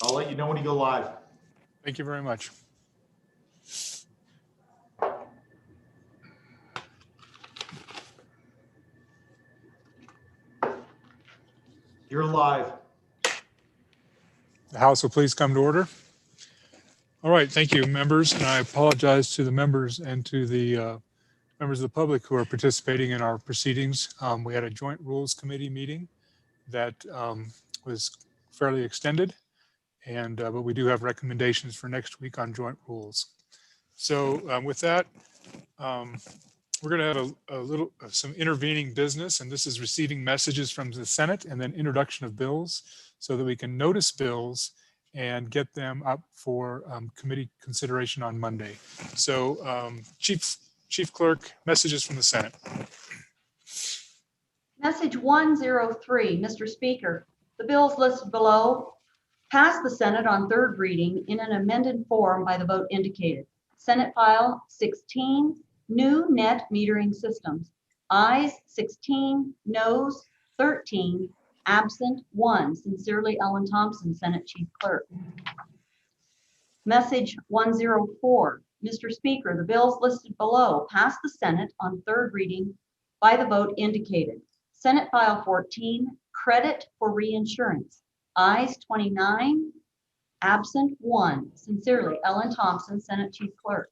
I'll let you know when you go live. Thank you very much. You're live. The House will please come to order. All right, thank you, members. And I apologize to the members and to the members of the public who are participating in our proceedings. We had a joint rules committee meeting that was fairly extended, and but we do have recommendations for next week on joint rules. So with that, we're going to have a little some intervening business, and this is receiving messages from the Senate and then introduction of bills so that we can notice bills and get them up for committee consideration on Monday. So Chief Clerk, messages from the Senate. Message 103, Mr. Speaker, the bills listed below passed the Senate on third reading in an amended form by the vote indicated. Senate File 16, new net metering systems. Ayes 16, noes 13, absent 1. Sincerely, Ellen Thompson, Senate Chief Clerk. Message 104, Mr. Speaker, the bills listed below passed the Senate on third reading by the vote indicated. Senate File 14, credit for reinsurance. Ayes 29, absent 1. Sincerely, Ellen Thompson, Senate Chief Clerk.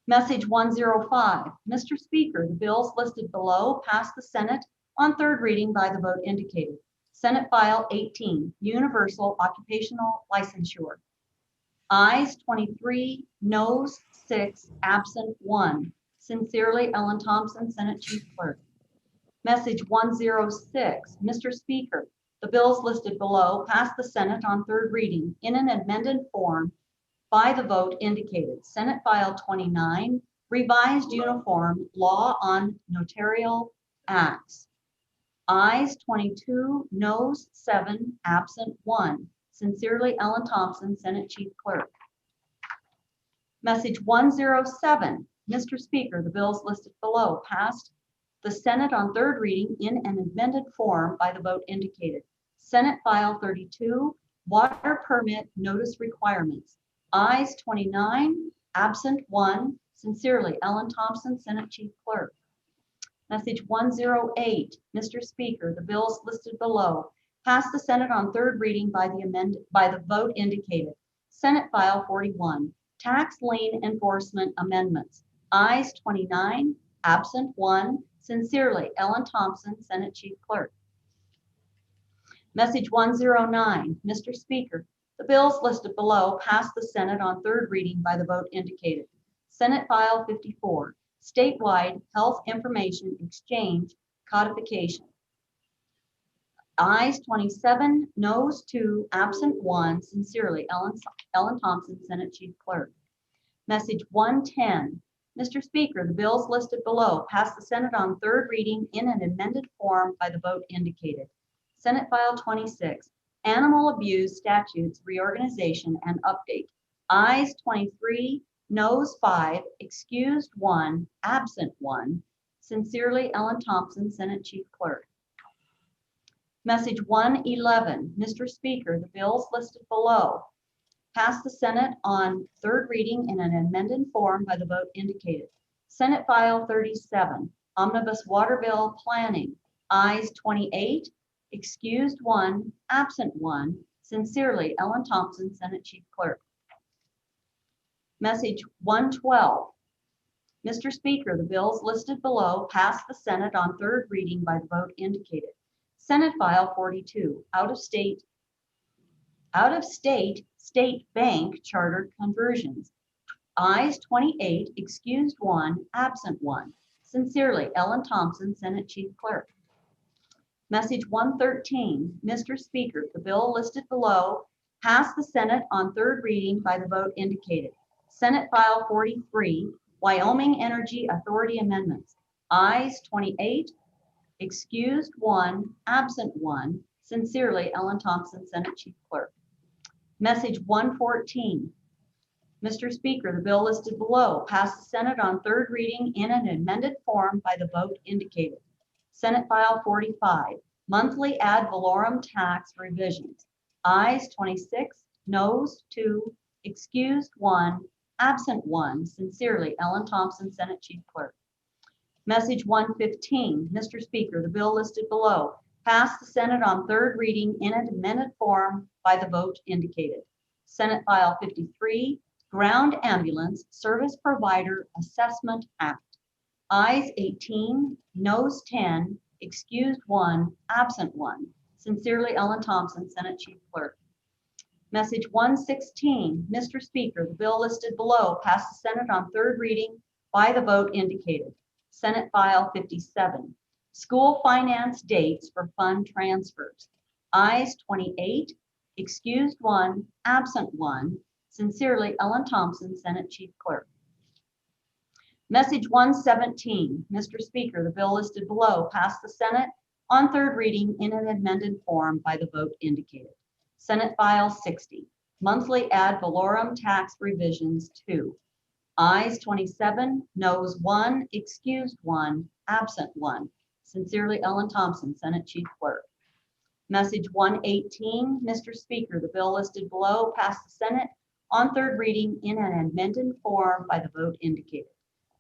Message 105, Mr. Speaker, the bills listed below passed the Senate on third reading by the vote indicated. Senate File 18, universal occupational licensure. Ayes 23, noes 6, absent 1. Sincerely, Ellen Thompson, Senate Chief Clerk. Message 106, Mr. Speaker, the bills listed below passed the Senate on third reading in an amended form by the vote indicated. Senate File 29, revised uniform law on notarial acts. Ayes 22, noes 7, absent 1. Sincerely, Ellen Thompson, Senate Chief Clerk. Message 107, Mr. Speaker, the bills listed below passed the Senate on third reading in an amended form by the vote indicated. Senate File 32, water permit notice requirements. Ayes 29, absent 1. Sincerely, Ellen Thompson, Senate Chief Clerk. Message 108, Mr. Speaker, the bills listed below passed the Senate on third reading by the vote indicated. Senate File 41, tax lien enforcement amendments. Ayes 29, absent 1. Sincerely, Ellen Thompson, Senate Chief Clerk. Message 109, Mr. Speaker, the bills listed below passed the Senate on third reading by the vote indicated. Senate File 54, statewide health information exchange codification. Ayes 27, noes 2, absent 1. Sincerely, Ellen Thompson, Senate Chief Clerk. Message 110, Mr. Speaker, the bills listed below passed the Senate on third reading in an amended form by the vote indicated. Senate File 26, Animal Abuse Statutes Reorganization and Update. Ayes 23, noes 5, excused 1, absent 1. Sincerely, Ellen Thompson, Senate Chief Clerk. Message 111, Mr. Speaker, the bills listed below passed the Senate on third reading in an amended form by the vote indicated. Senate File 37, Omnibus Water Bill Planning. Ayes 28, excused 1, absent 1. Sincerely, Ellen Thompson, Senate Chief Clerk. Message 112, Mr. Speaker, the bills listed below passed the Senate on third reading by the vote indicated. Senate File 42, state bank charter conversions. Ayes 28, excused 1, absent 1. Sincerely, Ellen Thompson, Senate Chief Clerk. Message 113, Mr. Speaker, the bill listed below passed the Senate on third reading by the vote indicated. Senate File 43, Wyoming Energy Authority Amendments. Ayes 28, excused 1, absent 1. Sincerely, Ellen Thompson, Senate Chief Clerk. Message 114, Mr. Speaker, the bill listed below passed the Senate on third reading in an amended form by the vote indicated. Senate File 45, monthly ad valorem tax revisions. Ayes 26, noes 2, excused 1, absent 1. Sincerely, Ellen Thompson, Senate Chief Clerk. Message 115, Mr. Speaker, the bill listed below passed the Senate on third reading in an amended form by the vote indicated. Senate File 53, Ground Ambulance Service Provider Assessment Act. Ayes 18, noes 10, excused 1, absent 1. Sincerely, Ellen Thompson, Senate Chief Clerk. Message 116, Mr. Speaker, the bill listed below passed the Senate on third reading by the vote indicated. Senate File 57, School Finance Dates for Fund Transfers. Ayes 28, excused 1, absent 1. Sincerely, Ellen Thompson, Senate Chief Clerk. Message 117, Mr. Speaker, the bill listed below passed the Senate on third reading in an amended form by the vote indicated. Senate File 60, Monthly Ad Valorem Tax Revisions 2. Ayes 27, noes 1, excused 1, absent 1. Sincerely, Ellen Thompson, Senate Chief Clerk. Message 118, Mr. Speaker, the bill listed below passed the Senate on third reading in an amended form by the vote indicated.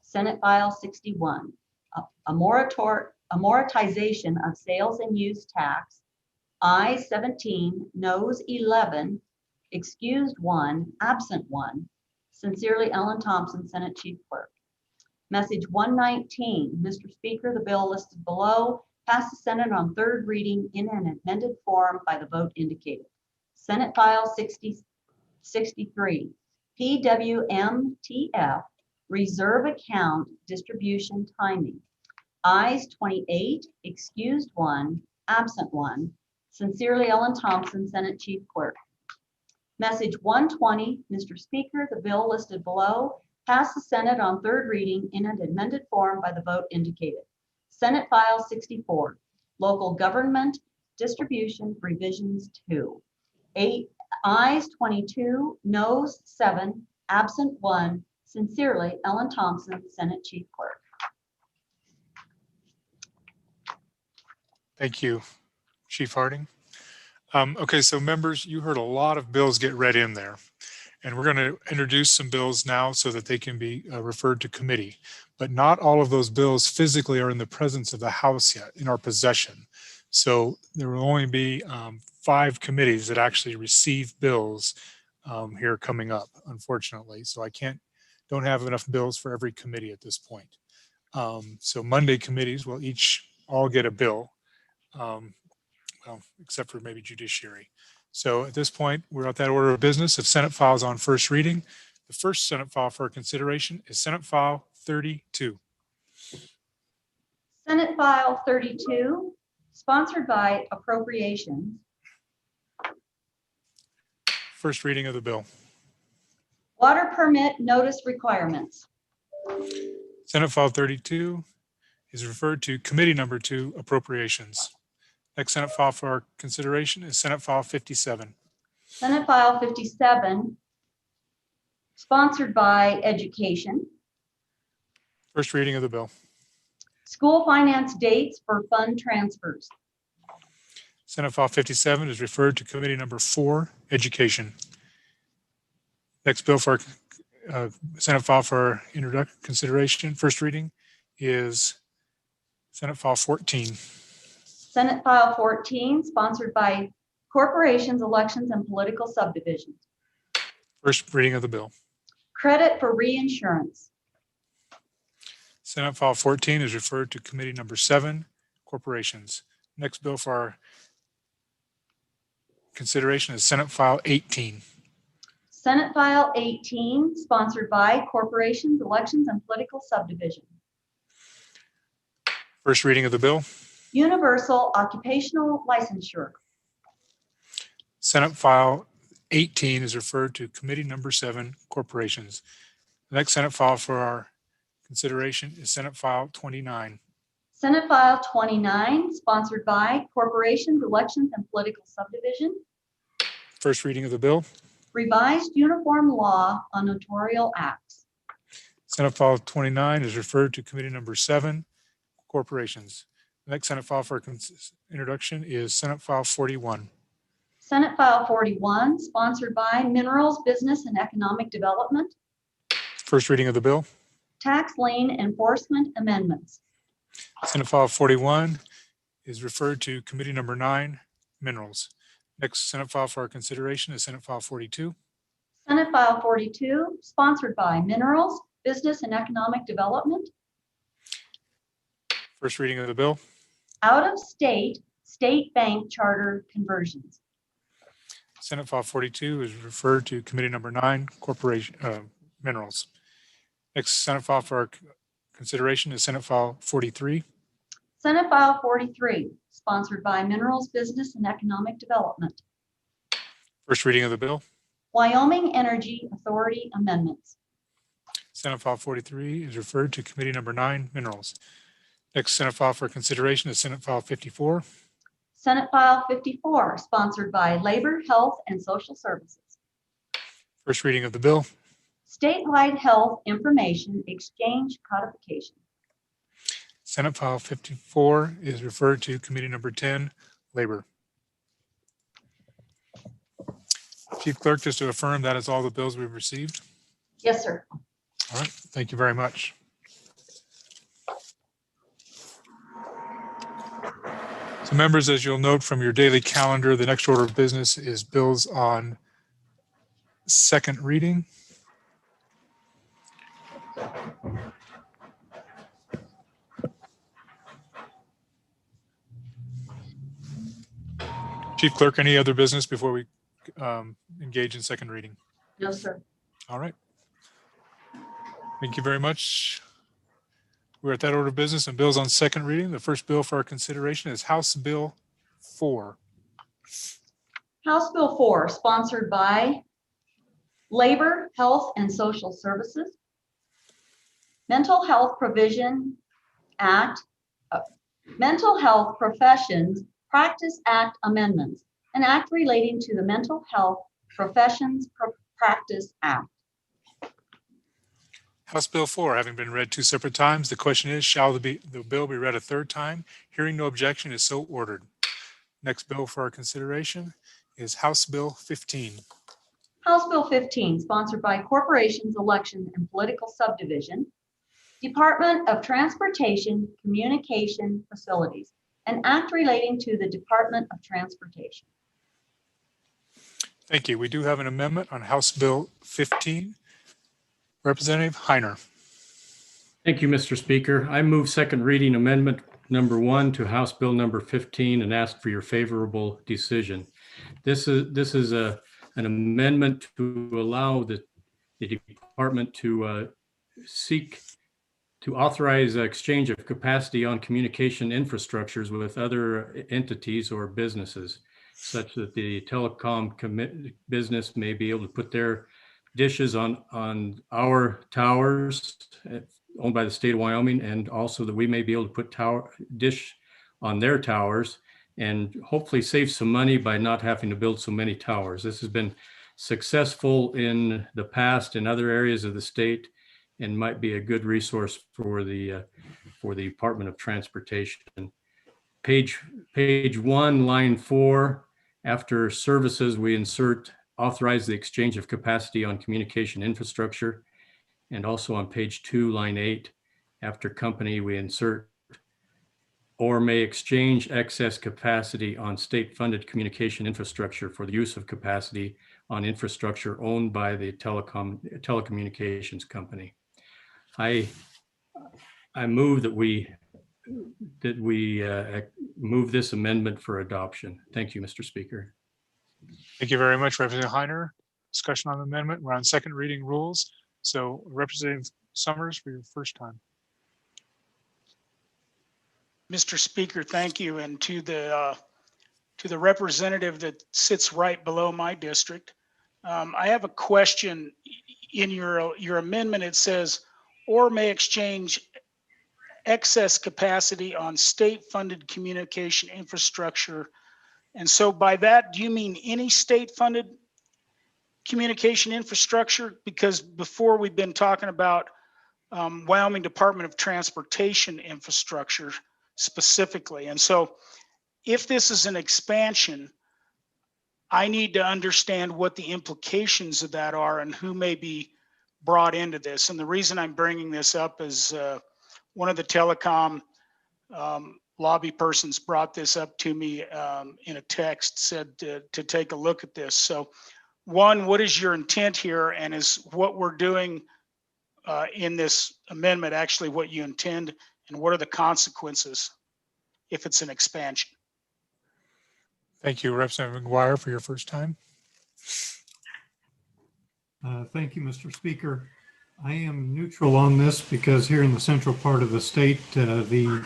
Senate File 61, a moratization of sales and use tax. Ayes 17, noes 11, excused 1, absent 1. Sincerely, Ellen Thompson, Senate Chief Clerk. Message 119, Mr. Speaker, the bill listed below passed the Senate on third reading in an amended form by the vote indicated. Senate File 63, PWMTF, Reserve Account Distribution Timing. Ayes 28, excused 1, absent 1. Sincerely, Ellen Thompson, Senate Chief Clerk. Message 120, Mr. Speaker, the bill listed below passed the Senate on third reading in an amended form by the vote indicated. Senate File 64, Local Government Distribution Revisions 2. Ayes 22, noes 7, absent 1. Sincerely, Ellen Thompson, Senate Chief Clerk. Thank you, Chief Harding. Okay, so members, you heard a lot of bills get read in there. And we're going to introduce some bills now so that they can be referred to committee. But not all of those bills physically are in the presence of the House yet, in our possession. So there will only be 5 committees that actually receive bills here coming up, unfortunately. So don't have enough bills for every committee at this point. So Monday committees will all get a bill, well, except for maybe Judiciary. So at this point, we're at that order of business of Senate files on first reading. The first Senate file for consideration is Senate File 32. Senate File 32, sponsored by Appropriations. First reading of the bill. Water Permit Notice Requirements. Senate File 32 is referred to Committee Number 2, Appropriations. Next Senate file for our consideration is Senate File 57. Senate File 57, sponsored by Education. First reading of the bill. School Finance Dates for Fund Transfers. Senate File 57 is referred to Committee Number 4, Education. Next bill for our Senate file for introduction consideration, first reading, is Senate File 14. Senate File 14, sponsored by Corporations, Elections, and Political Subdivisions. First reading of the bill. Credit for Reinsurance. Senate File 14 is referred to Committee Number 7, Corporations. Next bill for our consideration is Senate File 18. Senate File 18, sponsored by Corporations, Elections, and Political Subdivision. First reading of the bill. Universal Occupational Licensure. Senate File 18 is referred to Committee Number 7, Corporations. The next Senate file for our consideration is Senate File 29. Senate File 29, sponsored by Corporations, Elections, and Political Subdivision. First reading of the bill. Revised Uniform Law on Notarial Acts. Senate File 29 is referred to Committee Number 7, Corporations. The next Senate file for introduction is Senate File 41. Senate File 41, sponsored by Minerals, Business and Economic Development. First reading of the bill. Tax lien enforcement amendments. Senate File 41 is referred to Committee Number 9, Minerals. Next Senate file for our consideration is Senate File 42. Senate File 42, sponsored by Minerals, Business and Economic Development. First reading of the bill. Out-of-state state bank charter conversions. Senate File 42 is referred to Committee Number 9, Minerals. Next Senate file for our consideration is Senate File 43. Senate File 43, sponsored by Minerals, Business and Economic Development. First reading of the bill. Wyoming Energy Authority amendments. Senate File 43 is referred to Committee Number 9, Minerals. Next Senate file for consideration is Senate File 54. Senate File 54, sponsored by Labor, Health, and Social Services. First reading of the bill. Statewide Health Information Exchange Codification. Senate File 54 is referred to Committee Number 10, Labor. Chief Clerk, just to affirm that is all the bills we've received. Yes, sir. All right, thank you very much. So members, as you'll note from your daily calendar, the next order of business is bills on second reading. Chief Clerk, any other business before we engage in second reading? No, sir. All right. Thank you very much. We're at that order of business and bills on second reading. The first bill for our consideration is House Bill 4. House Bill 4, sponsored by Labor, Health, and Social Services, Mental Health Provision Act, Mental Health Professions Practice Act amendments, an act relating to the Mental Health Professions Practice Act. House Bill 4 having been read two separate times, the question is, shall the bill be read a third time? Hearing no objection is so ordered. Next bill for our consideration is House Bill 15. House Bill 15, sponsored by Corporations, Election, and Political Subdivision, Department of Transportation Communication Facilities, an act relating to the Department of Transportation. Thank you. We do have an amendment on House Bill 15. Representative Heiner. Thank you, Mr. Speaker. I move second reading amendment number 1 to House Bill number 15 and ask for your favorable decision. This is an amendment to allow the department to seek to authorize exchange of capacity on communication infrastructures with other entities or businesses, such that the telecom business may be able to put their dishes on our towers owned by the state of Wyoming, and also that we may be able to put dish on their towers and hopefully save some money by not having to build so many towers. This has been successful in the past in other areas of the state and might be a good resource for the Department of Transportation. Page 1, line 4, after services, we insert authorize the exchange of capacity on communication infrastructure. And also on page 2, line 8, after company, we insert or may exchange excess capacity on state-funded communication infrastructure for the use of capacity on infrastructure owned by the telecommunications company. I move that we move this amendment for adoption. Thank you, Mr. Speaker. Thank you very much, Representative Heiner. Discussion on the amendment. We're on second reading rules. So Representative Summers for your first time. Mr. Speaker, thank you. And to the representative that sits right below my district, I have a question. In your amendment, it says, or may exchange excess capacity on state-funded communication infrastructure. And so by that, do you mean any state-funded communication infrastructure? Because before we've been talking about Wyoming Department of Transportation infrastructure specifically. And so if this is an expansion, I need to understand what the implications of that are and who may be brought into this. And the reason I'm bringing this up is one of the telecom lobby persons brought this up to me in a text, said to take a look at this. So one, what is your intent here? And is what we're doing in this amendment actually what you intend? And what are the consequences if it's an expansion? Thank you, Representative McGuire, for your first time. Thank you, Mr. Speaker. I am neutral on this because here in the central part of the state, the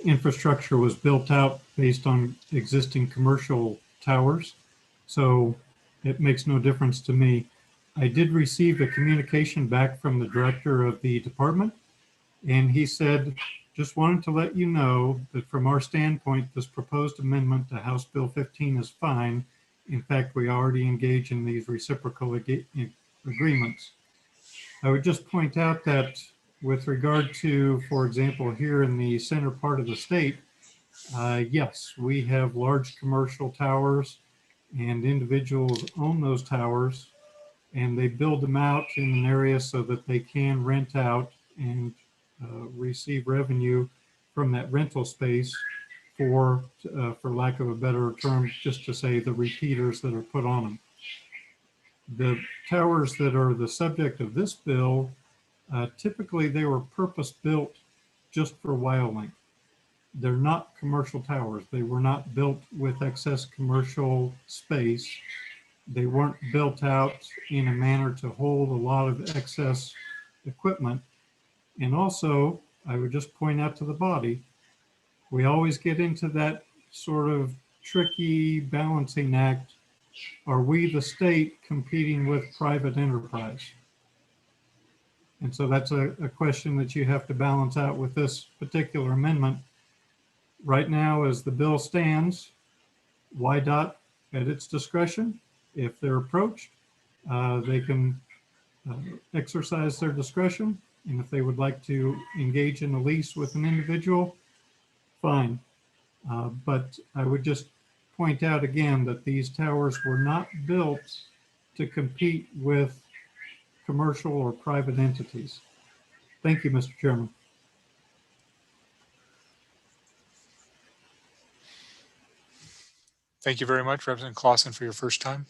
infrastructure was built out based on existing commercial towers. So it makes no difference to me. I did receive a communication back from the director of the department, and he said, just wanted to let you know that from our standpoint, this proposed amendment to House Bill 15 is fine. In fact, we already engage in these reciprocal agreements. I would just point out that with regard to, for example, here in the center part of the state, yes, we have large commercial towers and individuals own those towers and they build them out in an area so that they can rent out and receive revenue from that rental space for lack of a better term, just to say the repeaters that are put on them. The towers that are the subject of this bill, typically they were purpose-built just for WildLink. They're not commercial towers. They were not built with excess commercial space. They weren't built out in a manner to hold a lot of excess equipment. And also, I would just point out to the body, we always get into that sort of tricky balancing act. Are we, the state, competing with private enterprise? And so that's a question that you have to balance out with this particular amendment. Right now, as the bill stands, YDOT, at its discretion, if they're approached, they can exercise their discretion. And if they would like to engage in a lease with an individual, fine. But I would just point out again that these towers were not built to compete with commercial or private entities. Thank you, Mr. Chairman. Thank you very much, Representative Clausen, for your first time.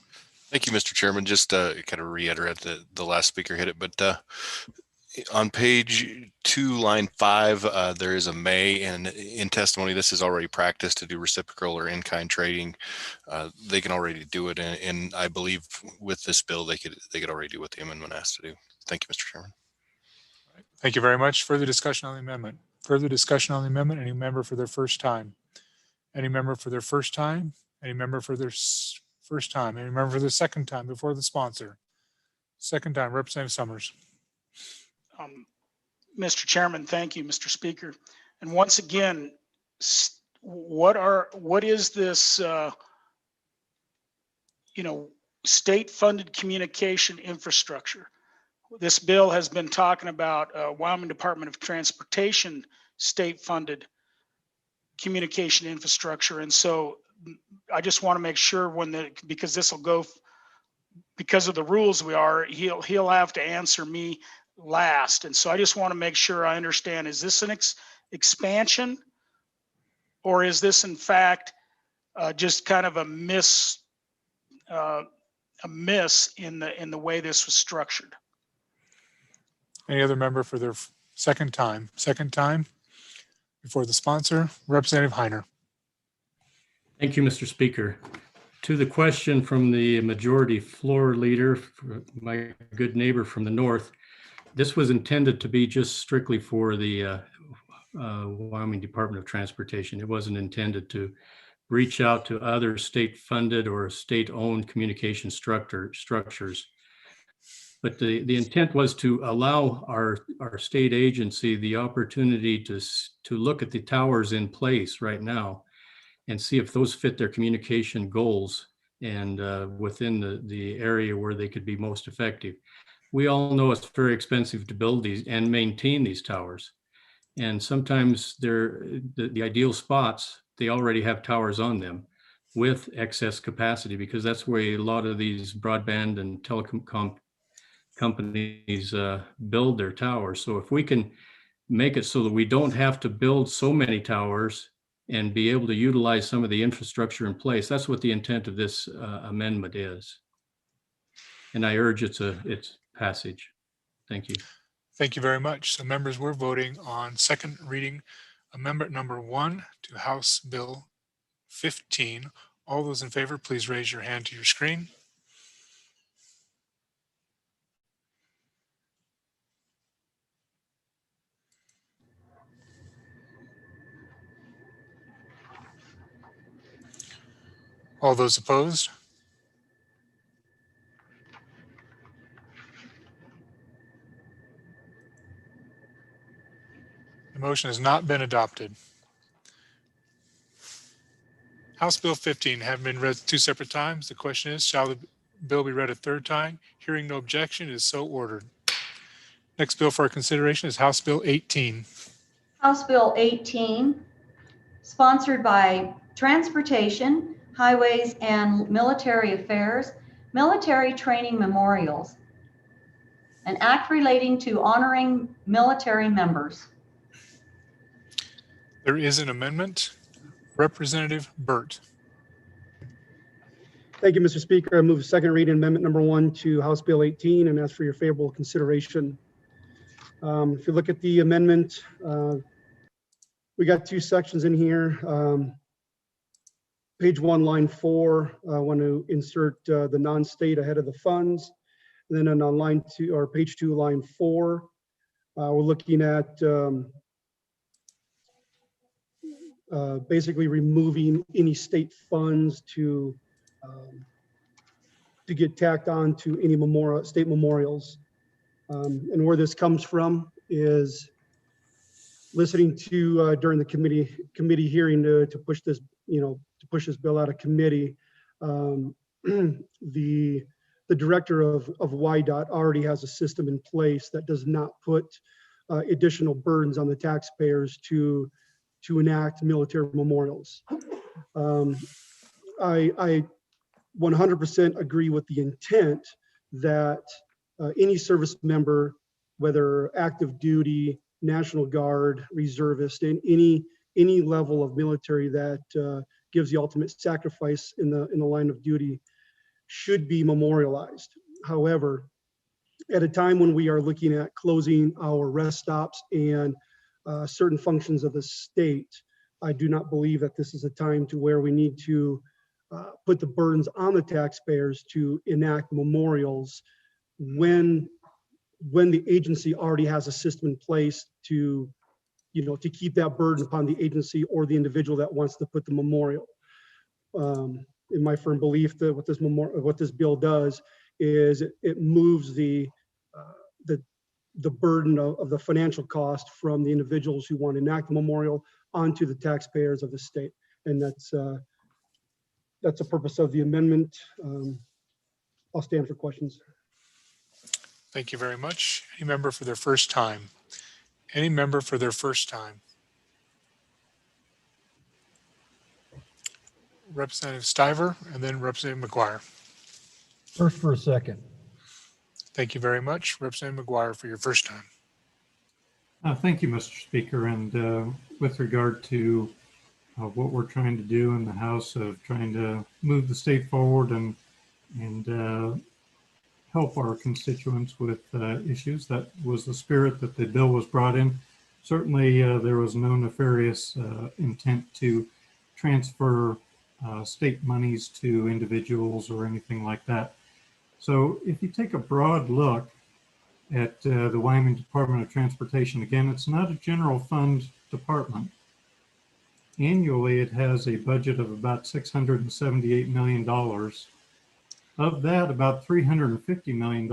Thank you, Mr. Chairman. Just kind of reiterate the last speaker hit it, but on page 2, line 5, there is a may, and in testimony, this is already practice to do reciprocal or in-kind trading. They can already do it, and I believe with this bill, they could already do what the amendment asks to do. Thank you, Mr. Chairman. Thank you very much. Further discussion on the amendment. Further discussion on the amendment. Any member for their first time? Any member for their first time? Any member for their first time? Any member for the second time before the sponsor? Second time, Representative Summers. Mr. Chairman, thank you, Mr. Speaker. And once again, what is this, state-funded communication infrastructure? This bill has been talking about Wyoming Department of Transportation state-funded communication infrastructure. And so I just want to make sure because this will go, because of the rules he'll have to answer me last. And so I just want to make sure I understand, is this an expansion, or is this in fact just kind of a miss in the way this was structured? Any other member for their second time? Second time before the sponsor, Representative Heiner. Thank you, Mr. Speaker. To the question from the majority floor leader, my good neighbor from the north, this was intended to be just strictly for the Wyoming Department of Transportation. It wasn't intended to reach out to other state-funded or state-owned communication structures. But the intent was to allow our state agency the opportunity to look at the towers in place right now and see if those fit their communication goals and within the area where they could be most effective. We all know it's very expensive to build these and maintain these towers. And sometimes the ideal spots, they already have towers on them. with excess capacity, because that's where a lot of these broadband and telecom companies build their towers. So if we can make it so that we don't have to build so many towers and be able to utilize some of the infrastructure in place, that's what the intent of this amendment is. And I urge its passage. Thank you. Thank you very much. So members, we're voting on second reading amendment number 1 to House Bill 15. All those in favor, please raise your hand to your screen. All those opposed? The motion has not been adopted. House Bill 15 having been read 2 separate times. The question is, shall the bill be read a third time? Hearing no objection, it is so ordered. Next bill for our consideration is House Bill 18. House Bill 18, sponsored by Transportation, Highways, and Military Affairs, Military Training Memorials, an act relating to honoring military members. There is an amendment. Representative Burt. Thank you, Mr. Speaker. I move second reading amendment number 1 to House Bill 18 and ask for your favorable consideration. If you look at the amendment, we got 2 sections in here. Page 1, line 4, I want to insert the non-state ahead of the funds. And then on line 2 or page 2, line 4, we're looking at basically removing any state funds to get tacked on to any state memorials. And where this comes from is listening to during the committee hearing to push this, to push this bill out of committee. The director of YDOT already has a system in place that does not put additional burdens on the taxpayers to enact military memorials. I 100% agree with the intent that any service member, whether active duty, National Guard, reservist, and any level of military that gives the ultimate sacrifice in the line of duty, should be memorialized. However, at a time when we are looking at closing our rest stops and certain functions of the state, I do not believe that this is a time to where we need to put the burdens on the taxpayers to enact memorials when the agency already has a system in place to keep that burden upon the agency or the individual that wants to put the memorial. In my firm belief that what this bill does is it moves the burden of the financial cost from the individuals who want to enact the memorial onto the taxpayers of the state. And that's the purpose of the amendment. I'll stand for questions. Thank you very much. Any member for their first time? Any member for their first time? Representative Stiver and then Representative McGuire. First for a second. Thank you very much. Representative McGuire for your first time. Thank you, Mr. Speaker. And with regard to what we're trying to do in the House of trying to move the state forward and help our constituents with issues, that was the spirit that the bill was brought in. Certainly, there was no nefarious intent to transfer state monies to individuals or anything like that. So if you take a broad look at the Wyoming Department of Transportation, again, it's not a general fund department. Annually, it has a budget of about $678 million. Of that, about $350 million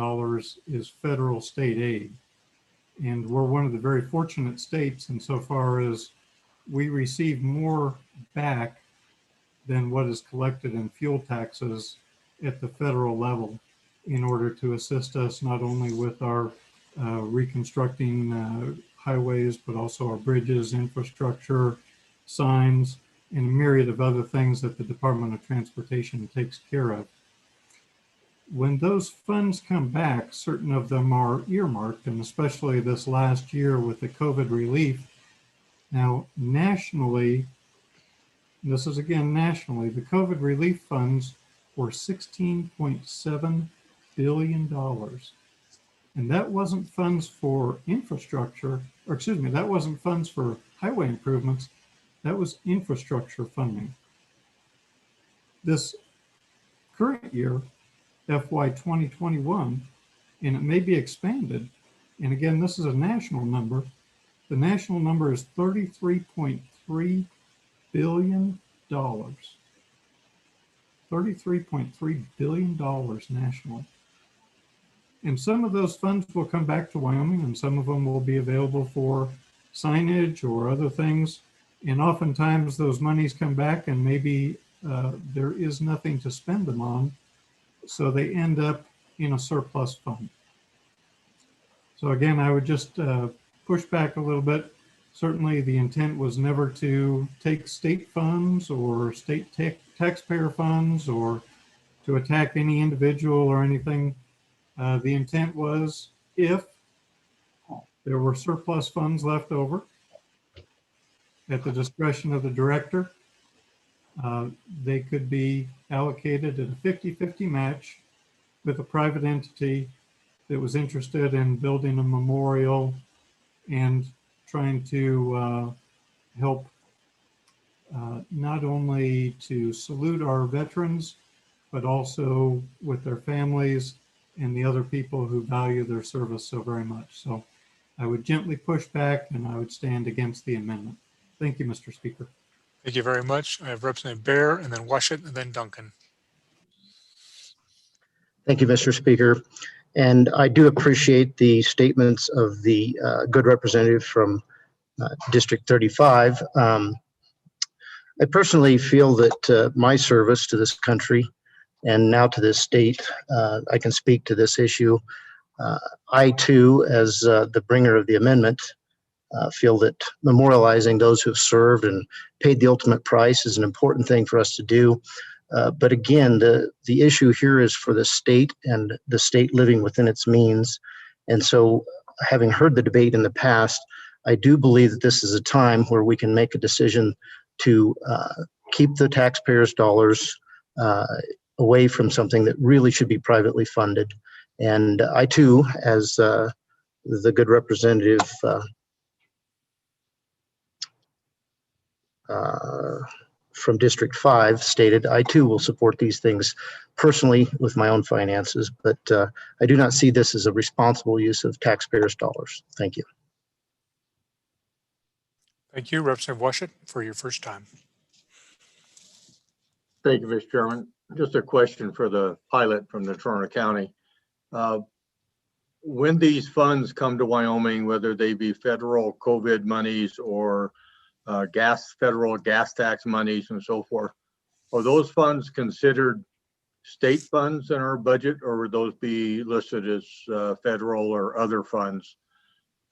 is federal state aid. And we're one of the very fortunate states insofar as we receive more back than what is collected in fuel taxes at the federal level in order to assist us not only with our reconstructing highways, but also our bridges, infrastructure, signs, and a myriad of other things that the Department of Transportation takes care of. When those funds come back, certain of them are earmarked, and especially this last year with the COVID relief. Now, nationally, this is again nationally, the COVID relief funds were $16.7 billion. And that wasn't funds for infrastructure, or excuse me, that wasn't funds for highway improvements. That was infrastructure funding. This current year, FY 2021, and it may be expanded. And again, this is a national number. The national number is $33.3 billion. $33.3 billion nationally. And some of those funds will come back to Wyoming, and some of them will be available for signage or other things. And oftentimes those monies come back and maybe there is nothing to spend them on. So they end up in a surplus fund. So again, I would just push back a little bit. Certainly the intent was never to take state funds or state taxpayer funds or to attack any individual or anything. The intent was if there were surplus funds left over at the discretion of the director, they could be allocated at a 50-50 match with a private entity that was interested in building a memorial and trying to help not only to salute our veterans, but also with their families and the other people who value their service so very much. So I would gently push back and I would stand against the amendment. Thank you, Mr. Speaker. Thank you very much. I have Representative Bear and then Washit and then Duncan. Thank you, Mr. Speaker. And I do appreciate the statements of the good representative from District 35. I personally feel that my service to this country and now to this state, I can speak to this issue. I too, as the bringer of the amendment, feel that memorializing those who have served and paid the ultimate price is an important thing for us to do. But again, the issue here is for the state and the state living within its means. And so having heard the debate in the past, I do believe that this is a time where we can make a decision to keep the taxpayers' dollars away from something that really should be privately funded. And I too, as the good representative from District 5 stated, I too will support these things personally with my own finances, but I do not see this as a responsible use of taxpayers' dollars. Thank you. Thank you, Representative Washit, for your first time. Thank you, Mr. Chairman. Just a question for the pilot from the Toronto County. When these funds come to Wyoming, whether they be federal COVID monies or federal gas tax monies and so forth, are those funds considered state funds in our budget, or would those be listed as federal or other funds?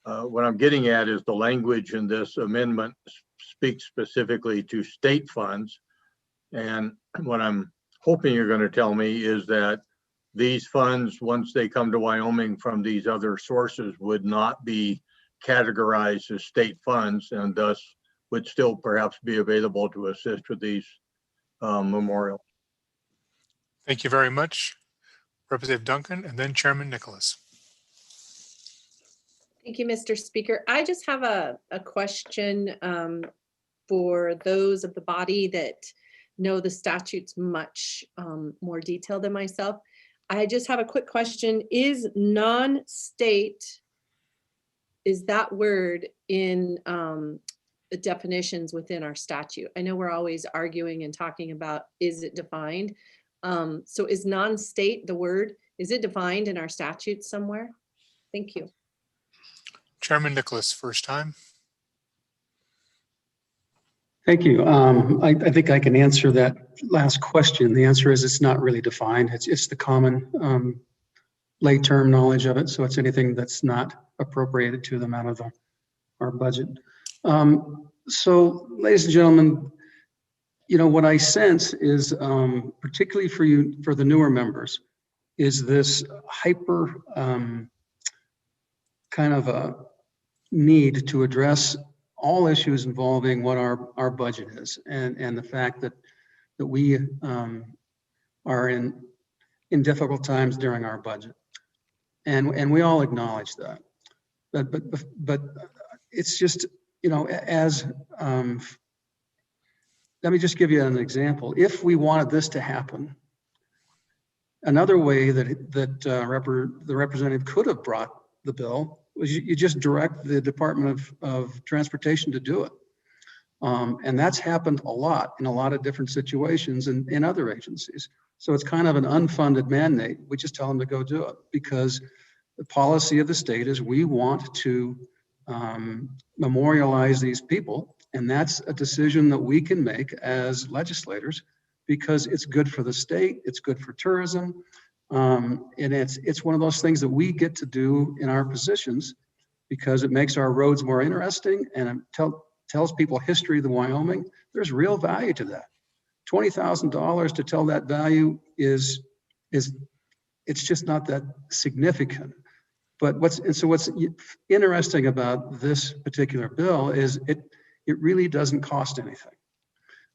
What I'm getting at is the language in this amendment speaks specifically to state funds. And what I'm hoping you're going to tell me is that these funds, once they come to Wyoming from these other sources, would not be categorized as state funds and thus would still perhaps be available to assist with these memorials. Thank you very much, Representative Duncan, and then Chairman Nicholas. Thank you, Mr. Speaker. I just have a question for those of the body that know the statutes much more detailed than myself. I just have a quick question. Is non-state, is that word in the definitions within our statute? I know we're always arguing and talking about, is it defined? So is non-state the word, is it defined in our statute somewhere? Thank you. Chairman Nicholas, first time. Thank you. I think I can answer that last question. The answer is it's not really defined. It's the common lay term knowledge of it. So it's anything that's not appropriated to them out of our budget. So ladies and gentlemen, what I sense is, particularly for you, for the newer members, is this hyper kind of a need to address all issues involving what our budget is, and the fact that we are in difficult times during our budget, and we all acknowledge that. But it's just, as let me just give you an example. If we wanted this to happen, another way that the representative could have brought the bill was you just direct the Department of Transportation to do it. And that's happened a lot in a lot of different situations in other agencies. So it's kind of an unfunded mandate. We just tell them to go do it, because the policy of the state is we want to memorialize these people. And that's a decision that we can make as legislators, because it's good for the state, it's good for tourism. And it's one of those things that we get to do in our positions, because it makes our roads more interesting and it tells people history of the Wyoming. There's real value to that. $20,000 to tell that value is it's just not that significant. But what's interesting about this particular bill is it really doesn't cost anything.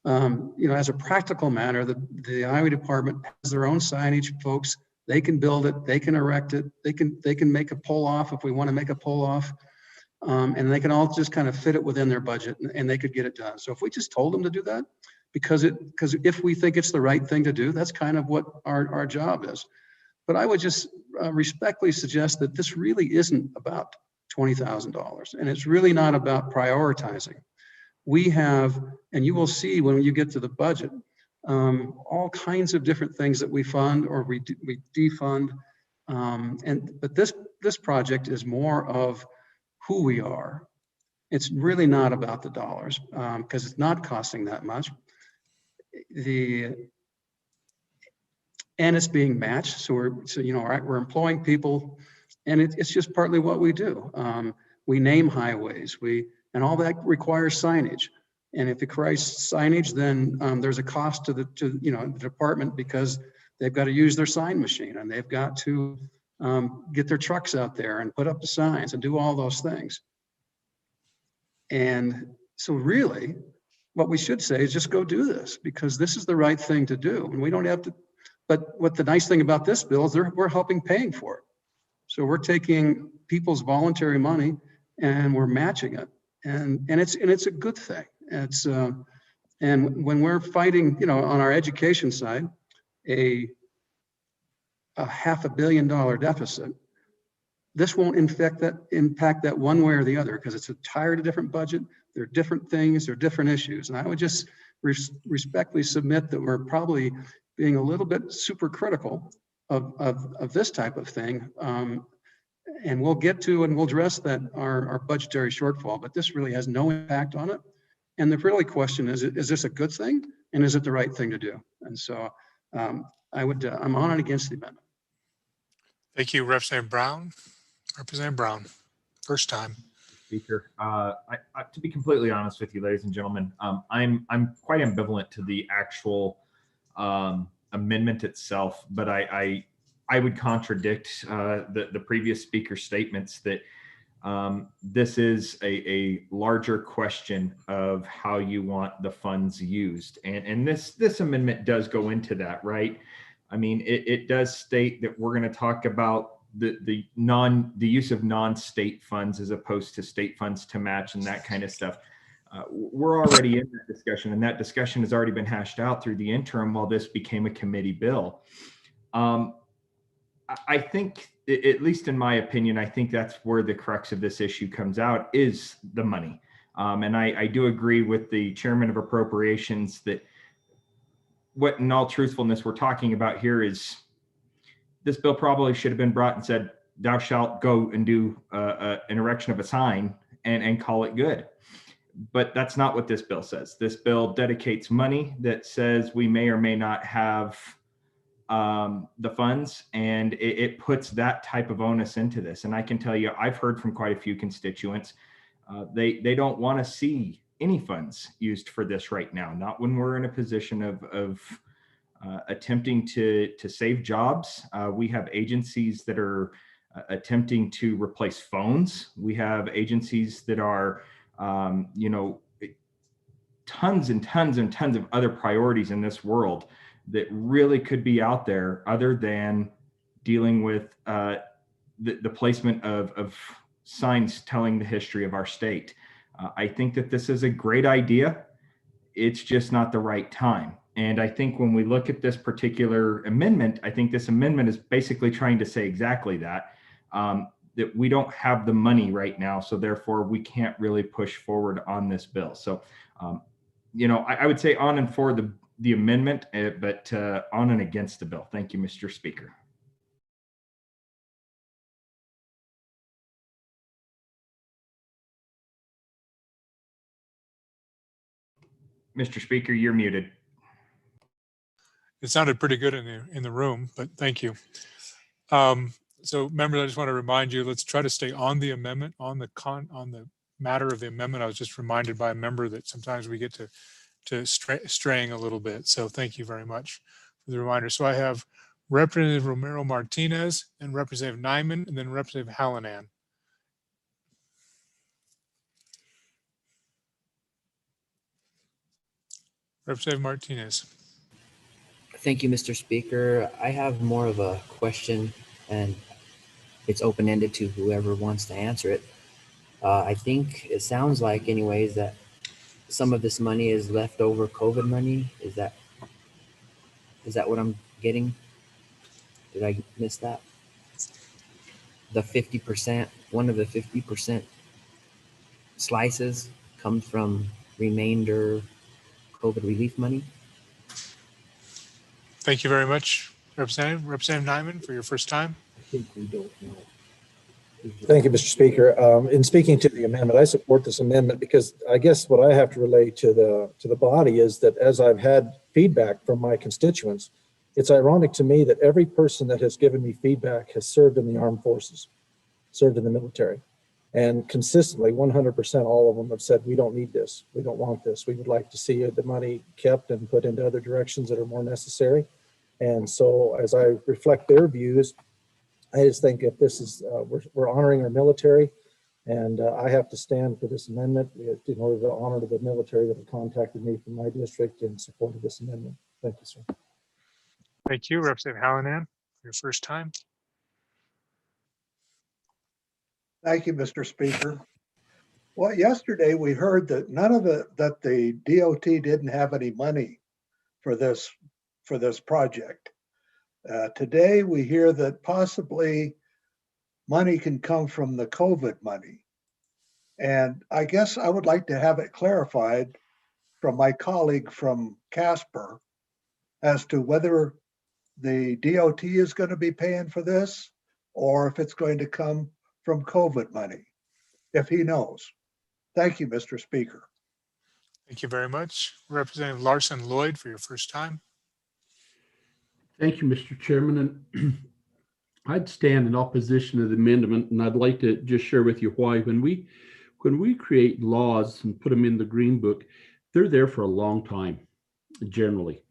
As a practical matter, the Highway Department has their own signage folks. They can build it, they can erect it, they can make a pull off if we want to make a pull off. And they can all just kind of fit it within their budget, and they could get it done. So if we just told them to do that, because if we think it's the right thing to do, that's kind of what our job is. But I would just respectfully suggest that this really isn't about $20,000, and it's really not about prioritizing. We have, and you will see when you get to the budget, all kinds of different things that we fund or we defund. But this project is more of who we are. It's really not about the dollars, because it's not costing that much. And it's being matched. So we're employing people, and it's just partly what we do. We name highways, and all that requires signage. And if it requires signage, then there's a cost to the department, because they've got to use their sign machine, and they've got to get their trucks out there and put up the signs and do all those things. And so really, what we should say is just go do this, because this is the right thing to do. And we don't have to, but what the nice thing about this bill is we're helping paying for it. So we're taking people's voluntary money and we're matching it. And it's a good thing. And when we're fighting, on our education side, a $500 million deficit, this won't impact that one way or the other, because it's a entirely different budget. There are different things, there are different issues. And I would just respectfully submit that we're probably being a little bit super critical of this type of thing. And we'll get to and we'll address that our budgetary shortfall, but this really has no impact on it. And the really question is this a good thing? And is it the right thing to do? And so I'm on and against the amendment. Thank you, Representative Brown. Representative Brown, first time. Speaker, to be completely honest with you, ladies and gentlemen, I'm quite ambivalent to the actual amendment itself, but I would contradict the previous speaker's statements that this is a larger question of how you want the funds used, and this amendment does go into that, right? I mean, it does state that we're going to talk about the use of non-state funds as opposed to state funds to match and that kind of stuff. We're already in that discussion, and that discussion has already been hashed out through the interim while this became a committee bill. I think, at least in my opinion, I think that's where the crux of this issue comes out, is the money. And I do agree with the chairman of appropriations that what, in all truthfulness, we're talking about here is this bill probably should have been brought and said, thou shalt go and do an erection of a sign and call it good. But that's not what this bill says. This bill dedicates money that says we may or may not have the funds, and it puts that type of onus into this. And I can tell you, I've heard from quite a few constituents, they don't want to see any funds used for this right now, not when we're in a position of attempting to save jobs. We have agencies that are attempting to replace phones. We have agencies that are, tons and tons and tons of other priorities in this world that really could be out there other than dealing with the placement of signs telling the history of our state. I think that this is a great idea. It's just not the right time. And I think when we look at this particular amendment, I think this amendment is basically trying to say exactly that, that we don't have the money right now. So therefore we can't really push forward on this bill. So, I would say on and for the amendment, but on and against the bill. Thank you, Mr. Speaker. Mr. Speaker, you're muted. It sounded pretty good in the room, but thank you. So members, I just want to remind you, let's try to stay on the amendment, on the matter of the amendment. I was just reminded by a member that sometimes we get to straying a little bit. So thank you very much for the reminder. So I have Representative Romero Martinez and Representative Nyman, and then Representative Hallinan. Representative Martinez. Thank you, Mr. Speaker. I have more of a question, and it's open-ended to whoever wants to answer it. I think it sounds like anyways that some of this money is leftover COVID money. Is that what I'm getting? Did I miss that? The 50%, one of the 50% slices comes from remainder COVID relief money. Thank you very much, Representative Nyman, for your first time. I think we don't know. Thank you, Mr. Speaker. In speaking to the amendment, I support this amendment because I guess what I have to relay to the body is that as I've had feedback from my constituents, it's ironic to me that every person that has given me feedback has served in the armed forces, served in the military. And consistently, 100% all of them have said, we don't need this. We don't want this. We would like to see the money kept and put into other directions that are more necessary. And so as I reflect their views, I just think if this is, we're honoring our military, and I have to stand for this amendment in order to honor the military that have contacted me from my district in support of this amendment. Thank you, sir. Thank you, Representative Hallinan, for your first time. Thank you, Mr. Speaker. Well, yesterday we heard that that the DOT didn't have any money for this project. Today we hear that possibly money can come from the COVID money. And I guess I would like to have it clarified from my colleague from Casper as to whether the DOT is going to be paying for this or if it's going to come from COVID money, if he knows. Thank you, Mr. Speaker. Thank you very much. Representative Larson Lloyd, for your first time. Thank you, Mr. Chairman. And I'd stand in opposition to the amendment, and I'd like to just share with you why. When we create laws and put them in the Green Book, they're there for a long time, generally.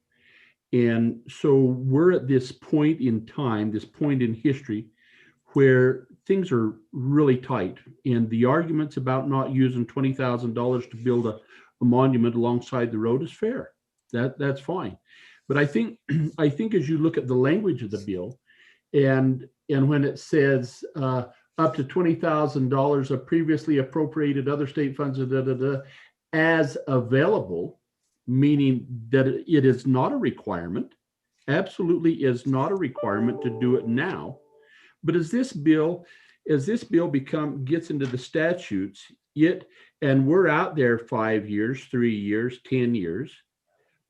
And so we're at this point in time, this point in history, where things are really tight. And the arguments about not using $20,000 to build a monument alongside the road is fair. That's fine. But I think as you look at the language of the bill, and when it says up to $20,000 of previously appropriated other state funds as available, meaning that it is not a requirement, absolutely is not a requirement to do it now. But as this bill gets into the statutes, and we're out there 5 years, 3 years, 10 years,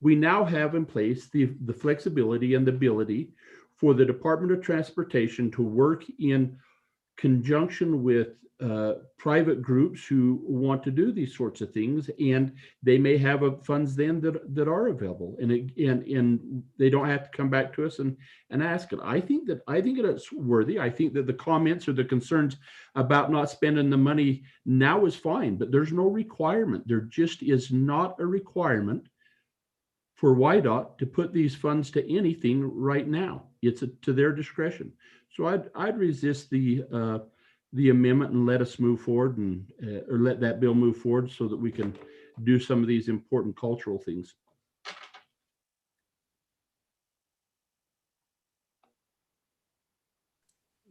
we now have in place the flexibility and the ability for the Department of Transportation to work in conjunction with private groups who want to do these sorts of things, and they may have funds then that are available, and they don't have to come back to us and ask it. I think it's worthy. I think that the comments or the concerns about not spending the money now is fine, but there's no requirement. There just is not a requirement for YDOT to put these funds to anything right now. It's to their discretion. So I'd resist the amendment and let us move forward and or let that bill move forward so that we can do some of these important cultural things.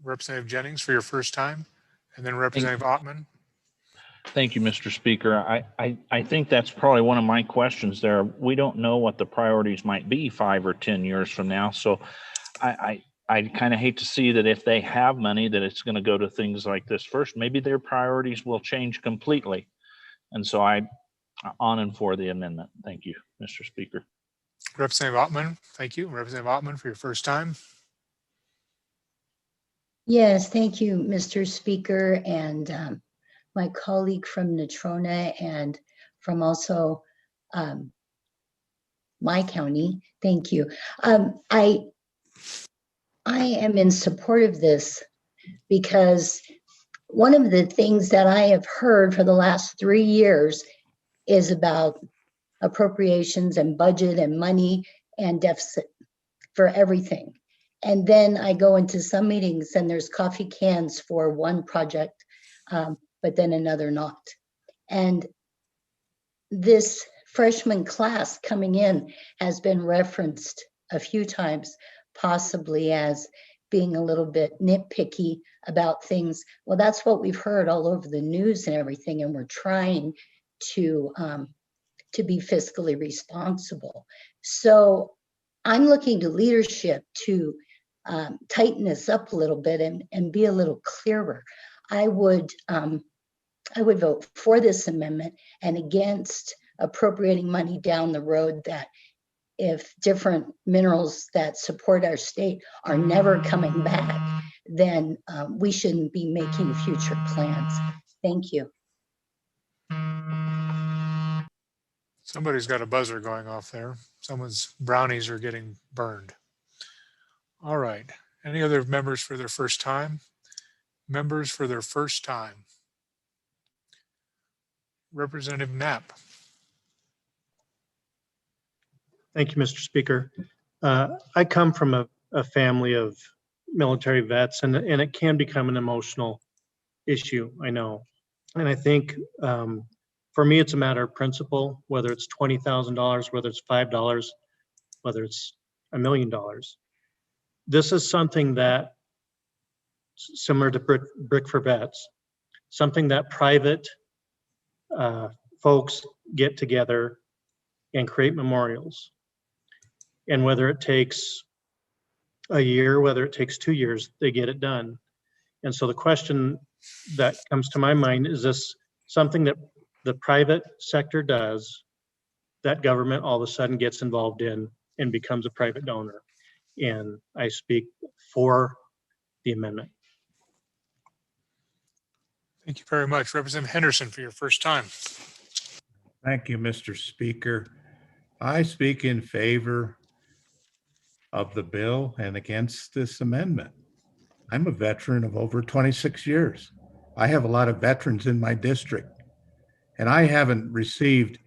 Representative Jennings for your first time, and then Representative Ottman. Thank you, Mr. Speaker. I think that's probably one of my questions there. We don't know what the priorities might be 5 or 10 years from now. So I kind of hate to see that if they have money, that it's going to go to things like this first. Maybe their priorities will change completely. And so I'm on and for the amendment. Thank you, Mr. Speaker. Representative Ottman, thank you. Representative Ottman for your first time. Yes, thank you, Mr. Speaker, and my colleague from Natrona and from also my county. Thank you. I am in support of this because one of the things that I have heard for the last 3 years is about appropriations and budget and money and deficit for everything. And then I go into some meetings and there's coffee cans for one project, but then another not. And this freshman class coming in has been referenced a few times, possibly as being a little bit nitpicky about things. Well, that's what we've heard all over the news and everything, and we're trying to be fiscally responsible. So I'm looking to leadership to tighten this up a little bit and be a little clearer. I would vote for this amendment and against appropriating money down the road that if different minerals that support our state are never coming back, then we shouldn't be making future plans. Thank you. Somebody's got a buzzer going off there. Someone's brownies are getting burned. All right. Any other members for their first time? Members for their first time. Representative Knapp. Thank you, Mr. Speaker. I come from a family of military vets, and it can become an emotional issue, I know. And I think for me, it's a matter of principle, whether it's $20,000, whether it's $5, whether it's $1 million. This is something that, similar to Brick for Vets, something that private folks get together and create memorials. And whether it takes a year, whether it takes 2 years, they get it done. And so the question that comes to my mind is this something that the private sector does that government all of a sudden gets involved in and becomes a private donor? And I speak for the amendment. Thank you very much. Representative Henderson for your first time. Thank you, Mr. Speaker. I speak in favor of the bill and against this amendment. I'm a veteran of over 26 years. I have a lot of veterans in my district, and I haven't received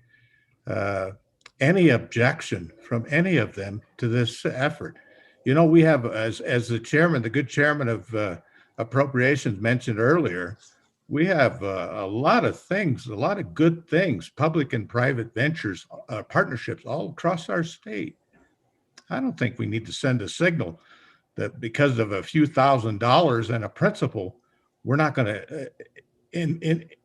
any objection from any of them to this effort. You know, we have, as the chairman, the good chairman of appropriations mentioned earlier, we have a lot of things, a lot of good things, public and private ventures, partnerships all across our state. I don't think we need to send a signal that because of a few $1,000s and a principle, we're not going to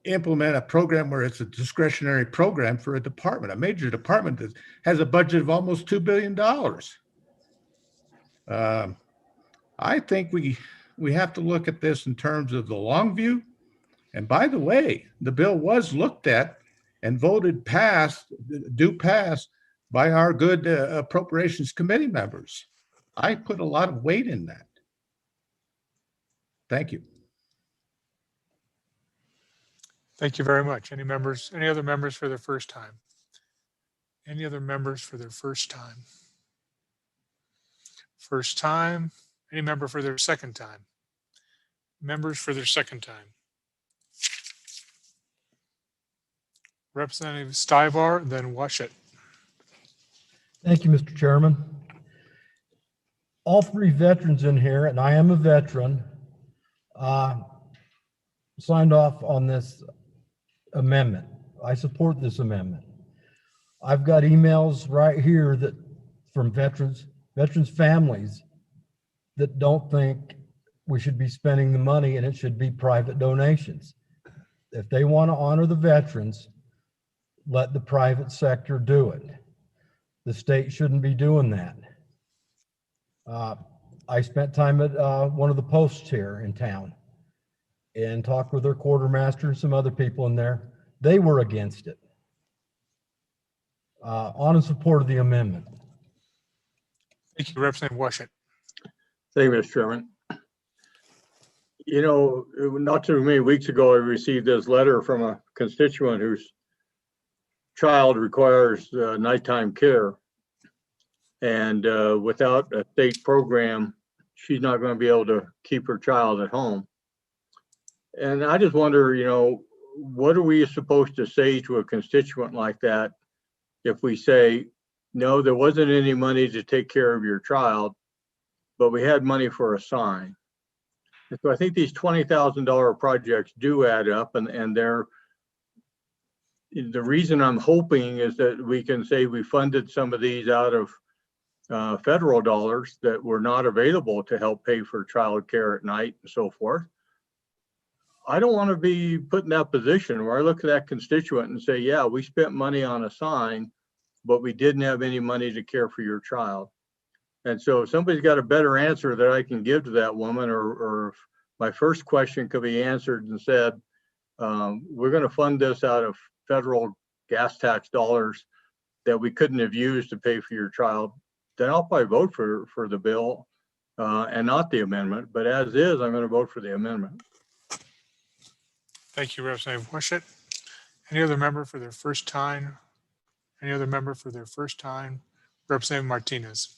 implement a program where it's a discretionary program for a department, a major department that has a budget of almost $2 billion. I think we have to look at this in terms of the long view. And by the way, the bill was looked at and voted pass by our good appropriations committee members. I put a lot of weight in that. Thank you. Thank you very much. Any members, any other members for their first time? Any other members for their first time? First time. Any member for their second time? Members for their second time. Representative Stivar, then Washut. Thank you, Mr. Chairman. All three veterans in here, and I am a veteran, signed off on this amendment. I support this amendment. I've got emails right here that from veterans families that don't think we should be spending the money and it should be private donations. If they want to honor the veterans, let the private sector do it. The state shouldn't be doing that. I spent time at one of the posts here in town and talked with their quartermaster and some other people in there. They were against it. On in support of the amendment. Thank you, Representative Washut. Thank you, Mr. Chairman. You know, not too many weeks ago, I received this letter from a constituent whose child requires nighttime care. And without a state program, she's not going to be able to keep her child at home. And I just wonder, you know, what are we supposed to say to a constituent like that if we say, no, there wasn't any money to take care of your child, but we had money for a sign? And so I think these $20,000 projects do add up, and they're, the reason I'm hoping is that we can say we funded some of these out of federal dollars that were not available to help pay for childcare at night and so forth. I don't want to be put in that position where I look at that constituent and say, yeah, we spent money on a sign, but we didn't have any money to care for your child. And so if somebody's got a better answer that I can give to that woman, or if my first question could be answered and said, we're going to fund this out of federal gas tax dollars that we couldn't have used to pay for your child, then I'll probably vote for the bill and not the amendment. But as is, I'm going to vote for the amendment. Thank you, Representative Washut. Any other member for their first time? Any other member for their first time? Representative Martinez.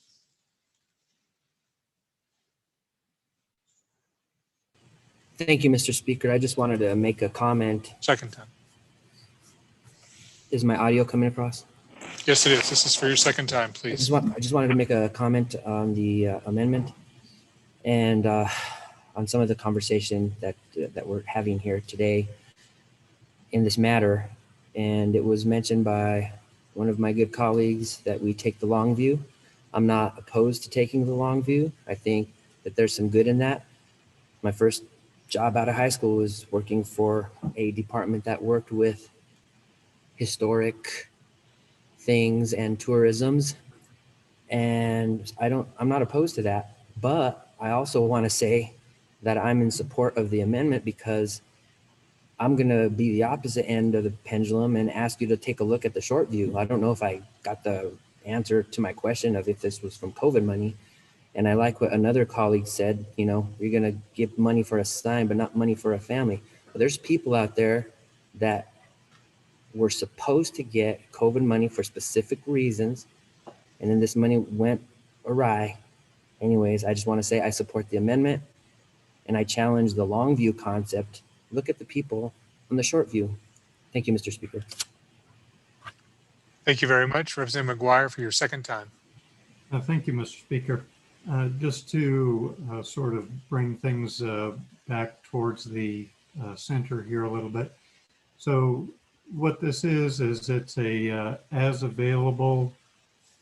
Thank you, Mr. Speaker. I just wanted to make a comment. Second time. Is my audio coming across? Yes, it is. This is for your second time, please. I just wanted to make a comment on the amendment and on some of the conversation that we're having here today in this matter. And it was mentioned by one of my good colleagues that we take the long view. I'm not opposed to taking the long view. I think that there's some good in that. My first job out of high school was working for a department that worked with historic things and tourisms. And I'm not opposed to that, but I also want to say that I'm in support of the amendment because I'm going to be the opposite end of the pendulum and ask you to take a look at the short view. I don't know if I got the answer to my question of if this was from COVID money. And I like what another colleague said, you know, you're going to give money for a sign, but not money for a family. But there's people out there that were supposed to get COVID money for specific reasons. And then this money went awry. Anyways, I just want to say I support the amendment and I challenge the long view concept. Look at the people on the short view. Thank you, Mr. Speaker. Thank you very much, Representative McGuire, for your second time. Thank you, Mr. Speaker. Just to sort of bring things back towards the center here a little bit. So what this is it's a as available.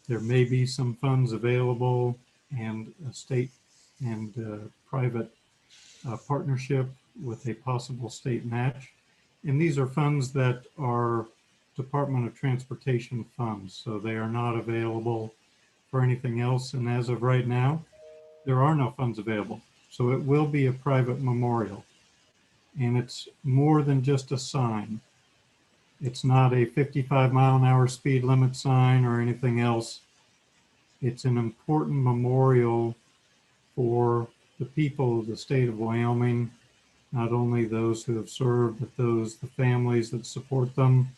There may be some funds available and a state and private partnership with a possible state match. And these are funds that are Department of Transportation funds, so they are not available for anything else. And as of right now, there are no funds available. So it will be a private memorial. And it's more than just a sign. It's not a 55-mile-an-hour speed limit sign or anything else. It's an important memorial for the people of the state of Wyoming not only those who have served, but the families that support them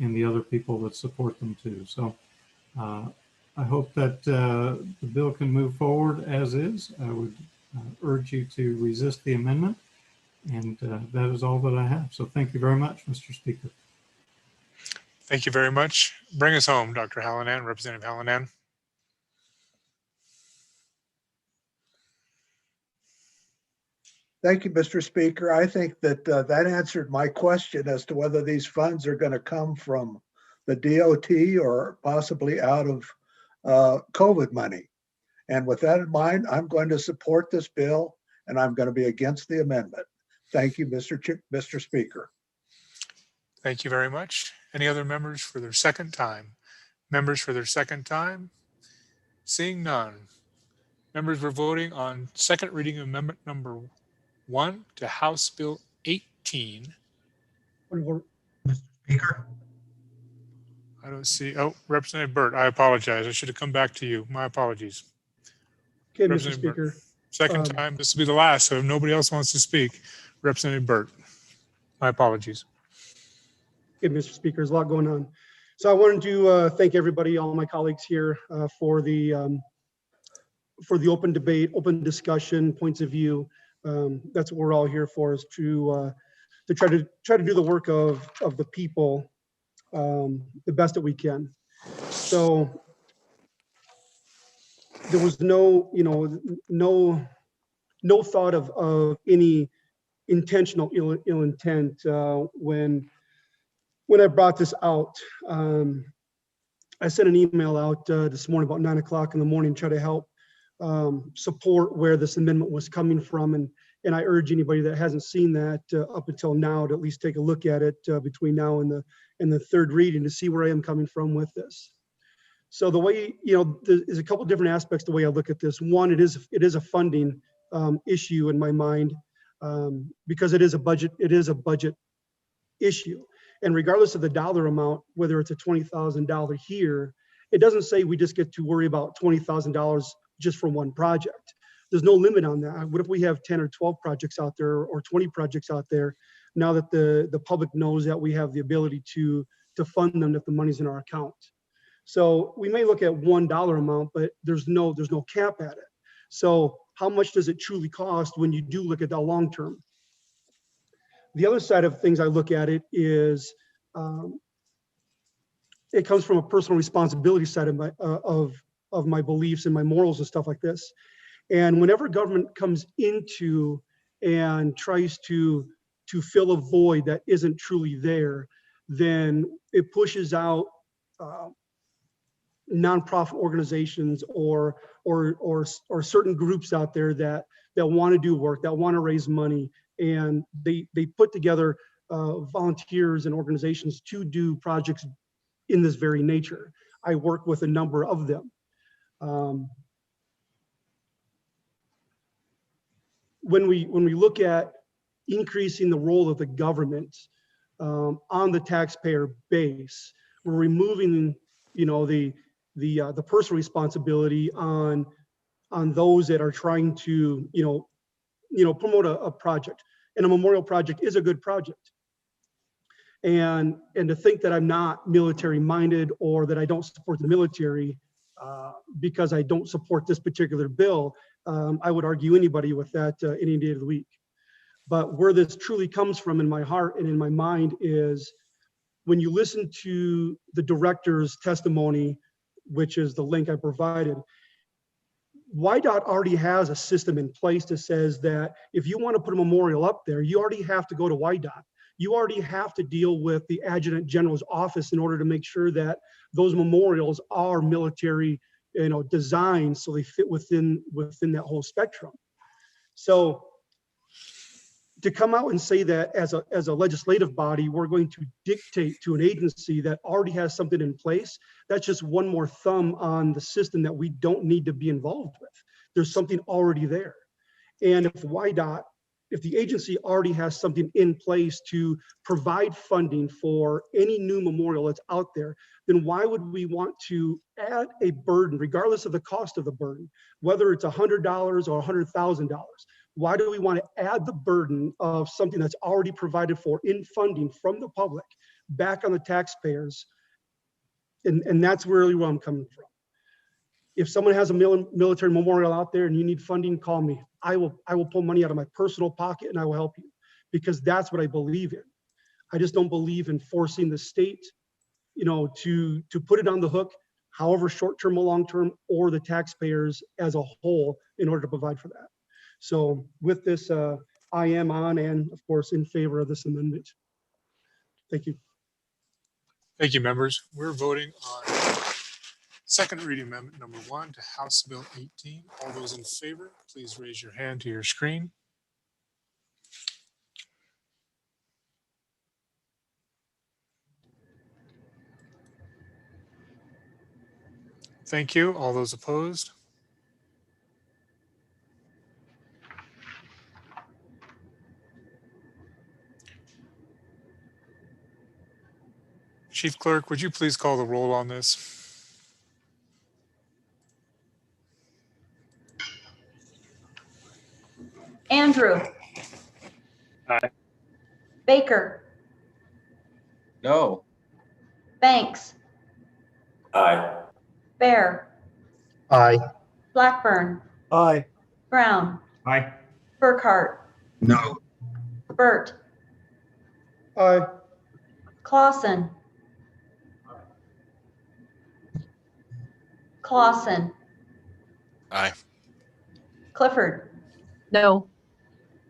and the other people that support them too. So I hope that the bill can move forward as is. I would urge you to resist the amendment. And that is all that I have. So thank you very much, Mr. Speaker. Thank you very much. Bring us home, Dr. Hallinan, Representative Hallinan. Thank you, Mr. Speaker. I think that that answered my question as to whether these funds are going to come from the DOT or possibly out of COVID money. And with that in mind, I'm going to support this bill and I'm going to be against the amendment. Thank you, Mr. Speaker. Thank you very much. Any other members for their second time? Members for their second time? Seeing none. Members, we're voting on second reading of amendment number 1 to House Bill 18. Mr. Speaker. I don't see. Oh, Representative Burt, I apologize. I should have come back to you. My apologies. Okay, Mr. Representative Burt. Speaker. Second time. This will be the last, so if nobody else wants to speak, Representative Burt. My apologies. Okay, Mr. Speaker, there's a lot going on. So I wanted to thank everybody, all my colleagues here for the open debate, open discussion, points of view. That's what we're all here for, is to try to do the work of the people the best that we can. So there was no thought of any intentional ill intent when I brought this out. I sent an email out this morning about 9 o'clock in the morning, try to help support where this amendment was coming from. And I urge anybody that hasn't seen that up until now to at least take a look at it between now and the third reading to see where I am coming from with this. So the way, there's a couple different aspects the way I look at this. One, it is a funding issue in my mind because it is a budget issue. And regardless of the dollar amount, whether it's a $20,000 here, it doesn't say we just get to worry about $20,000 just for one project. There's no limit on that. What if we have 10 or 12 projects out there or 20 projects out there now that the public knows that we have the ability to fund them if the money's in our account? So we may look at $1 amount, but there's no cap at it. So how much does it truly cost when you do look at the long term? The other side of things I look at it is it comes from a personal responsibility side of my beliefs and my morals and stuff like this. And whenever government comes into and tries to fill a void that isn't truly there, then it pushes out nonprofit organizations or certain groups out there that want to do work, that want to raise money, and they put together volunteers and organizations to do projects in this very nature. I work with a number of them. When we look at increasing the role of the government on the taxpayer base, we're removing, the personal responsibility on those that are trying to, promote a project. And a memorial project is a good project. And to think that I'm not military minded or that I don't support the military because I don't support this particular bill, I would argue anybody with that any day of the week. But where this truly comes from in my heart and in my mind is when you listen to the director's testimony, which is the link I provided, WYDOT already has a system in place that says that if you want to put a memorial up there, you already have to go to WYDOT. You already have to deal with the Adjutant General's office in order to make sure that those memorials are military, designed so they fit within that whole spectrum. So to come out and say that as a legislative body, we're going to dictate to an agency that already has something in place, that's just one more thumb on the system that we don't need to be involved with. There's something already there. And if WYDOT, if the agency already has something in place to provide funding for any new memorial that's out there, then why would we want to add a burden, regardless of the cost of the burden, whether it's $100 or $100,000? Why do we want to add the burden of something that's already provided for in funding from the public back on the taxpayers? And that's really where I'm coming from. If someone has a military memorial out there and you need funding, call me. I will pull money out of my personal pocket and I will help you, because that's what I believe in. I just don't believe in forcing the state, to put it on the hook, however short-term or long-term, or the taxpayers as a whole, in order to provide for that. So with this, I am on and of course in favor of this amendment. Thank you. Thank you, members. We're voting on second reading amendment number 1 to House Bill 18. All those in favor, please raise your hand to your screen. Thank you. All those opposed? Chief Clerk, would you please call the roll on this? Andrew. Aye. Baker. No. Banks. Aye. Bear. Aye. Blackburn. Aye. Brown. Aye. Burkhart. No. Burt. Aye. Clausen. Clausen. Aye. Clifford. No.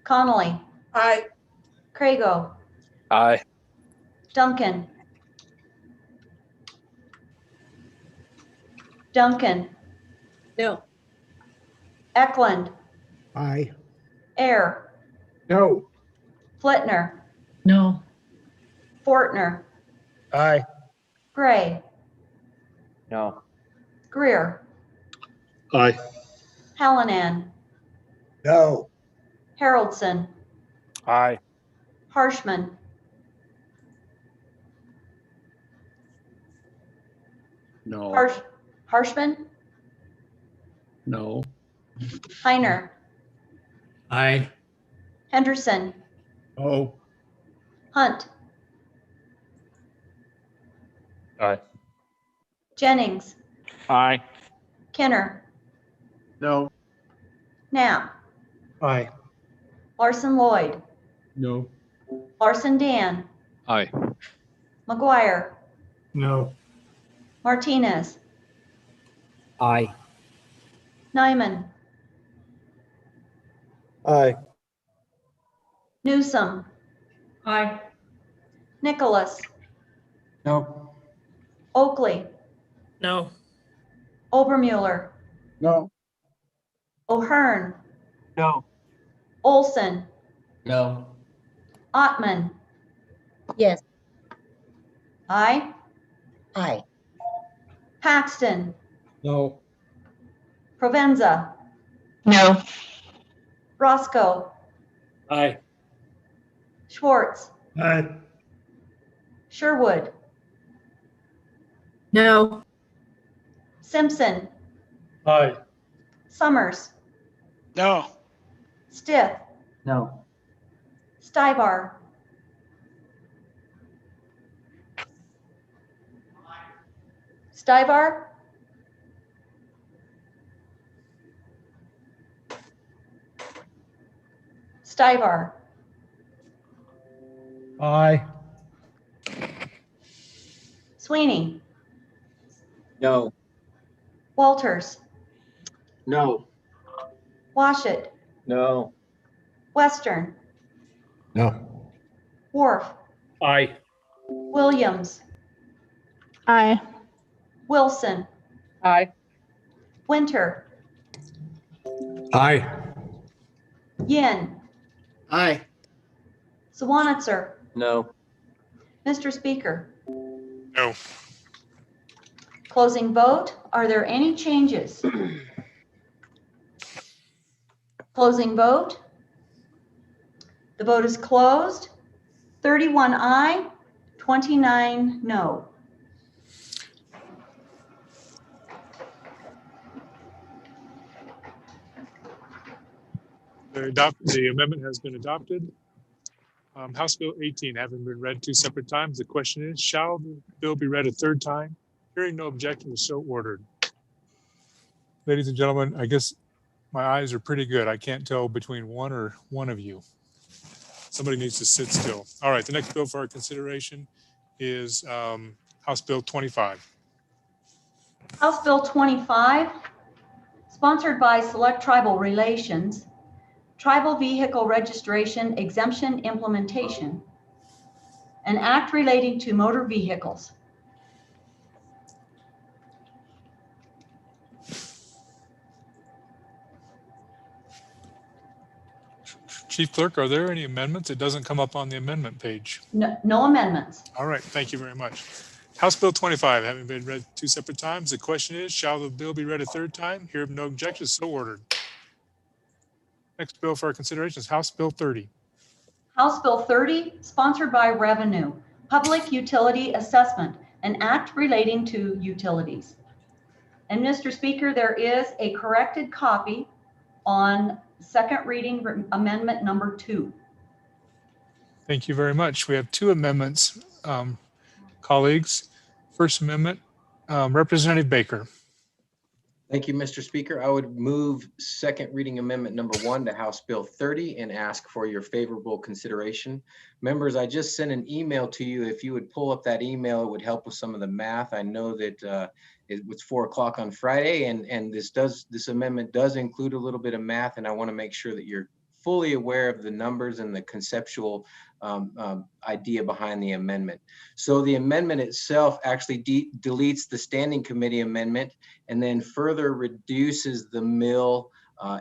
Connolly. Aye. Crago. Aye. Duncan. Duncan. No. Eklund. Aye. Air. No. Flitner. No. Fortner. Aye. Gray. No. Greer. Aye. Hallinan. No. Haroldson. Aye. Harshman. No. Harshman. No. Heiner. Aye. Henderson. Oh, Hunt. Aye. Jennings. Aye. Kenner. No. Knapp. Aye. Larson Lloyd. No. Larson Dan. Aye. McGuire. No. Martinez. Aye. Nyman. Aye. Newsom. Aye. Nicholas. No. Oakley. No. Obermuller. No. O'Hearn. No. Olson. No. Ottman. Yes. Aye. Aye. Paxton. No. Provenza. No. Roscoe. Aye. Schwartz. Aye. Sherwood. No. Simpson. Aye. Summers. No. Stith. No. Stivar. Stivar. Stivar. Aye. Sweeney. No. Walters. No. Washit. No. Western. No. Worf. Aye. Williams. Aye. Wilson. Aye. Winter. Aye. Yin. Aye. Sawanitzer. No. Mr. Speaker. No. Closing vote. Are there any changes? Closing vote. The vote is closed. 31 aye, 29 no. The amendment has been adopted. House Bill 18 having been read 2 separate times. The question is, shall the bill be read a third time? Hearing no objection, is so ordered. Ladies and gentlemen, I guess my eyes are pretty good. I can't tell between one of you. Somebody needs to sit still. All right, the next bill for our consideration is House Bill 25. House Bill 25, sponsored by Select Tribal Relations, Tribal Vehicle Registration Exemption Implementation, an act relating to motor vehicles. Chief Clerk, are there any amendments? It doesn't come up on the amendment page. No amendments. All right, thank you very much. House Bill 25 having been read 2 separate times. The question is, shall the bill be read a third time? Hearing no objections, so ordered. Next bill for our consideration is House Bill 30. House Bill 30, sponsored by Revenue, Public Utility Assessment, an act relating to utilities. And Mr. Speaker, there is a corrected copy on second reading amendment number 2. Thank you very much. We have 2 amendments, colleagues. First Amendment, Representative Baker. Thank you, Mr. Speaker. I would move second reading amendment number 1 to House Bill 30 and ask for your favorable consideration. Members, I just sent an email to you. If you would pull up that email, it would help with some of the math. I know that it was 4 o'clock on Friday, and this amendment does include a little bit of math, and I want to make sure that you're fully aware of the numbers and the conceptual idea behind the amendment. So the amendment itself actually deletes the standing committee amendment and then further reduces the mill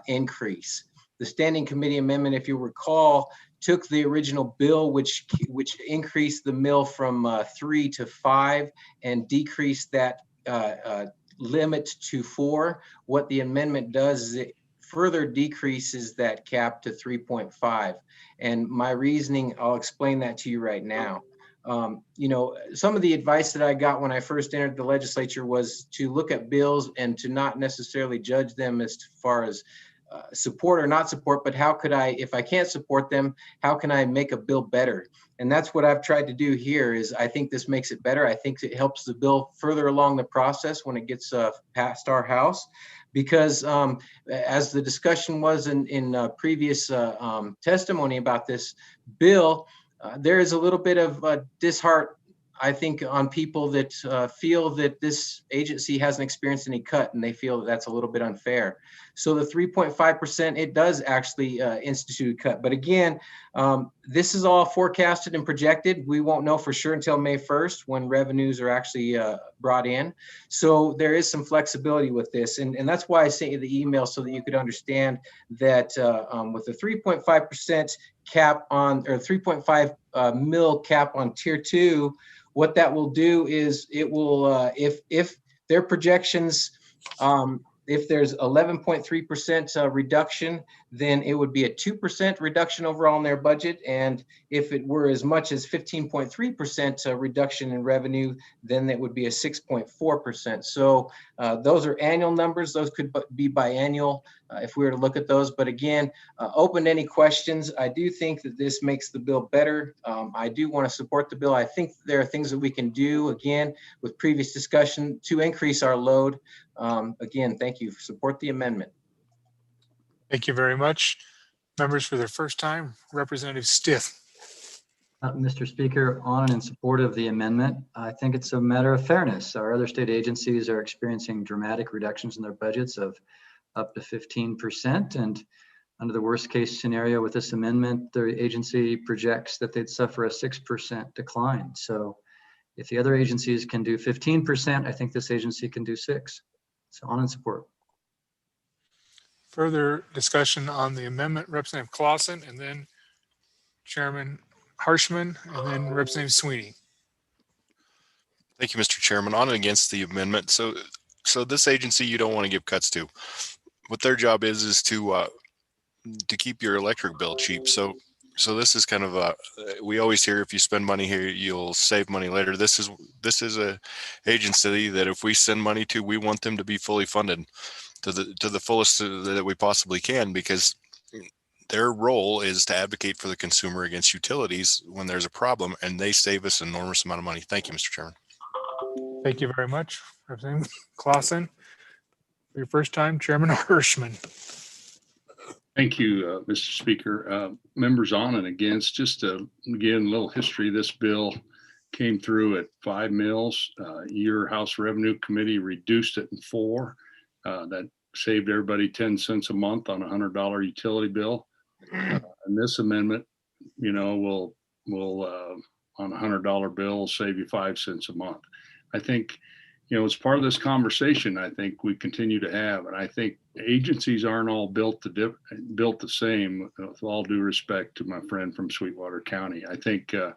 increase. The standing committee amendment, if you recall, took the original bill, which increased the mill from 3 to 5 and decreased that limit to 4. What the amendment does is it further decreases that cap to 3.5. And my reasoning, I'll explain that to you right now. You know, some of the advice that I got when I first entered the legislature was to look at bills and to not necessarily judge them as far as support or not support, but how could I, if I can't support them, how can I make a bill better? And that's what I've tried to do here is I think this makes it better. I think it helps the bill further along the process when it gets past our House. Because as the discussion was in previous testimony about this bill, there is a little bit of disheart, I think, on people that feel that this agency hasn't experienced any cut and they feel that that's a little bit unfair. So the 3.5%, it does actually institute a cut. But again, this is all forecasted and projected. We won't know for sure until May 1st when revenues are actually brought in. So there is some flexibility with this. And that's why I sent you the email so that you could understand that with the 3.5% cap on, or 3.5 mil cap on tier 2, what that will do is it will, if their projections, if there's 11.3% reduction, then it would be a 2% reduction overall in their budget. And if it were as much as 15.3% reduction in revenue, then that would be a 6.4%. So those are annual numbers. Those could be biannual if we were to look at those. But again, open to any questions. I do think that this makes the bill better. I do want to support the bill. I think there are things that we can do, again, with previous discussion to increase our load. Again, thank you. Support the amendment. Thank you very much. Members for their first time, Representative Stiff. Mr. Speaker, on and in support of the amendment, I think it's a matter of fairness. Our other state agencies are experiencing dramatic reductions in their budgets of up to 15%. And under the worst case scenario with this amendment, the agency projects that they'd suffer a 6% decline. So if the other agencies can do 15%, I think this agency can do 6%. So on and support. Further discussion on the amendment, Representative Clausen, and then Chairman Harshman, and then Representative Sweeney. Thank you, Mr. Chairman. On and against the amendment. So this agency you don't want to give cuts to. What their job is to keep your electric bill cheap. So this is kind of we always hear if you spend money here, you'll save money later. This is a agency that if we send money to, we want them to be fully funded to the fullest that we possibly can, because their role is to advocate for the consumer against utilities when there's a problem, and they save us an enormous amount of money. Thank you, Mr. Chairman. Thank you very much, Representative Clausen. For your first time, Chairman Hirschman. Thank you, Mr. Speaker. Members on and against, just to again, a little history. This bill came through at 5 mils. Your House Revenue Committee reduced it in 4. That saved everybody 10 cents a month on a $100 utility bill. And this amendment, you know, will on a $100 bill save you 5 cents a month. I think, you know, as part of this conversation, I think we continue to have, and I think agencies aren't all built the same, with all due respect to my friend from Sweetwater County. I think, you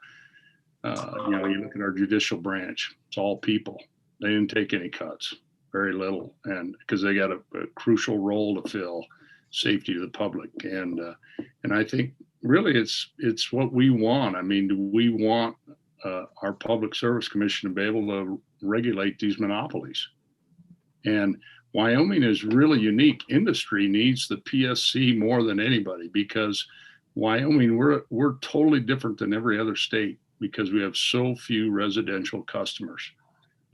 know, you look at our judicial branch, it's all people. They didn't take any cuts, very little, and because they got a crucial role to fill, safety to the public. And I think really it's what we want. I mean, do we want our Public Service Commission to be able to regulate these monopolies? And Wyoming is really unique. Industry needs the PSC more than anybody, because Wyoming, we're totally different than every other state because we have so few residential customers.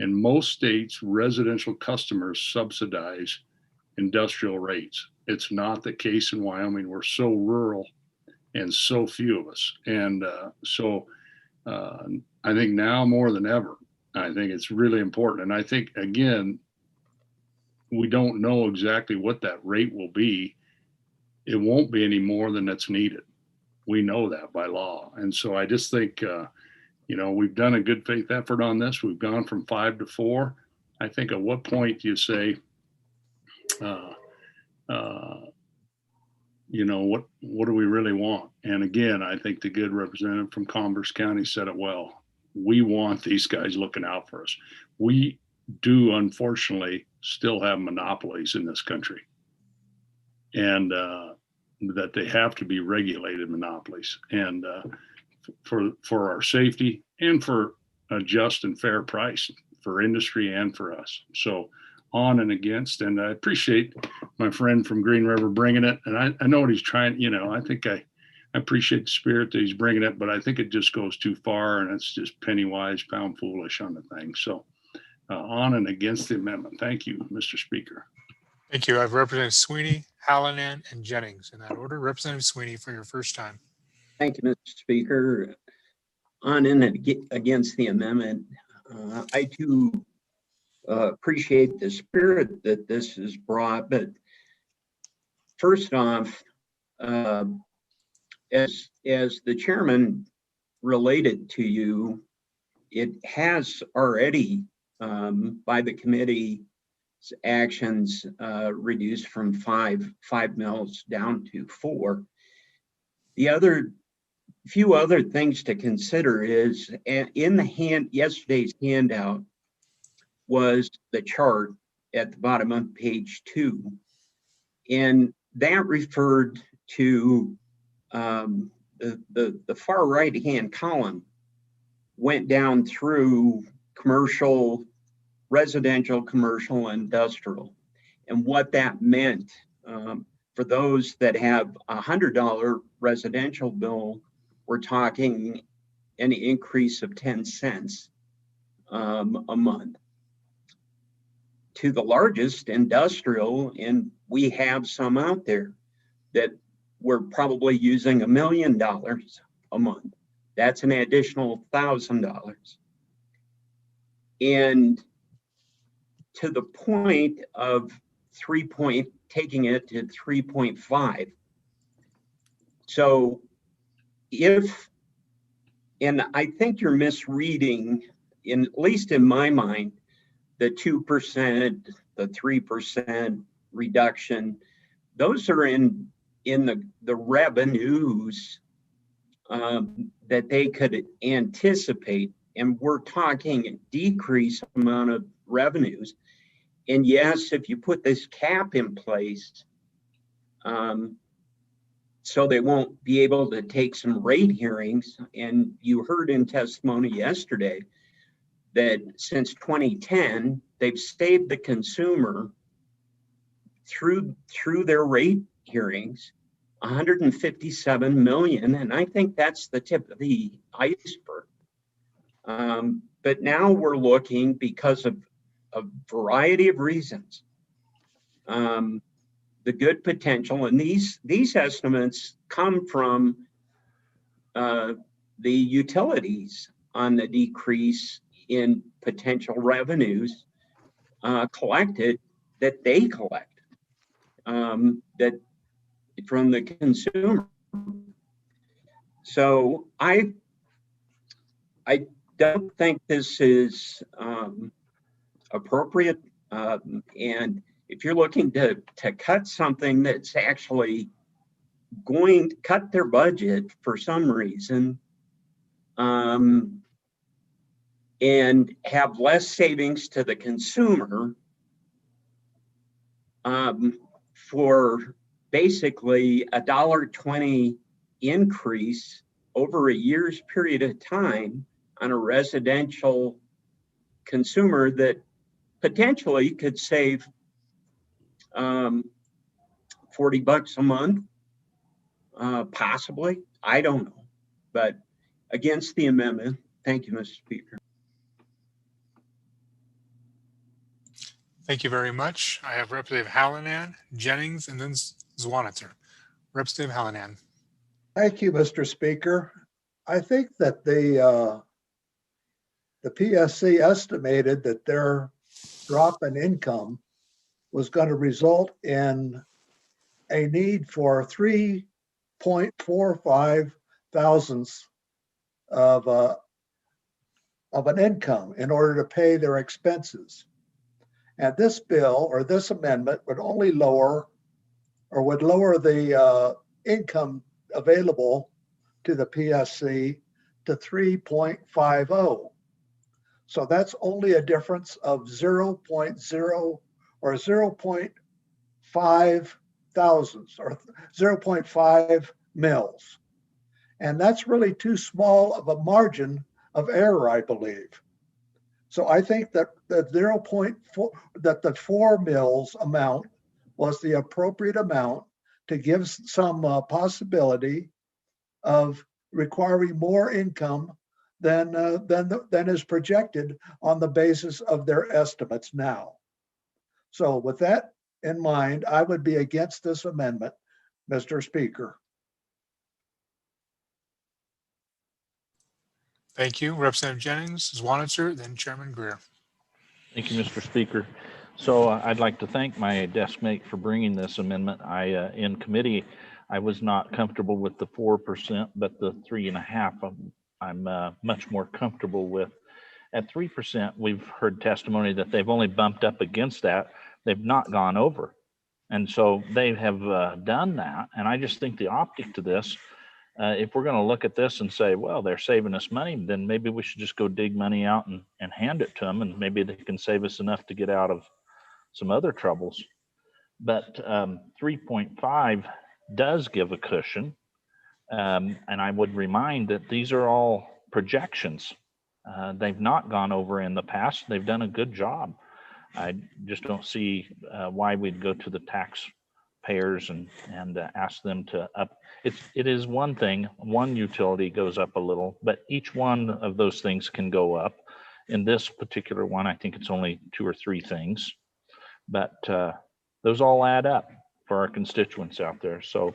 In most states, residential customers subsidize industrial rates. It's not the case in Wyoming. We're so rural and so few of us. And I think now more than ever, I think it's really important. And I think, again, we don't know exactly what that rate will be. It won't be any more than that's needed. We know that by law. And so I just think, you know, we've done a good faith effort on this. We've gone from 5 to 4. I think at what point do you say, you know, what do we really want? And again, I think the good representative from Converse County said it well. We want these guys looking out for us. We do, unfortunately, still have monopolies in this country, and that they have to be regulated monopolies, and for our safety and for a just and fair price for industry and for us. So on and against, and I appreciate my friend from Green River bringing it. And I know what he's trying, you know, I think I appreciate the spirit that he's bringing it, but I think it just goes too far, and it's just penny wise, pound foolish on the thing. So on and against the amendment. Thank you, Mr. Speaker. Thank you. I have Representative Sweeney, Hallinan, and Jennings in that order. Representative Sweeney for your first time. Thank you, Mr. Speaker. On and against the amendment, I too appreciate the spirit that this has brought, but first off, as the chairman related to you, it has already, by the committee's actions, reduced from 5 mils down to 4. The other few other things to consider is, in yesterday's handout was the chart at the bottom of page 2, and that referred to the far right hand column went down through commercial, residential, commercial, industrial, and what that meant for those that have a $100 residential bill. We're talking an increase of 10 cents a month. To the largest, industrial, and we have some out there that we're probably using $1 million a month. That's an additional $1,000. And to the point of taking it to 3.5. So and I think you're misreading, at least in my mind, the 2%, the 3% reduction. Those are in the revenues that they could anticipate. And we're talking a decreased amount of revenues. And yes, if you put this cap in place, so they won't be able to take some rate hearings. And you heard in testimony yesterday that since 2010, they've saved the consumer through their rate hearings 157 million, and I think that's the tip of the iceberg. But now we're looking, because of a variety of reasons, the good potential, and these estimates come from the utilities on the decrease in potential revenues collected that they collect, that from the consumer. So I don't think this is appropriate. And if you're looking to cut something that's actually going to cut their budget for some reason, and have less savings to the consumer, for basically $1.20 increase over a year's period of time on a residential consumer that potentially could save $40 a month, possibly. I don't know, but against the amendment. Thank you, Mr. Speaker. Thank you very much. I have Representative Hallinan, Jennings, and then Zwaniter. Representative Hallinan. Thank you, Mr. Speaker. I think that the PSC estimated that their drop in income was going to result in a need for 3.45 thousandths of an income in order to pay their expenses. And this bill, or this amendment, would only lower, or would lower the income available to the PSC to 3.50. So that's only a difference of 0.0 or 0.5 thousandths or 0.5 mils. And that's really too small of a margin of error, I believe. So I think that the 0.4, that the 4 mils amount was the appropriate amount to give some possibility of requiring more income than is projected on the basis of their estimates now. So with that in mind, I would be against this amendment, Mr. Speaker. Thank you. Representative Jennings, Zwaniter, then Chairman Greer. Thank you, Mr. Speaker. So I'd like to thank my desk mate for bringing this amendment. In committee, I was not comfortable with the 4%, but the 3.5%, I'm much more comfortable with. At 3%, we've heard testimony that they've only bumped up against that. They've not gone over. And so they have done that. And I just think the optic to this, if we're going to look at this and say, well, they're saving us money, then maybe we should just go dig money out and hand it to them, and maybe they can save us enough to get out of some other troubles. But 3.5 does give a cushion. And I would remind that these are all projections. They've not gone over in the past. They've done a good job. I just don't see why we'd go to the taxpayers and ask them to up. It is one thing, one utility goes up a little, but each one of those things can go up. In this particular one, I think it's only 2 or 3 things, but those all add up for our constituents out there. So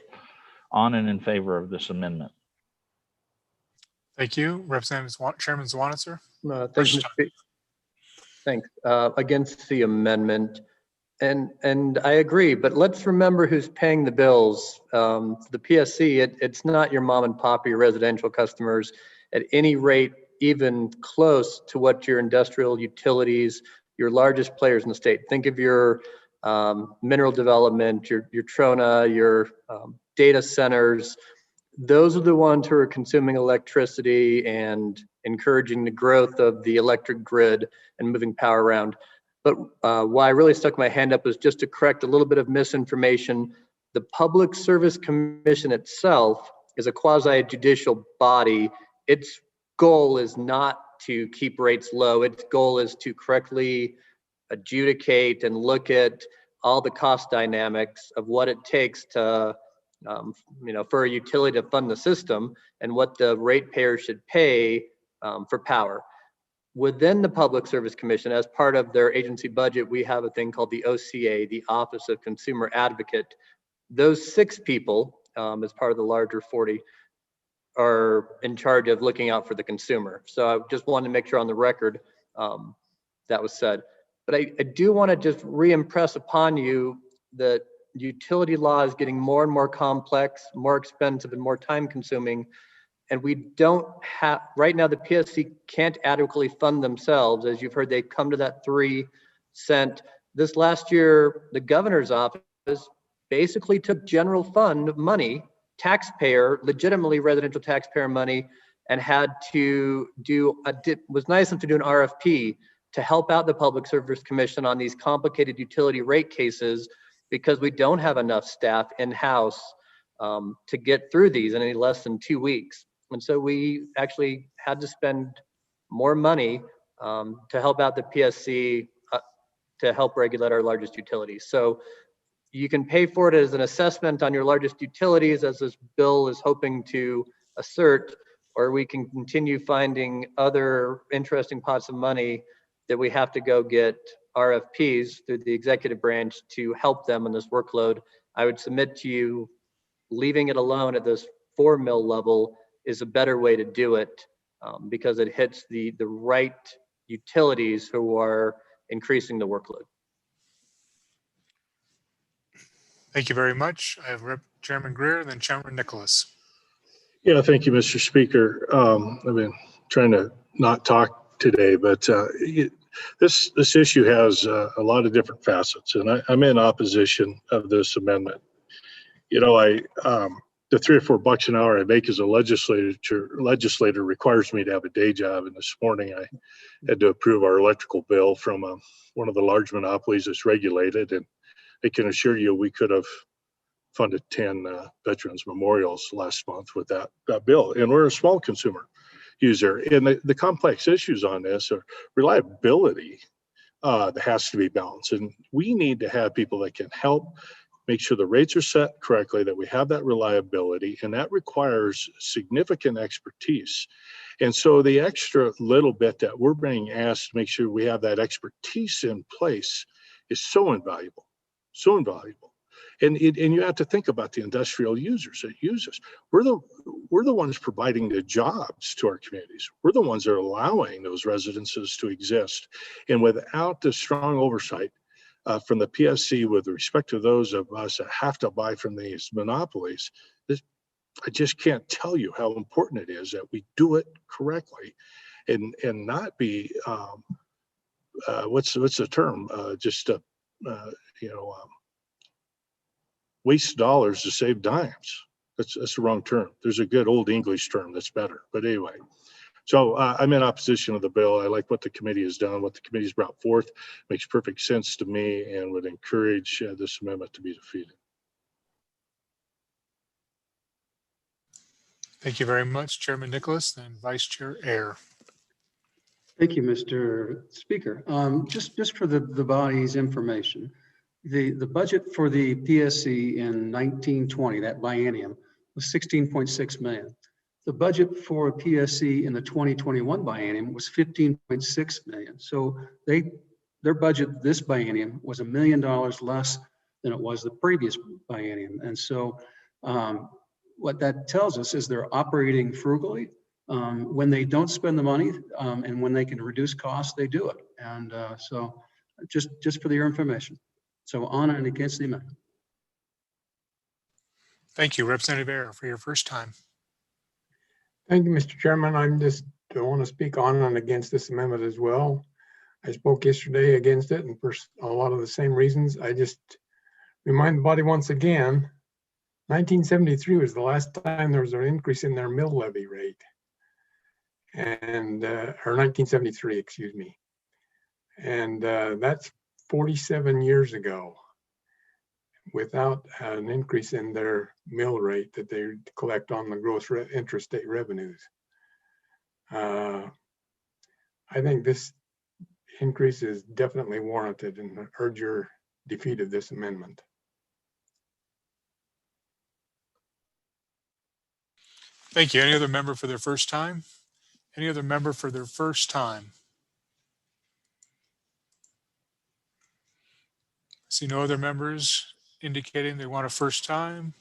on and in favor of this amendment. Thank you. Representative Chairman Zwaniter. Thanks, Mr. Speaker. Thanks. Against the amendment. And I agree, but let's remember who's paying the bills. The PSC, it's not your mom and pop or your residential customers at any rate, even close to what your industrial utilities, your largest players in the state. Think of your mineral development, your Trona, your data centers. Those are the ones who are consuming electricity and encouraging the growth of the electric grid and moving power around. But why I really stuck my hand up was just to correct a little bit of misinformation. The Public Service Commission itself is a quasi-judicial body. Its goal is not to keep rates low. Its goal is to correctly adjudicate and look at all the cost dynamics of what it takes to for a utility to fund the system and what the ratepayer should pay for power. Within the Public Service Commission, as part of their agency budget, we have a thing called the OCA, the Office of Consumer Advocate. Those 6 people, as part of the larger 40, are in charge of looking out for the consumer. So I just wanted to make sure on the record that was said. But I do want to just re-impress upon you that utility law is getting more and more complex, more expensive, and more time consuming. And we don't have, right now the PSC can't adequately fund themselves. As you've heard, they come to that 3 cent. This last year, the governor's office basically took general fund money, taxpayer, legitimately residential taxpayer money, and had to do, was nice enough to do an RFP to help out the Public Service Commission on these complicated utility rate cases, because we don't have enough staff in-house to get through these in any less than 2 weeks. And so we actually had to spend more money to help out the PSC to help regulate our largest utilities. So you can pay for it as an assessment on your largest utilities, as this bill is hoping to assert, or we can continue finding other interesting pots of money that we have to go get RFPs through the executive branch to help them in this workload. I would submit to you, leaving it alone at this 4 mil level is a better way to do it, because it hits the right utilities who are increasing the workload. Thank you very much. I have Chairman Greer, then Chairman Nicholas. Yeah, thank you, Mr. Speaker. I've been trying to not talk today, but this issue has a lot of different facets, and I'm in opposition of this amendment. You know, the $3 or $4 an hour I make as a legislator requires me to have a day job, and this morning I had to approve our electrical bill from one of the large monopolies that's regulated, and I can assure you we could have funded 10 veterans memorials last month with that bill. And we're a small consumer user. And the complex issues on this are reliability that has to be balanced. And we need to have people that can help make sure the rates are set correctly, that we have that reliability, and that requires significant expertise. And so the extra little bit that we're being asked to make sure we have that expertise in place is so invaluable, so invaluable. And you have to think about the industrial users that use us. We're the ones providing the jobs to our communities. We're the ones that are allowing those residences to exist. And without the strong oversight from the PSC with respect to those of us that have to buy from these monopolies, I just can't tell you how important it is that we do it correctly and not be, what's the term? Waste dollars to save dimes. That's the wrong term. There's a good old English term that's better. But anyway, so I'm in opposition of the bill. I like what the committee has done, what the committee's brought forth. Makes perfect sense to me, and would encourage this amendment to be defeated. Thank you very much, Chairman Nicholas, and Vice Chair Ayer. Thank you, Mr. Speaker. Just for the body's information, the budget for the PSC in 1920, that biennium, was 16.6 million. The budget for PSC in the 2021 biennium was 15.6 million. So their budget this biennium was $1 million less than it was the previous biennium. And so what that tells us is they're operating frugally. When they don't spend the money and when they can reduce costs, they do it. And so just for your information. So on and against the amendment. Thank you, Representative Ayer, for your first time. Thank you, Mr. Chairman. I want to speak on and against this amendment as well. I spoke yesterday against it, and for a lot of the same reasons. I just remind the body once again, 1973 was the last time there was an increase in their mill levy rate. And, or 1973, excuse me. And that's 47 years ago, without an increase in their mill rate that they collect on the gross intrastate revenues. I think this increase is definitely warranted, and urge your defeat of this amendment. Thank you. Any other member for their first time? Any other member for their first time? See no other members indicating they want a first time.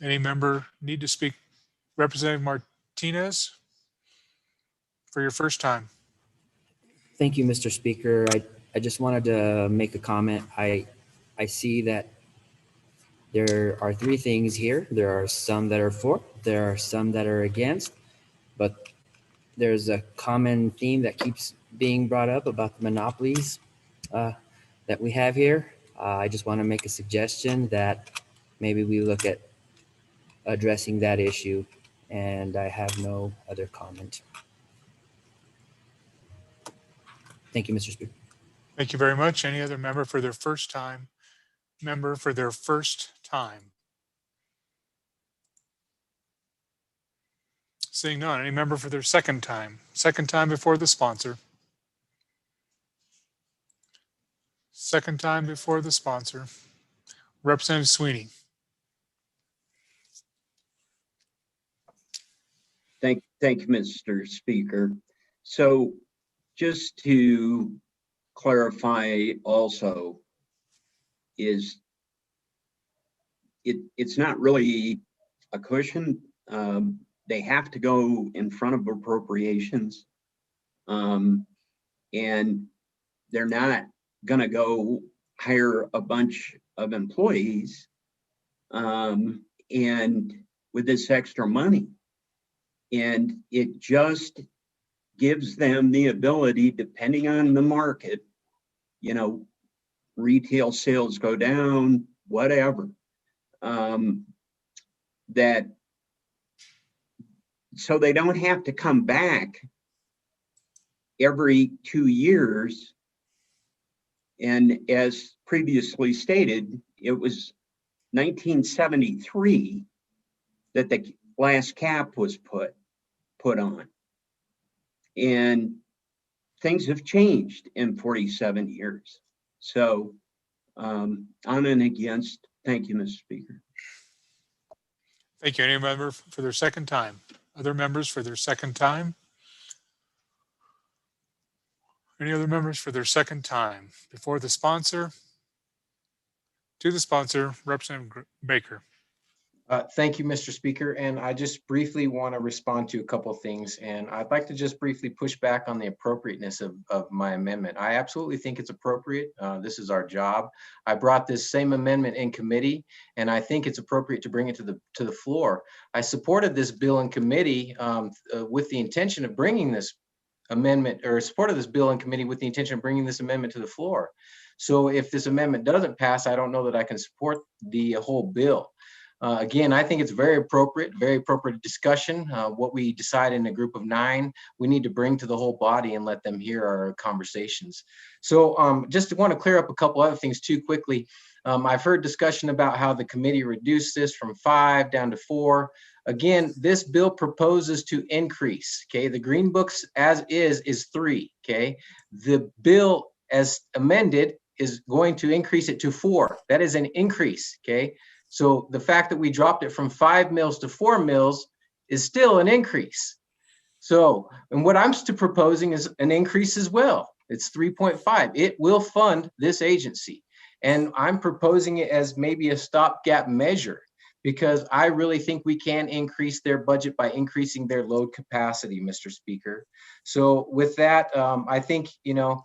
Any member need to speak? Representative Martinez, for your first time. Thank you, Mr. Speaker. I just wanted to make a comment. I see that there are three things here. There are some that are for, there are some that are against, but there's a common theme that keeps being brought up about the monopolies that we have here. I just want to make a suggestion that maybe we look at addressing that issue, and I have no other comment. Thank you, Mr. Speaker. Thank you very much. Any other member for their first time? Member for their first time? Seeing none. Any member for their second time? Second time before the sponsor. Second time before the sponsor. Representative Sweeney. Thank you, Mr. Speaker. So just to clarify also, is it's not really a cushion. They have to go in front of appropriations, and they're not going to go hire a bunch of employees and with this extra money. And it just gives them the ability, depending on the market, you know, retail sales go down, whatever, that so they don't have to come back every 2 years. And as previously stated, it was 1973 that the last cap was put on. And things have changed in 47 years. So on and against. Thank you, Mr. Speaker. Thank you. Any member for their second time? Other members for their second time? Any other members for their second time? Before the sponsor? To the sponsor, Representative Baker. Thank you, Mr. Speaker. And I just briefly want to respond to a couple of things. And I'd like to just briefly push back on the appropriateness of my amendment. I absolutely think it's appropriate. This is our job. I brought this same amendment in committee, and I think it's appropriate to bring it to the floor. I supported this bill in committee with the intention of bringing this amendment, or supported this bill in committee with the intention of bringing this amendment to the floor. So if this amendment doesn't pass, I don't know that I can support the whole bill. Again, I think it's very appropriate discussion. What we decide in a group of 9, we need to bring to the whole body and let them hear our conversations. So just want to clear up a couple other things too quickly. I've heard discussion about how the committee reduced this from 5 down to 4. Again, this bill proposes to increase, okay? The Green Books as is 3, okay? The bill as amended is going to increase it to 4. That is an increase, okay? So the fact that we dropped it from 5 mils to 4 mils is still an increase. So, and what I'm proposing is an increase as well. It's 3.5. It will fund this agency. And I'm proposing it as maybe a stopgap measure, because I really think we can increase their budget by increasing their load capacity, Mr. Speaker. So with that, I think, you know,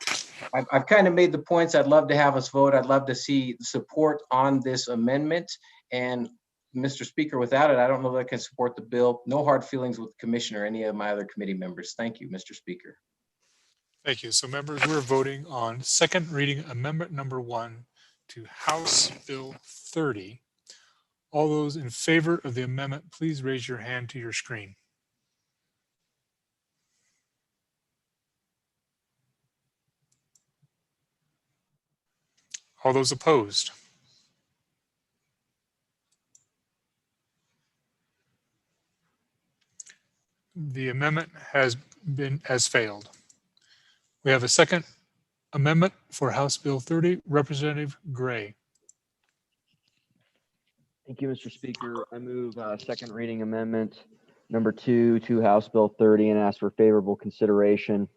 I've kind of made the points. I'd love to have us vote. I'd love to see support on this amendment. And Mr. Speaker, without it, I don't know that I can support the bill. No hard feelings with the commissioner or any of my other committee members. Thank you, Mr. Speaker. Thank you. So members, we're voting on second reading amendment number 1 to House Bill 30. All those in favor of the amendment, please raise your hand to your screen. All those opposed? The amendment has failed. We have a second amendment for House Bill 30. Representative Gray. Thank you, Mr. Speaker. I move second reading amendment number 2 to House Bill 30 and ask for favorable consideration.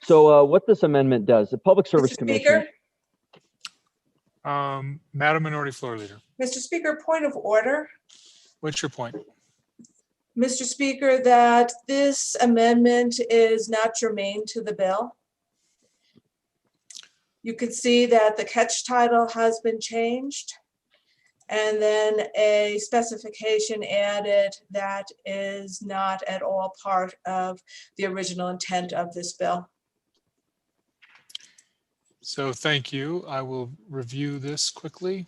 So what this amendment does, the Public Service Commission. Madam Minority Floor Leader, Mr. Speaker, point of order. what's your point? Mr. Speaker, that this amendment is not germane to the bill. You can see that the catch title has been changed and then a specification added that is not at all part of the original intent of this bill. So thank you. I will review this quickly.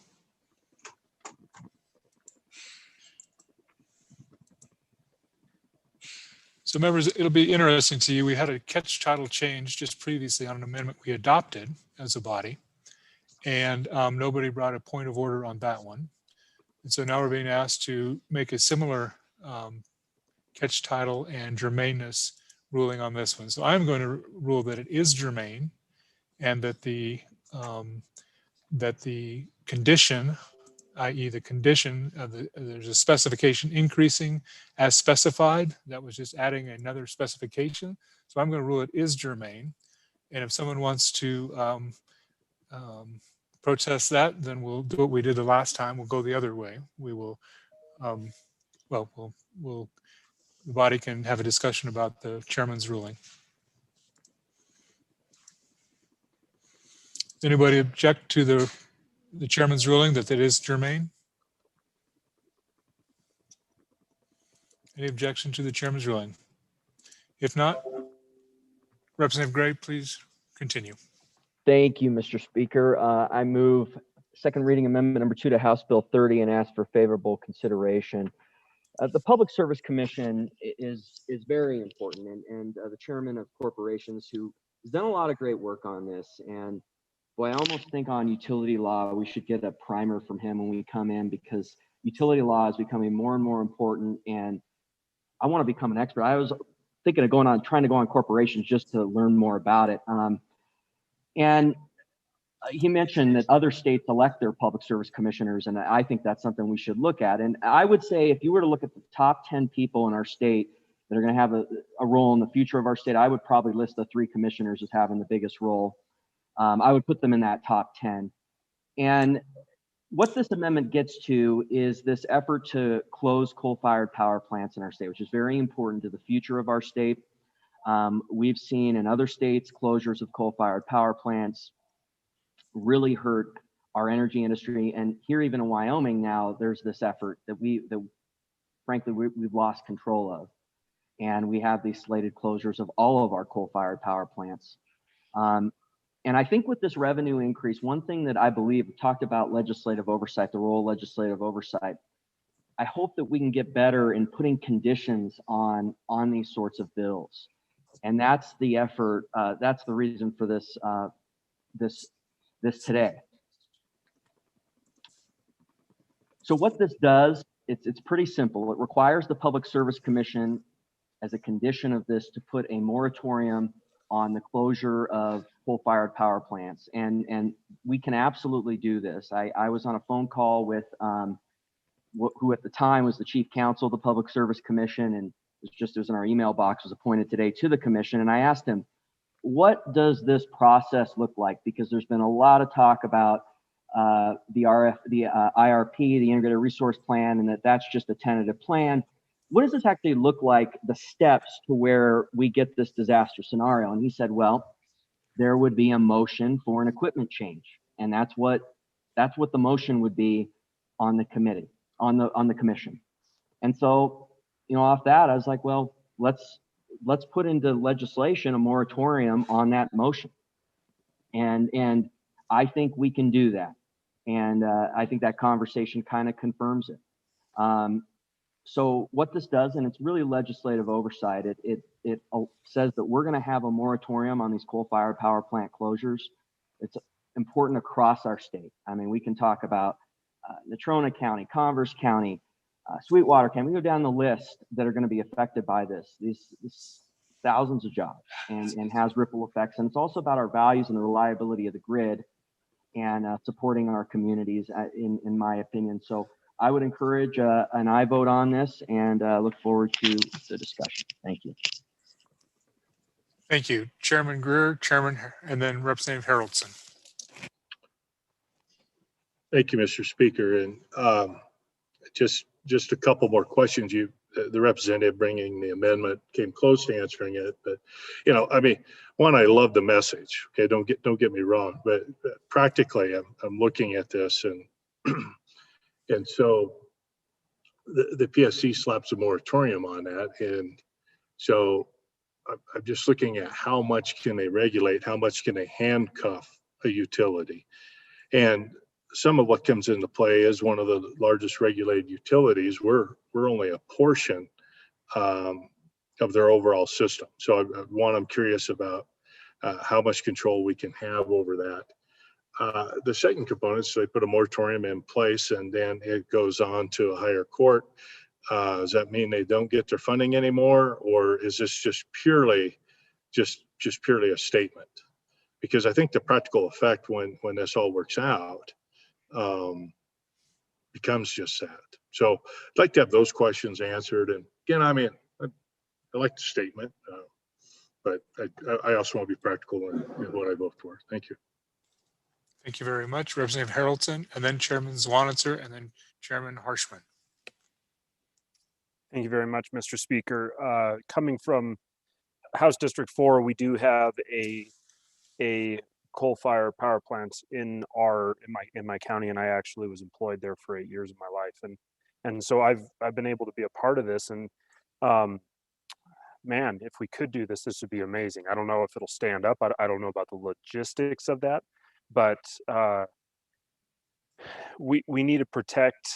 So members, it'll be interesting to you. We had a catch title change just previously on an amendment we adopted as a body, and nobody brought a point of order on that one. And so now we're being asked to make a similar catch title and germaneness ruling on this one. So I'm going to rule that it is germane, and that the condition, i.e. the condition of there's a specification increasing as specified. That was just adding another specification. So I'm going to rule it is germane. And if someone wants to protest that, then we'll do what we did the last time. We'll go the other way. We will, the body can have a discussion about the chairman's ruling. Does anybody object to the chairman's ruling that it is germane? Any objection to the chairman's ruling? If not, Representative Gray, please continue. Thank you, Mr. Speaker. I move second reading amendment number 2 to House Bill 30 and ask for favorable consideration. The Public Service Commission is very important, and the chairman of corporations who has done a lot of great work on this. And boy, I almost think on utility law, we should get a primer from him when we come in, because utility law is becoming more and more important, and I want to become an expert. I was thinking of trying to go on corporations just to learn more about it. And he mentioned that other states elect their public service commissioners, and I think that's something we should look at. And I would say if you were to look at the top 10 people in our state that are going to have a role in the future of our state, I would probably list the 3 commissioners as having the biggest role. I would put them in that top 10. And what this amendment gets to is this effort to close coal-fired power plants in our state, which is very important to the future of our state. We've seen in other states closures of coal-fired power plants really hurt our energy industry. And here, even in Wyoming now, there's this effort that frankly we've lost control of. And we have these slated closures of all of our coal-fired power plants. And I think with this revenue increase, one thing that I believe, we talked about legislative oversight, the role of legislative oversight. I hope that we can get better in putting conditions on these sorts of bills. And that's the effort, that's the reason for this, this today. So what this does, it's pretty simple. It requires the Public Service Commission as a condition of this to put a moratorium on the closure of coal-fired power plants. And we can absolutely do this. I was on a phone call with who at the time was the chief counsel of the Public Service Commission, and it was in our email box, was appointed today to the commission. And I asked him, what does this process look like? Because there's been a lot of talk about the IRP, the Integrated Resource Plan, and that's just a tentative plan. What does this actually look like, the steps to where we get this disaster scenario? And he said, well, there would be a motion for an equipment change. And that's what the motion would be on the committee, on the commission. And so, off that, I was like, well, let's put into legislation a moratorium on that motion. And I think we can do that. And I think that conversation kind of confirms it. So what this does, and it's really legislative oversight, it says that we're going to have a moratorium on these coal-fired power plant closures. It's important across our state. I mean, we can talk about Natrona County, Converse County, Sweetwater County. We go down the list that are going to be affected by this. These thousands of jobs and has ripple effects. And it's also about our values and the reliability of the grid. and supporting our communities, in my opinion. So I would encourage an aye vote on this, and look forward to the discussion. Thank you. Thank you. Chairman Greer, and then Representative Haroldson. Thank you, Mr. Speaker. And just a couple more questions. The representative bringing the amendment came close to answering it, but I mean, one, I love the message. Okay, don't get me wrong, but practically, I'm looking at this, and and so the PSC slaps a moratorium on that, and so I'm just looking at how much can they regulate, how much can they handcuff a utility, and some of what comes into play is one of the largest regulated utilities. We're only a portion of their overall system. So I'm curious about how much control we can have over that. The second component is they put a moratorium in place and then it goes on to a higher court. Does that mean they don't get their funding anymore, or is this just purely a statement? Because I think the practical effect when this all works out becomes just that. So I'd like to have those questions answered. And again, I mean, I like the statement, but I also want to be practical in what I vote for. Thank you. Thank you very much, Representative Haroldson, and then Chairman Zwanitzer, and then Chairman Harshman. Thank you very much, Mr. Speaker. Coming from House District 4, we do have a coal-fired power plants in my county, and I actually was employed there for 8 years of my life, and so I've been able to be a part of this, and man, if we could do this, this would be amazing. I don't know if it'll stand up. I don't know about the logistics of that, but we need to protect,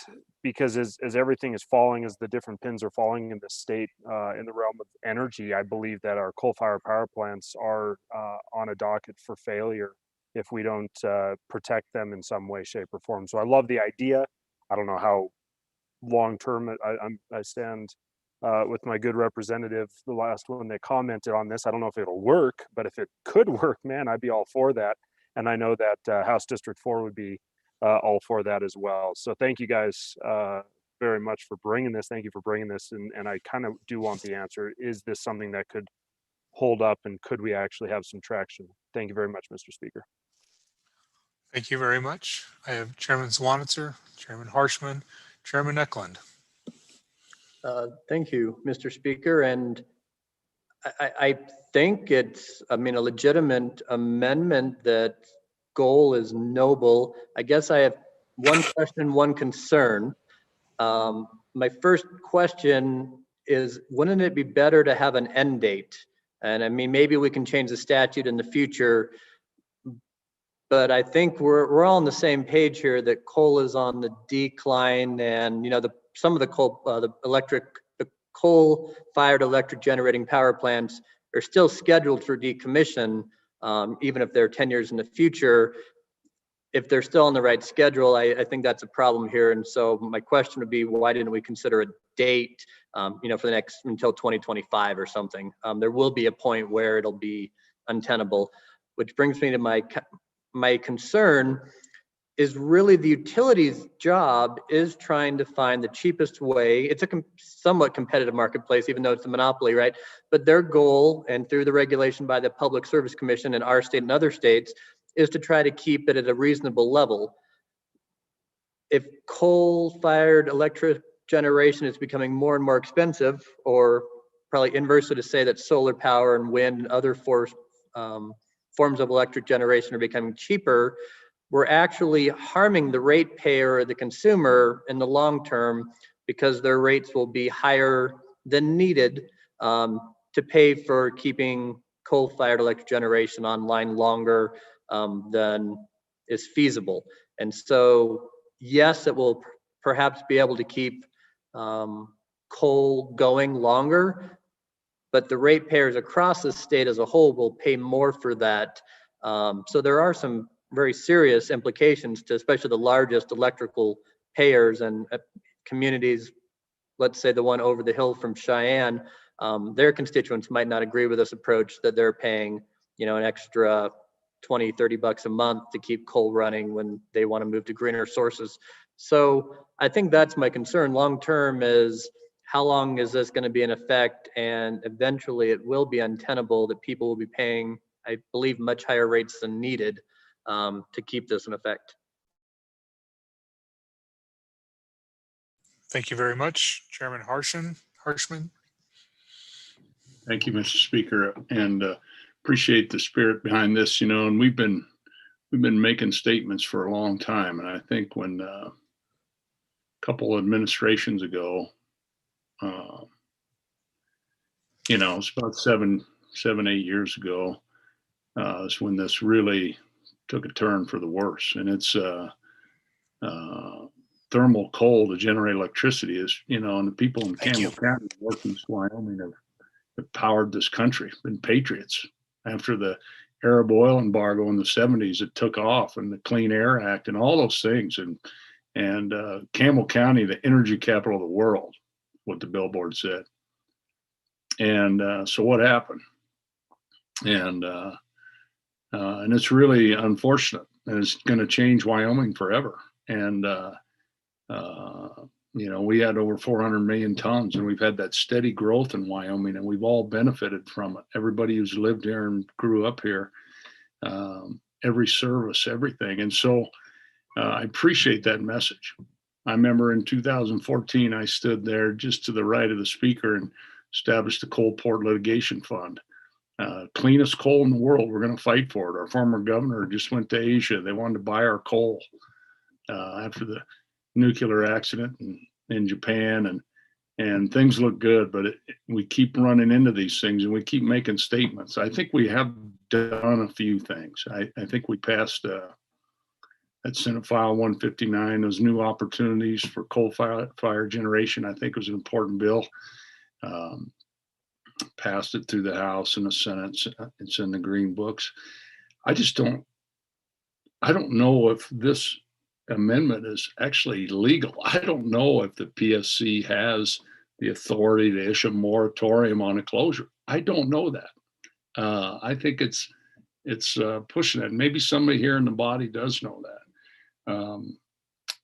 because as everything is falling, as the different pins are falling in the state, in the realm of energy, I believe that our coal-fired power plants are on a docket for failure if we don't protect them in some way, shape, or form. So I love the idea. I don't know how long-term I stand with my good representative, the last one that commented on this. I don't know if it'll work, but if it could work, man, I'd be all for that. And I know that House District 4 would be all for that as well. So thank you guys very much for bringing this. Thank you for bringing this. And I kind of do want the answer. Is this something that could hold up, and could we actually have some traction? Thank you very much, Mr. Speaker. Thank you very much. I have Chairman Zwanitzer, Chairman Harshman, Chairman Eklund. Thank you, Mr. Speaker. And I think it's, a legitimate amendment. That goal is noble. I guess I have one question, one concern. My first question is, wouldn't it be better to have an end date? And maybe we can change the statute in the future, but I think we're all on the same page here that coal is on the decline, and some of the coal-fired electric generating power plants are still scheduled for decommission, even if they're 10 years in the future. If they're still on the right schedule, I think that's a problem here. And so my question would be, why didn't we consider a date, for the next, until 2025 or something? There will be a point where it'll be untenable, which brings me to my concern is really the utility's job is trying to find the cheapest way. It's a somewhat competitive marketplace, even though it's a monopoly, right? But their goal, and through the regulation by the Public Service Commission in our state and other states, is to try to keep it at a reasonable level. If coal-fired electric generation is becoming more and more expensive, or probably inversely to say that solar power and wind and other forms of electric generation are becoming cheaper, we're actually harming the ratepayer or the consumer in the long term, because their rates will be higher than needed to pay for keeping coal-fired electric generation online longer than is feasible. And so, yes, it will perhaps be able to keep coal going longer, but the ratepayers across the state as a whole will pay more for that. So there are some very serious implications to especially the largest electrical payers and communities. Let's say the one over the hill from Cheyenne, their constituents might not agree with this approach, that they're paying, an extra 20, 30 bucks a month to keep coal running when they want to move to greener sources. So I think that's my concern long term is how long is this going to be in effect? And eventually it will be untenable that people will be paying, I believe, much higher rates than needed to keep this in effect. Thank you very much, Chairman Harshman. Thank you, Mr. Speaker, and appreciate the spirit behind this. And we've been making statements for a long time, and I think when a couple of administrations ago, it's about seven, 8 years ago, is when this really took a turn for the worse. And it's thermal coal to generate electricity is, and the people in Campbell County, Northeast Wyoming, have powered this country, been patriots. After the Arab oil embargo in the 70s, it took off, and the Clean Air Act and all those things. And Campbell County, the energy capital of the world, what the billboard said. And so what happened? And it's really unfortunate, and it's going to change Wyoming forever. And we had over 400 million tons, and we've had that steady growth in Wyoming, and we've all benefited from it. Everybody who's lived here and grew up here, every service, everything. And so I appreciate that message. I remember in 2014, I stood there just to the right of the speaker and established the Coal Port Litigation Fund. Cleanest coal in the world. We're going to fight for it. Our former governor just went to Asia. They wanted to buy our coal after the nuclear accident in Japan, and things look good, but we keep running into these things, and we keep making statements. I think we have done a few things. I think we passed at Senate File 159, those new opportunities for coal-fire generation. I think it was an important bill. Passed it through the House and the Senate. It's in the green books. I don't know if this amendment is actually legal. I don't know if the PSC has the authority to issue a moratorium on a closure. I don't know that. I think it's pushing it. Maybe somebody here in the body does know that.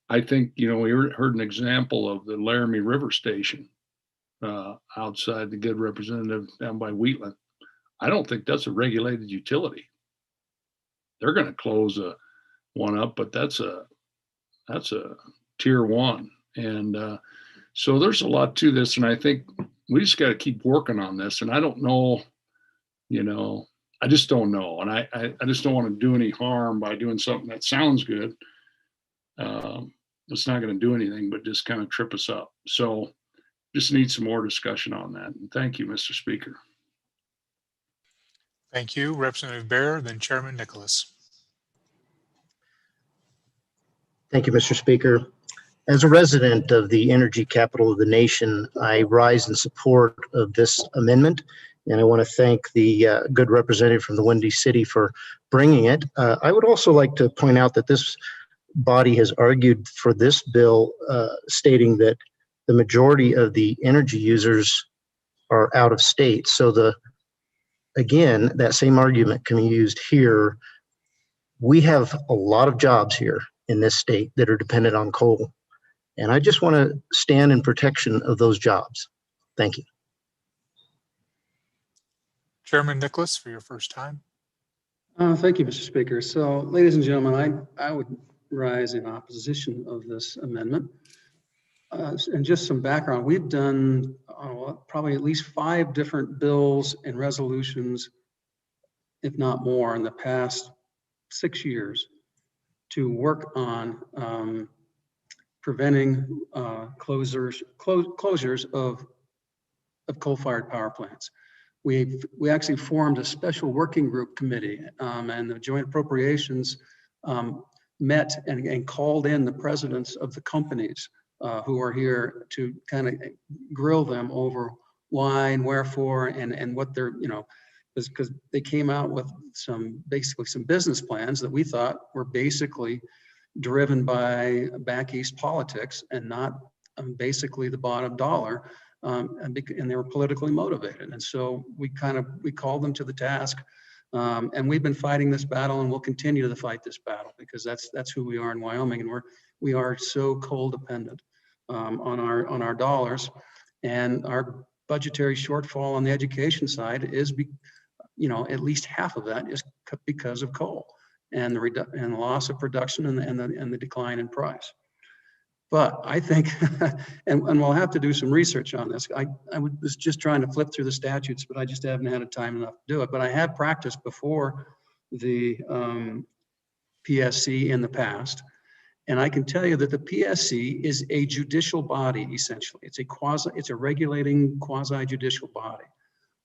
I think, we heard an example of the Laramie River Station outside the good representative down by Wheatland. I don't think that's a regulated utility. They're going to close one up, but that's a tier 1. And so there's a lot to this. And I think we just got to keep working on this. And I don't know, I just don't know. And I just don't want to do any harm by doing something that sounds good. It's not going to do anything, but just kind of trip us up. So just need some more discussion on that. And thank you, Mr. Speaker. Thank you, Representative Bear, then Chairman Nicholas. Thank you, Mr. Speaker. As a resident of the energy capital of the nation, I rise in support of this amendment, and I want to thank the good representative from the Windy City for bringing it. I would also like to point out that this body has argued for this bill, stating that the majority of the energy users are out of state. So again, that same argument can be used here. We have a lot of jobs here in this state that are dependent on coal. And I just want to stand in protection of those jobs. Thank you. Chairman Nicholas, for your first time. Thank you, Mr. Speaker. So, ladies and gentlemen, I would rise in opposition of this amendment. And just some background, we've done probably at least 5 different bills and resolutions, if not more, in the past 6 years to work on preventing closures of coal-fired power plants. We actually formed a special working group committee, and the Joint Appropriations met and called in the presidents of the companies who are here to kind of grill them over why and wherefore and what they're, because they came out with basically some business plans that we thought were basically driven by back east politics and not basically the bottom dollar, and they were politically motivated. And so we called them to the task And we've been fighting this battle, and we'll continue to fight this battle because that's who we are in Wyoming, and we are so coal dependent on our dollars, and our budgetary shortfall on the education side is, at least half of that is because of coal and the loss of production and the decline in price. But I think, and we'll have to do some research on this. I was just trying to flip through the statutes, but I just haven't had time enough to do it. But I have practiced before the PSC in the past. And I can tell you that the PSC is a judicial body, essentially. It's a regulating quasi-judicial body.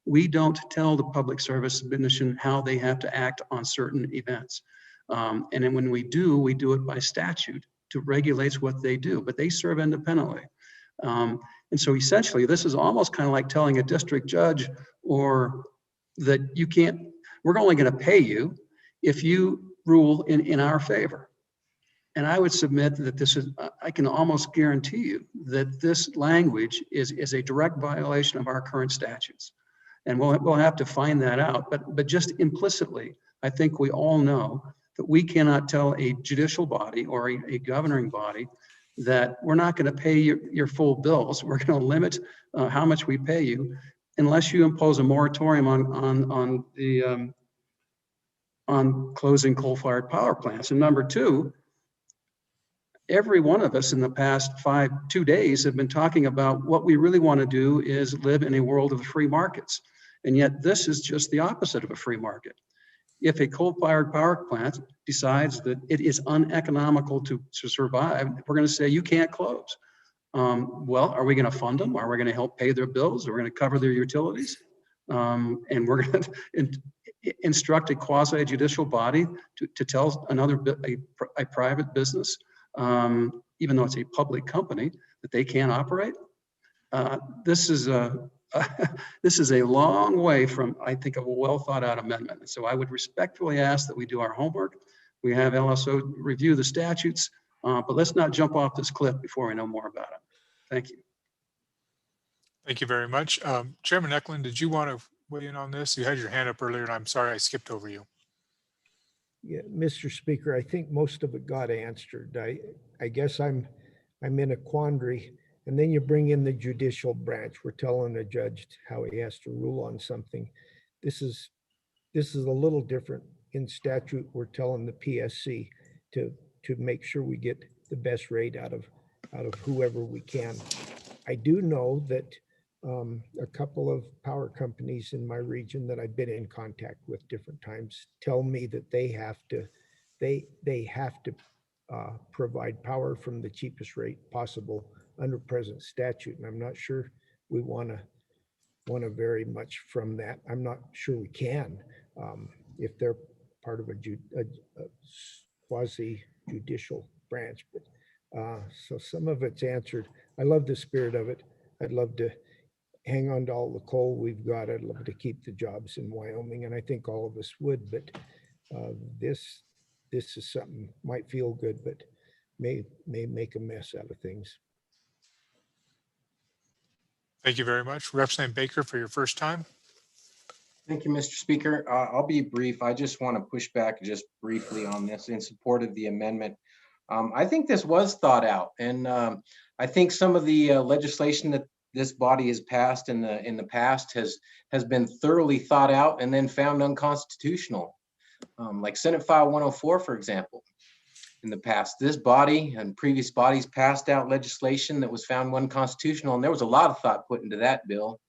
We don't tell the Public Service Commission how they have to act on certain events. And then when we do it by statute to regulate what they do, but they serve independently. And so essentially, this is almost kind of like telling a district judge or that we're only going to pay you if you rule in our favor. And I would submit that I can almost guarantee you that this language is a direct violation of our current statutes. And we'll have to find that out. But just implicitly, I think we all know that we cannot tell a judicial body or a governing body that we're not going to pay your full bills. We're going to limit how much we pay you unless you impose a moratorium on closing coal-fired power plants. And number two, every one of us in the past 2 days have been talking about what we really want to do is live in a world of free markets. And yet this is just the opposite of a free market. If a coal-fired power plant decides that it is uneconomical to survive, we're going to say you can't close. Well, are we going to fund them? Are we going to help pay their bills? Are we going to cover their utilities? And we're going to instruct a quasi-judicial body to tell a private business, even though it's a public company, that they can't operate. This is a long way from, I think, a well thought out amendment. So I would respectfully ask that we do our homework. We have LSO review the statutes, but let's not jump off this cliff before we know more about it. Thank you. Thank you very much. Chairman Eklund, did you want to weigh in on this? You had your hand up earlier, and I'm sorry I skipped over you. Yeah, Mr. Speaker, I think most of it got answered. I guess I'm in a quandary. And then you bring in the judicial branch. We're telling a judge how he has to rule on something. This is a little different. In statute, we're telling the PSC to make sure we get the best rate out of whoever we can. I do know that a couple of power companies in my region that I've been in contact with different times tell me that they have to provide power from the cheapest rate possible under present statute, and I'm not sure we want to vary much from that. I'm not sure we can if they're part of a quasi judicial branch. But so some of it's answered. I love the spirit of it. I'd love to hang on to all the coal we've got. I'd love to keep the jobs in Wyoming, and I think all of us would. But this is something might feel good, but may make a mess out of things. Thank you very much. Representative Baker, for your first time. Thank you, Mr. Speaker. I'll be brief. I just want to push back just briefly on this in support of the amendment. I think this was thought out, and I think some of the legislation that this body has passed in the past has been thoroughly thought out and then found unconstitutional, like Senate File 104, for example. In the past, this body and previous bodies passed out legislation that was found unconstitutional, and there was a lot of thought put into that bill.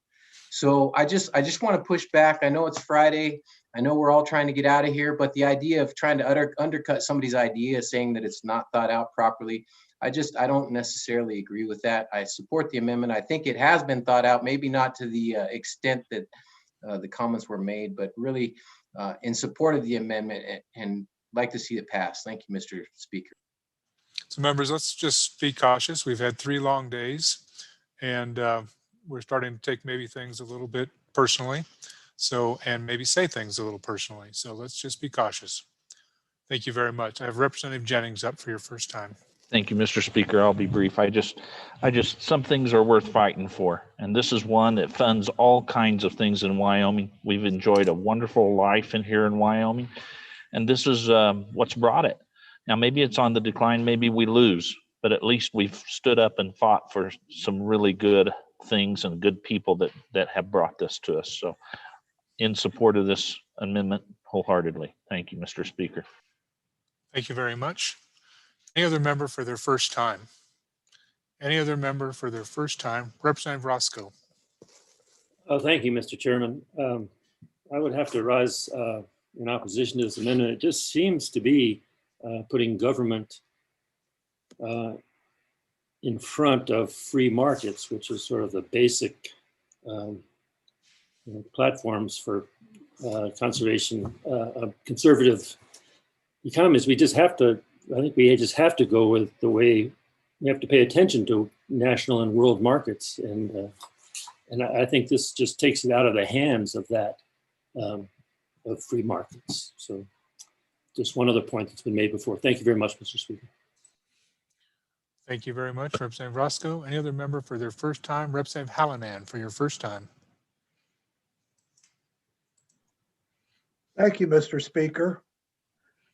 So I just want to push back. I know it's Friday. I know we're all trying to get out of here, but the idea of trying to undercut somebody's idea, saying that it's not thought out properly, I don't necessarily agree with that. I support the amendment. I think it has been thought out, maybe not to the extent that the comments were made, but really in support of the amendment and like to see it pass. Thank you, Mr. Speaker. So members, let's just be cautious. We've had 3 long days, and we're starting to take maybe things a little bit personally. So, and maybe say things a little personally. So let's just be cautious. Thank you very much. I have Representative Jennings up for your first time. Thank you, Mr. Speaker. I'll be brief. Some things are worth fighting for. And this is one that funds all kinds of things in Wyoming. We've enjoyed a wonderful life in here in Wyoming. And this is what's brought it. Now, maybe it's on the decline, maybe we lose, but at least we've stood up and fought for some really good things and good people that have brought this to us. So in support of this amendment wholeheartedly. Thank you, Mr. Speaker. Thank you very much. Any other member for their first time? Any other member for their first time? Representative Roscoe. Thank you, Mr. Chairman. I would have to rise in opposition to this amendment. It just seems to be putting government in front of free markets, which is sort of the basic platforms for conservation of conservative economies. I think we just have to go with the way we have to pay attention to national and world markets. And I think this just takes it out of the hands of that, of free markets. So just one other point that's been made before. Thank you very much, Mr. Speaker. Thank you very much, Representative Roscoe. Any other member for their first time? Representative Hallinan for your first time. Thank you, Mr. Speaker.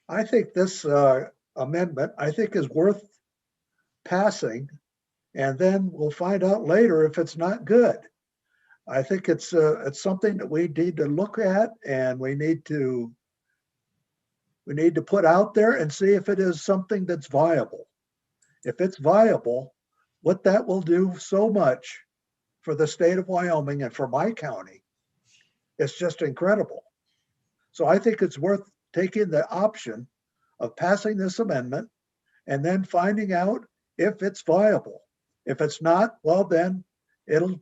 I think this amendment, is worth passing, and then we'll find out later if it's not good. I think it's something that we need to look at, and we need to put out there and see if it is something that's viable. If it's viable, what that will do so much for the state of Wyoming and for my county, it's just incredible. So I think it's worth taking the option of passing this amendment and then finding out if it's viable. If it's not, well, then it'll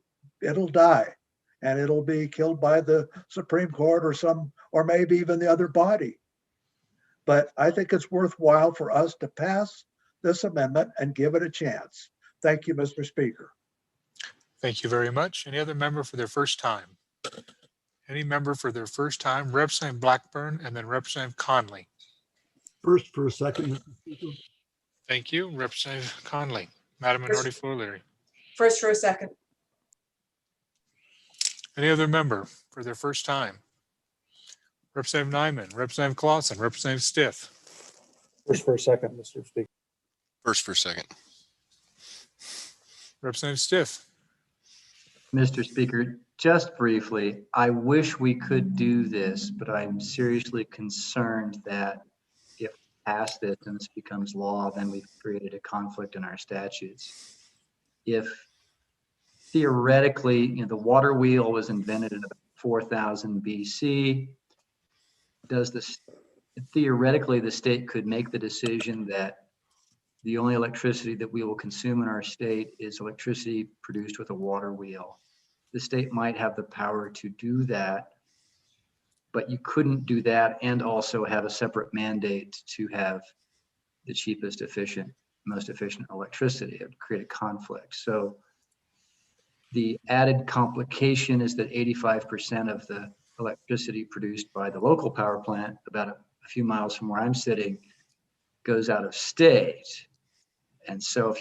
die and it'll be killed by the Supreme Court or maybe even the other body. But I think it's worthwhile for us to pass this amendment and give it a chance. Thank you, Mr. Speaker. Thank you very much. Any other member for their first time? Any member for their first time? Representative Blackburn and then Representative Conley. First for a second, Mr. Speaker. Thank you, Representative Conley. Madam Minority Floor Leader. First for a second. Any other member for their first time? Representative Nyman, Representative Clausen, Representative Stiff. First for a second, Mr. Speaker. First for a second. Representative Stiff. Mr. Speaker, just briefly, I wish we could do this, but I'm seriously concerned that if we pass this and this becomes law, then we've created a conflict in our statutes. If theoretically, the water wheel was invented in about 4000 BC, theoretically the state could make the decision that the only electricity that we will consume in our state is electricity produced with a water wheel. The state might have the power to do that, but you couldn't do that and also have a separate mandate to have the cheapest, most efficient electricity. It would create a conflict. So the added complication is that 85% of the electricity produced by the local power plant, about a few miles from where I'm sitting, goes out of state. And so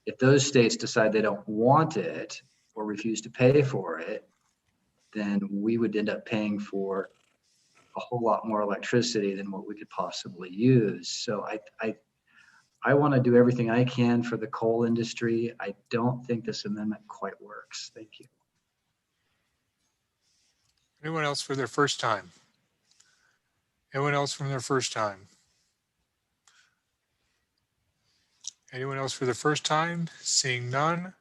if those states decide they don't want it or refuse to pay for it, then we would end up paying for a whole lot more electricity than what we could possibly use. So I want to do everything I can for the coal industry. I don't think this amendment quite works. Thank you. Anyone else for their first time? Anyone else from their first time? Anyone else for the first time? Seeing none.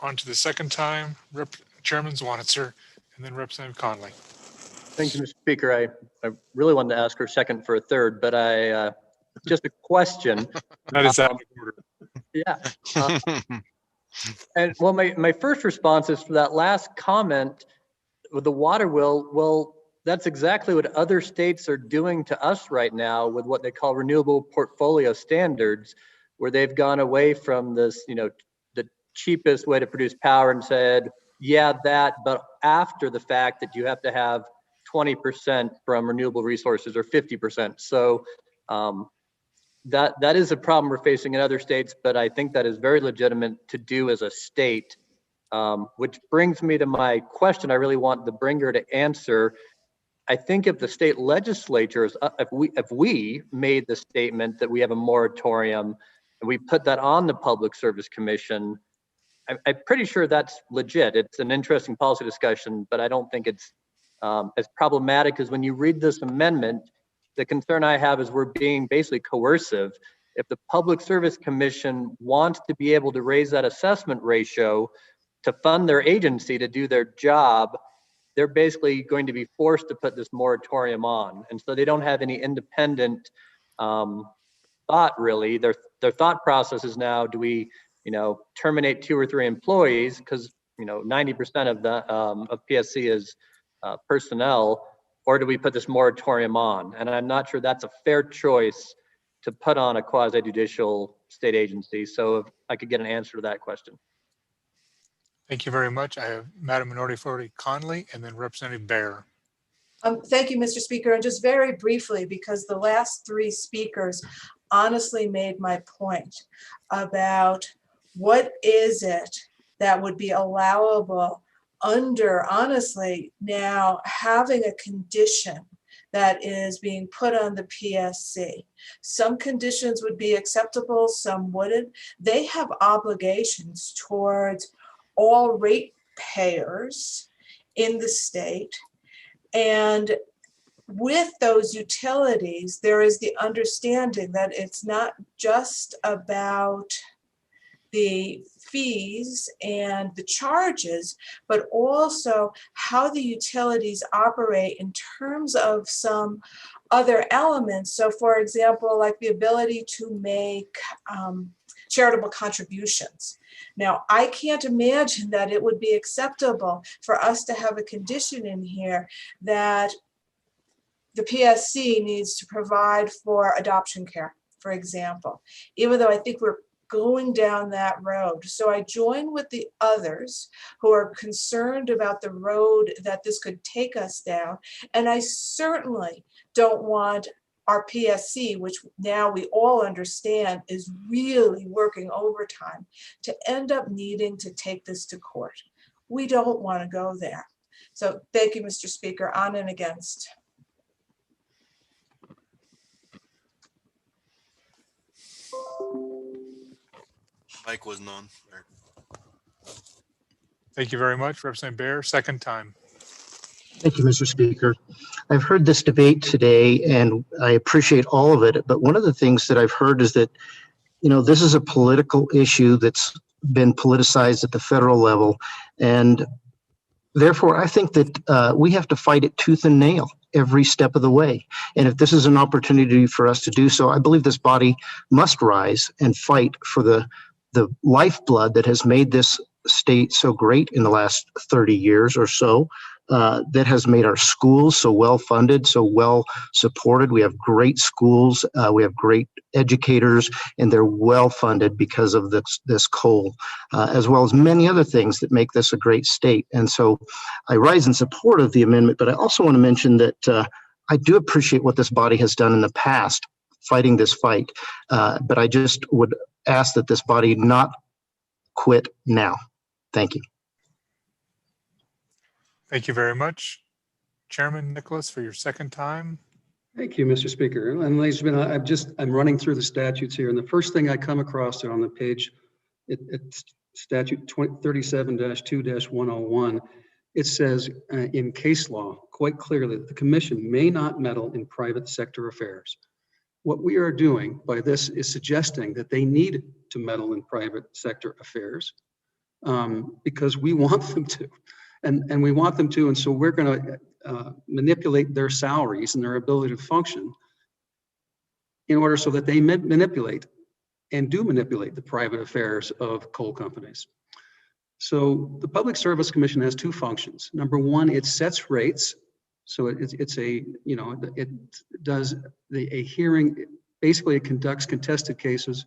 On to the second time, Chairman Zwanitzer, and then Representative Conley. Thank you, Mr. Speaker. I really wanted to ask for a second for a third, but just a question. That is out of order. Yeah. And well, my first response is for that last comment with the water wheel. Well, that's exactly what other states are doing to us right now with what they call renewable portfolio standards, where they've gone away from this, the cheapest way to produce power and said, yeah, that, but after the fact that you have to have 20% from renewable resources or 50%. So that is a problem we're facing in other states, but I think that is very legitimate to do as a state, which brings me to my question I really want the bringer to answer. I think if the state legislatures, if we made the statement that we have a moratorium and we put that on the Public Service Commission, I'm pretty sure that's legit. It's an interesting policy discussion, but I don't think it's as problematic as when you read this amendment. The concern I have is we're being basically coercive. If the Public Service Commission wants to be able to raise that assessment ratio to fund their agency to do their job, they're basically going to be forced to put this moratorium on. And so they don't have any independent thought really. Their thought process is now, do we, terminate 2 or 3 employees because 90% of the of PSC is personnel, or do we put this moratorium on? And I'm not sure that's a fair choice to put on a quasi-judicial state agency. So if I could get an answer to that question. Thank you very much. I have Madam Minority Authority Conley and then Representative Bear. Thank you, Mr. Speaker. And just very briefly, because the last 3 speakers honestly made my point about what is it that would be allowable under, honestly, now having a condition that is being put on the PSC. Some conditions would be acceptable, some wouldn't. They have obligations towards all ratepayers in the state. And with those utilities, there is the understanding that it's not just about the fees and the charges, but also how the utilities operate in terms of some other elements. So for example, like the ability to make charitable contributions. Now, I can't imagine that it would be acceptable for us to have a condition in here that the PSC needs to provide for adoption care, for example, even though I think we're going down that road. So I join with the others who are concerned about the road that this could take us down. And I certainly don't want our PSC, which now we all understand is really working overtime, to end up needing to take this to court. We don't want to go there. So thank you, Mr. Speaker. On and against. Mike wasn't on. Thank you very much, Representative Bear. Second time. Thank you, Mr. Speaker. I've heard this debate today and I appreciate all of it. But one of the things that I've heard is that, this is a political issue that's been politicized at the federal level. And therefore, I think that we have to fight it tooth and nail every step of the way. And if this is an opportunity for us to do so, I believe this body must rise and fight for the lifeblood that has made this state so great in the last 30 years or so, that has made our schools so well funded, so well supported. We have great schools, we have great educators, and they're well funded because of this coal, as well as many other things that make this a great state. And so I rise in support of the amendment, but I also want to mention that I do appreciate what this body has done in the past, fighting this fight. But I just would ask that this body not quit now. Thank you. Thank you very much. Chairman Nicholas, for your second time. Thank you, Mr. Speaker. And ladies and gentlemen, I'm running through the statutes here. And the first thing I come across on the page, it's statute 37-2-101. It says in case law quite clearly that the commission may not meddle in private sector affairs. What we are doing by this is suggesting that they need to meddle in private sector affairs because we want them to. And we want them to, and so we're going to manipulate their salaries and their ability to function in order so that they manipulate and do manipulate the private affairs of coal companies. So the Public Service Commission has 2 functions. Number 1, it sets rates. So it's a, it does a hearing. Basically, it conducts contested cases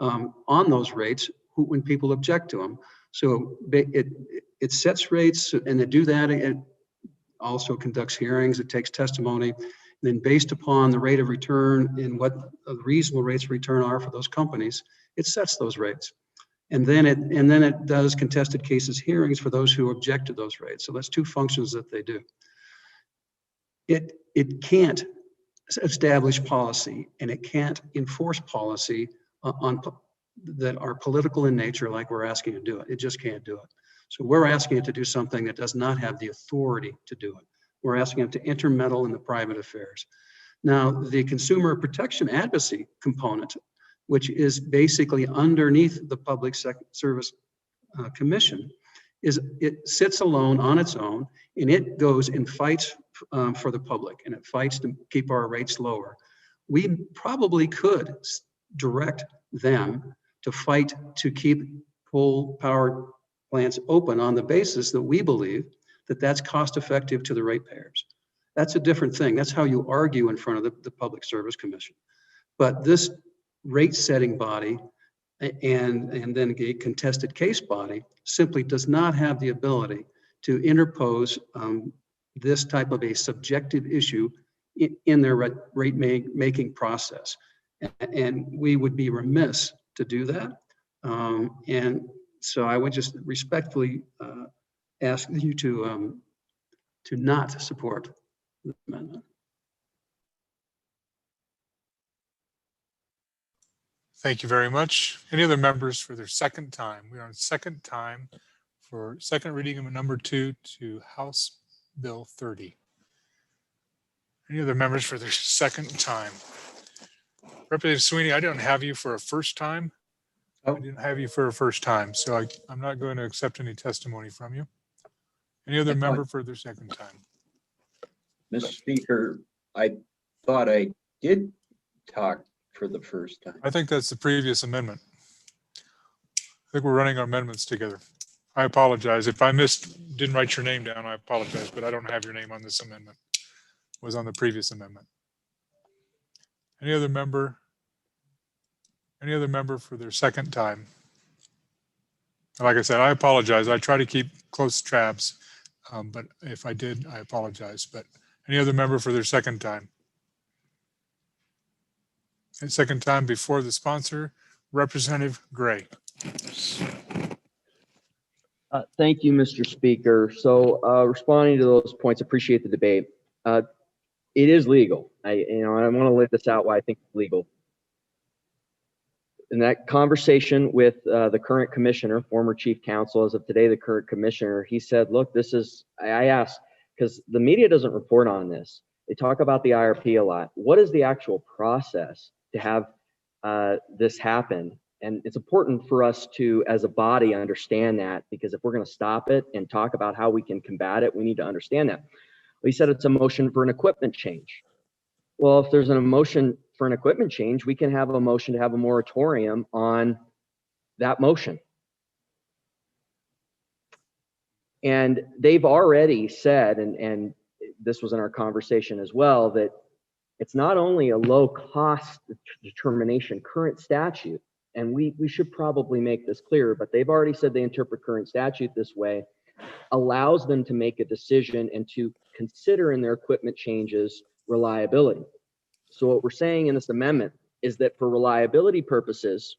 on those rates when people object to them. So it sets rates, and they do that also conducts hearings, it takes testimony. And then based upon the rate of return and what reasonable rates of return are for those companies, it sets those rates. And then it does contested cases hearings for those who object to those rates. So that's two functions that they do. It can't establish policy, and it can't enforce policy that are political in nature, like we're asking it to do it. It just can't do it. So we're asking it to do something that does not have the authority to do it. We're asking it to intermeddle in the private affairs. Now, the consumer protection advocacy component, which is basically underneath the Public Service Commission, it sits alone on its own, and it goes and fights for the public, and it fights to keep our rates lower. We probably could direct them to fight to keep coal power plants open on the basis that we believe that that's cost effective to the ratepayers. That's a different thing. That's how you argue in front of the Public Service Commission. But this rate setting body and then a contested case body simply does not have the ability to interpose this type of a subjective issue in their rate making process. And we would be remiss to do that. And so I would just respectfully ask you to not support the amendment. Thank you very much. Any other members for their second time? We are on second time for second reading of number 2 to House Bill 30. Any other members for their second time? Representative Sweeney, I don't have you for a first time. I didn't have you for a first time, so I'm not going to accept any testimony from you. Any other member for their second time? Mr. Speaker, I thought I did talk for the first time. I think that's the previous amendment. I think we're running our amendments together. I apologize. If I didn't write your name down, I apologize, but I don't have your name on this amendment. It was on the previous amendment. Any other member? Any other member for their second time? Like I said, I apologize. I try to keep close tabs, but if I did, I apologize. But any other member for their second time? And second time before the sponsor, Representative Gray. Thank you, Mr. Speaker. So responding to those points, appreciate the debate. It is legal. I want to lay this out why I think it's legal. In that conversation with the current commissioner, former chief counsel, as of today, the current commissioner, he said, look, I asked, because the media doesn't report on this. They talk about the IRP a lot. What is the actual process to have this happen? And it's important for us to, as a body, understand that, because if we're going to stop it and talk about how we can combat it, we need to understand that. He said it's a motion for an equipment change. Well, if there's a motion for an equipment change, we can have a motion to have a moratorium on that motion. And they've already said, and this was in our conversation as well, that it's not only a low cost determination current statute, and we should probably make this clear, but they've already said they interpret current statute this way, allows them to make a decision and to consider in their equipment changes reliability. So what we're saying in this amendment is that for reliability purposes,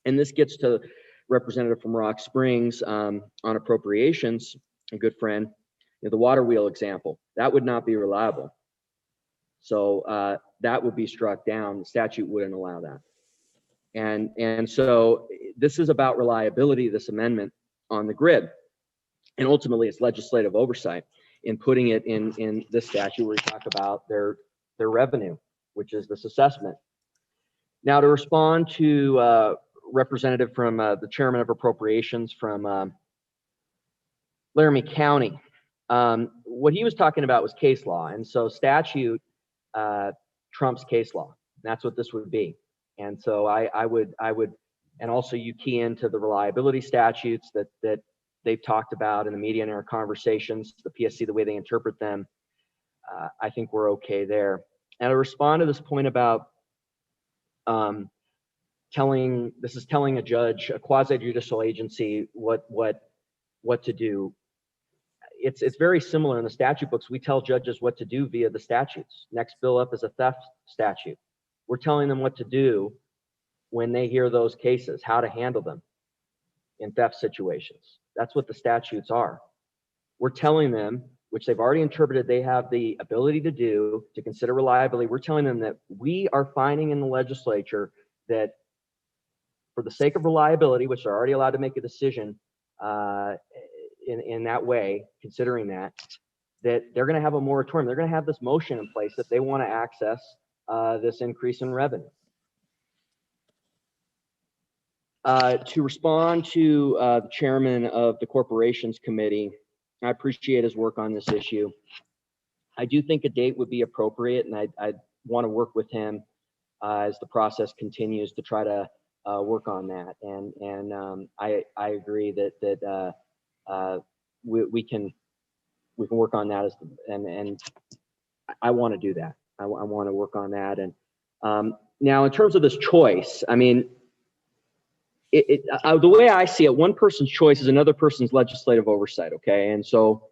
and this gets to representative from Rock Springs on appropriations, a good friend, the water wheel example, that would not be reliable. So that would be struck down. The statute wouldn't allow that. And so this is about reliability, this amendment on the grid. And ultimately it's legislative oversight in putting it in this statute where we talk about their revenue, which is this assessment. Now to respond to representative from the chairman of appropriations from Laramie County, what he was talking about was case law. And so statute trumps case law. That's what this would be. And so I would, and also you key into the reliability statutes that they've talked about in the media and in our conversations, the PSC, the way they interpret them, I think we're okay there. And to respond to this point about telling a judge, a quasi-judicial agency what to do. it's very similar in the statute books. We tell judges what to do via the statutes. Next bill up is a theft statute. We're telling them what to do when they hear those cases, how to handle them in theft situations. That's what the statutes are. We're telling them, which they've already interpreted they have the ability to do, to consider reliability. We're telling them that we are finding in the legislature that for the sake of reliability, which they're already allowed to make a decision in that way, considering that they're going to have a moratorium. They're going to have this motion in place that they want to access this increase in revenue. To respond to the chairman of the Corporations Committee, I appreciate his work on this issue. I do think a date would be appropriate, and I want to work with him as the process continues to try to work on that. And I agree that we can work on that and I want to do that. I want to work on that. And now in terms of this choice, I mean, the way I see it, one person's choice is another person's legislative oversight. Okay. And so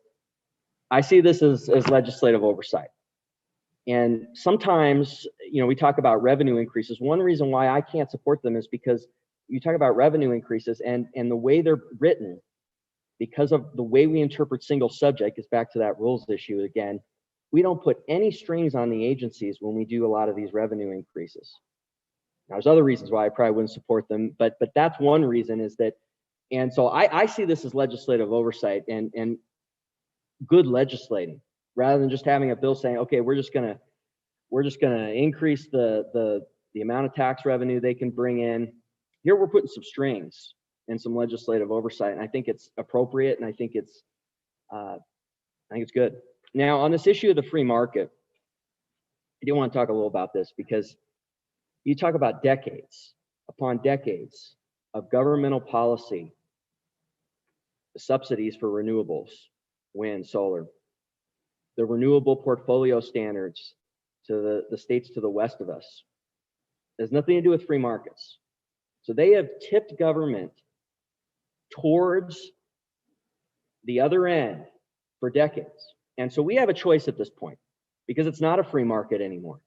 I see this as legislative oversight. And sometimes, we talk about revenue increases. One reason why I can't support them is because you talk about revenue increases and the way they're written, because of the way we interpret single subject, is back to that rules issue again. We don't put any strings on the agencies when we do a lot of these revenue increases. Now, there's other reasons why I probably wouldn't support them, but that's one reason is that, and so I see this as legislative oversight and good legislating, rather than just having a bill saying, okay, we're just gonna increase the amount of tax revenue they can bring in. Here we're putting some strings and some legislative oversight, and I think it's appropriate, and I think it's good. Now, on this issue of the free market, I do want to talk a little about this because you talk about decades upon decades of governmental policy, the subsidies for renewables, wind, solar, the renewable portfolio standards to the states to the west of us. There's nothing to do with free markets. So they have tipped government towards the other end for decades. And so we have a choice at this point because it's not a free market anymore.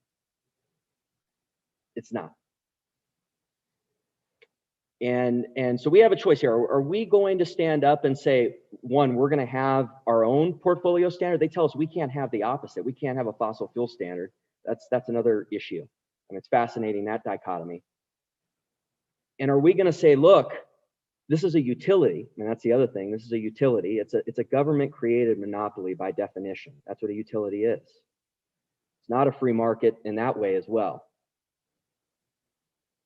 It's not. And so we have a choice here. Are we going to stand up and say, one, we're going to have our own portfolio standard? They tell us we can't have the opposite. We can't have a fossil fuel standard. That's another issue. And it's fascinating, that dichotomy. And are we going to say, look, this is a utility, and that's the other thing. This is a utility. It's a government-created monopoly by definition. That's what a utility is. It's not a free market in that way as well.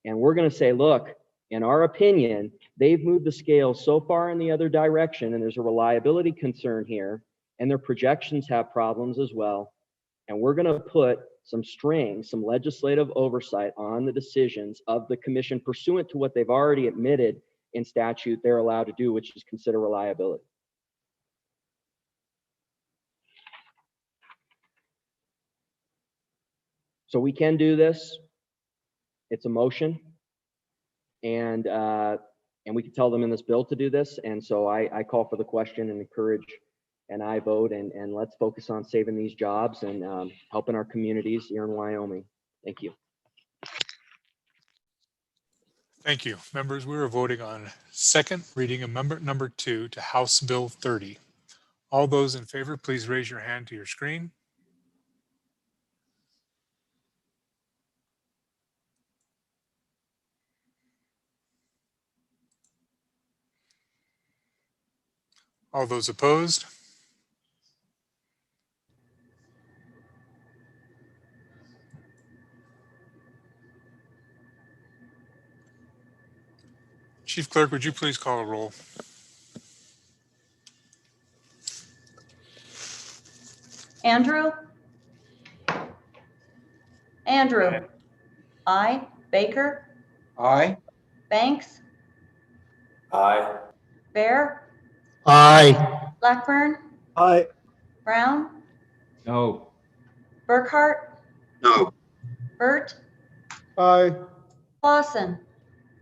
And we're going to say, look, in our opinion, they've moved the scale so far in the other direction, and there's a reliability concern here, and their projections have problems as well. And we're going to put some strings, some legislative oversight on the decisions of the commission pursuant to what they've already admitted in statute they're allowed to do, which is consider reliability. So we can do this. It's a motion, and we can tell them in this bill to do this. And so I call for the question and encourage, and I vote, and let's focus on saving these jobs and helping our communities here in Wyoming. Thank you. Thank you. Members, we are voting on second reading amendment number 2 to House Bill 30. All those in favor, please raise your hand to your screen. All those opposed? Chief Clerk, would you please call a roll? Andrew? Andrew? Aye. Baker? Aye. Banks? Aye. Bear? Aye. Blackburn? Aye. Brown? No. Burkhart? No. Burt? Aye. Clausen?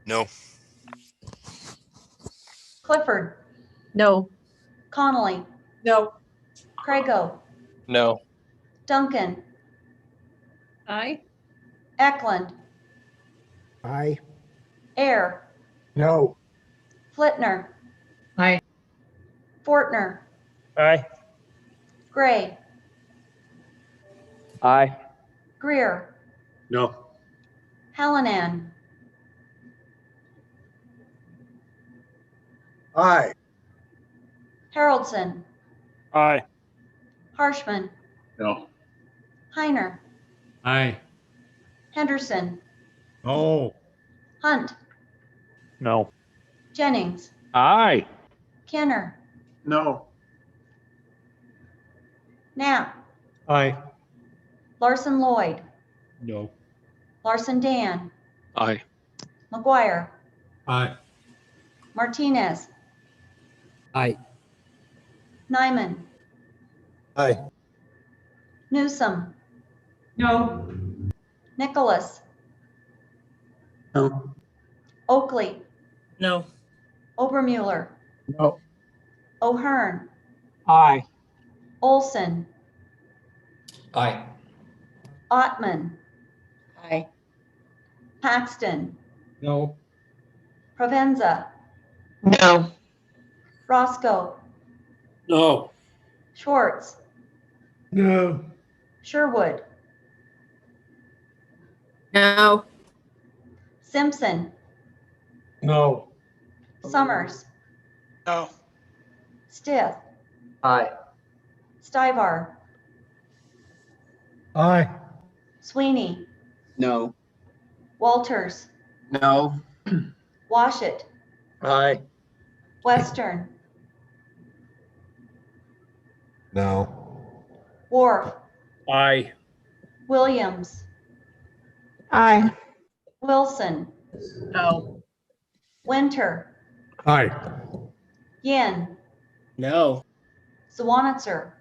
No. Clifford? No. Connolly? No. Crago, No. Duncan, Aye. Eklund, Aye. Air, No. Flitner, Aye. Fortner, Aye. Gray, Aye. Greer, No. Hallinan, Aye. Haroldson, Aye. Harshman, No. Heiner, Aye. Henderson, No. Hunt, No. Jennings, Aye. Kenner, No. Knapp, Aye. Larson Lloyd, No. Larson Dan, Aye. McGuire, Aye. Martinez, Aye. Nyman, Aye. Newsom, No. Nicholas, No. Oakley, No. Obermuller, No. O'Hearn, Aye. Olson, Aye. Ottman, Aye. Paxton, No. Provenza, No. Roscoe, No. Schwartz, No. Sherwood, No. Simpson, No. Summers, No. Stith, Aye. Stivar, Aye. Sweeney, No. Walters, No. Washit, Aye. Western, No. Wharf, Aye. Williams, Aye. Wilson, No. Winter, Aye. Yin, No. Zwanitzer.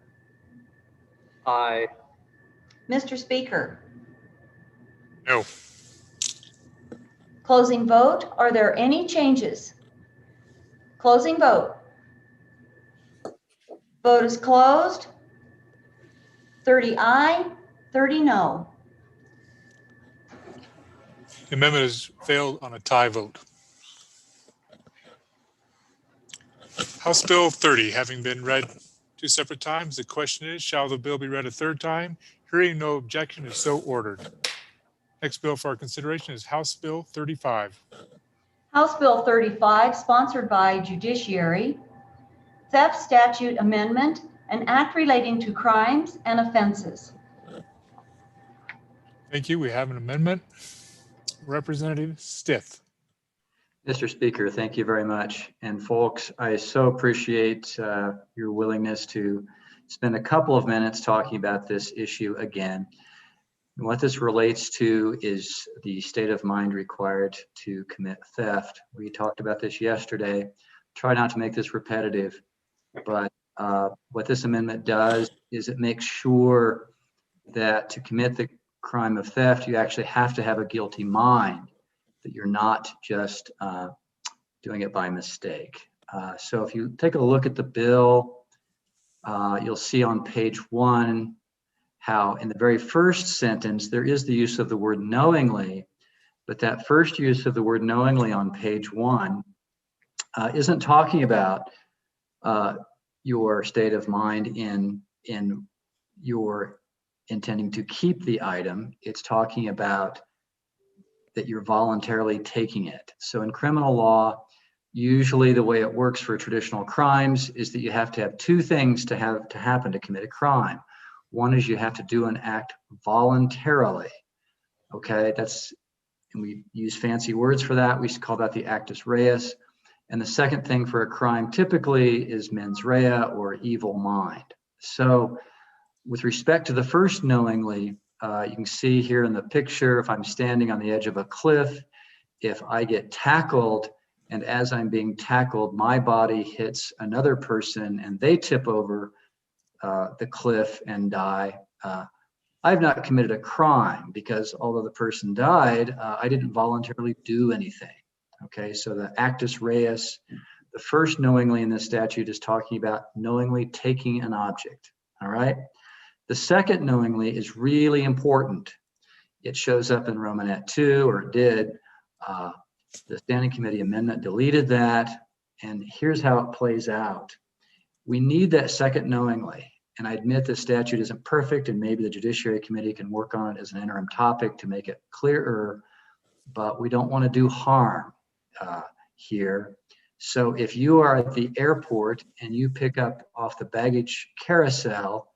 Aye. Mr. Speaker, No. closing vote. Are there any changes? Closing vote. Vote is closed. 30 aye, 30 no. The amendment has failed on a tie vote. House Bill 30 having been read 2 separate times, the question is, shall the bill be read a third time? Hearing no objection is so ordered. Next bill for our consideration is House Bill 35. House Bill 35, sponsored by Judiciary, Theft Statute Amendment, an act relating to crimes and offenses. Thank you. We have an amendment. Representative Stith. Mr. Speaker, thank you very much. And folks, I so appreciate your willingness to spend a couple of minutes talking about this issue again. And what this relates to is the state of mind required to commit theft. We talked about this yesterday. Try not to make this repetitive, but what this amendment does is it makes sure that to commit the crime of theft, you actually have to have a guilty mind, that you're not just doing it by mistake. So if you take a look at the bill, you'll see on page 1 how in the very first sentence there is the use of the word knowingly, but that first use of the word knowingly on page 1 isn't talking about your state of mind in your intending to keep the item. It's talking about that you're voluntarily taking it. So in criminal law, usually the way it works for traditional crimes is that you have to have 2 things to happen to commit a crime. One is you have to do an act voluntarily. Okay, and we use fancy words for that. We call that the actus reus. And the second thing for a crime typically is mens rea or evil mind. So with respect to the first knowingly, you can see here in the picture, if I'm standing on the edge of a cliff, if I get tackled, and as I'm being tackled, my body hits another person and they tip over the cliff and die, I've not committed a crime, because although the person died, I didn't voluntarily do anything. Okay, so the actus reus, the first knowingly in this statute is talking about knowingly taking an object. All right. The second knowingly is really important. It shows up in Romanet 2, or did. The Standing Committee amendment deleted that. And here's how it plays out. We need that second knowingly. And I admit the statute isn't perfect, and maybe the Judiciary Committee can work on it as an interim topic to make it clearer, but we don't want to do harm here. So if you are at the airport and you pick up off the baggage carousel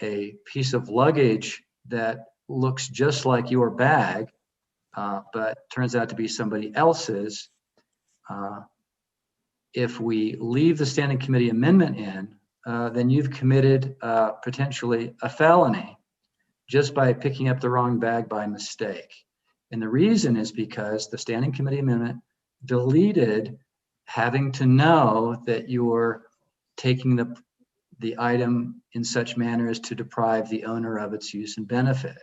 a piece of luggage that looks just like your bag, but turns out to be somebody else's, if we leave the Standing Committee amendment in, then you've committed potentially a felony just by picking up the wrong bag by mistake. And the reason is because the Standing Committee amendment deleted having to know that you're taking the item in such manner as to deprive the owner of its use and benefit.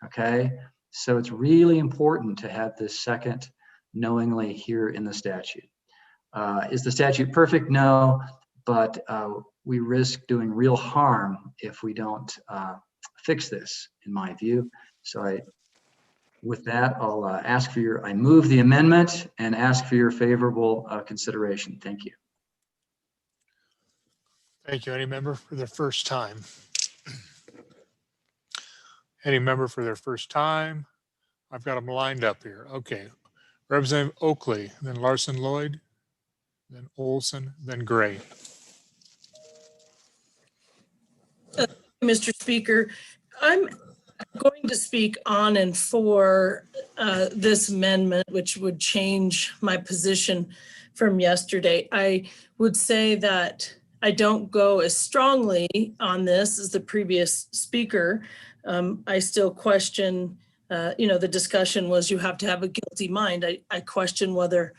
Okay, so it's really important to have this second knowingly here in the statute. Is the statute perfect? No, but we risk doing real harm if we don't fix this, in my view. So with that, I'll I move the amendment and ask for your favorable consideration. Thank you. Thank you. Any member for their first time? Any member for their first time? I've got them lined up here. Okay. Representative Oakley, then Larson Lloyd, then Olson, then Gray. Mr. Speaker, I'm going to speak on and for this amendment, which would change my position from yesterday. I would say that I don't go as strongly on this as the previous speaker. I still question, the discussion was you have to have a guilty mind. I question whether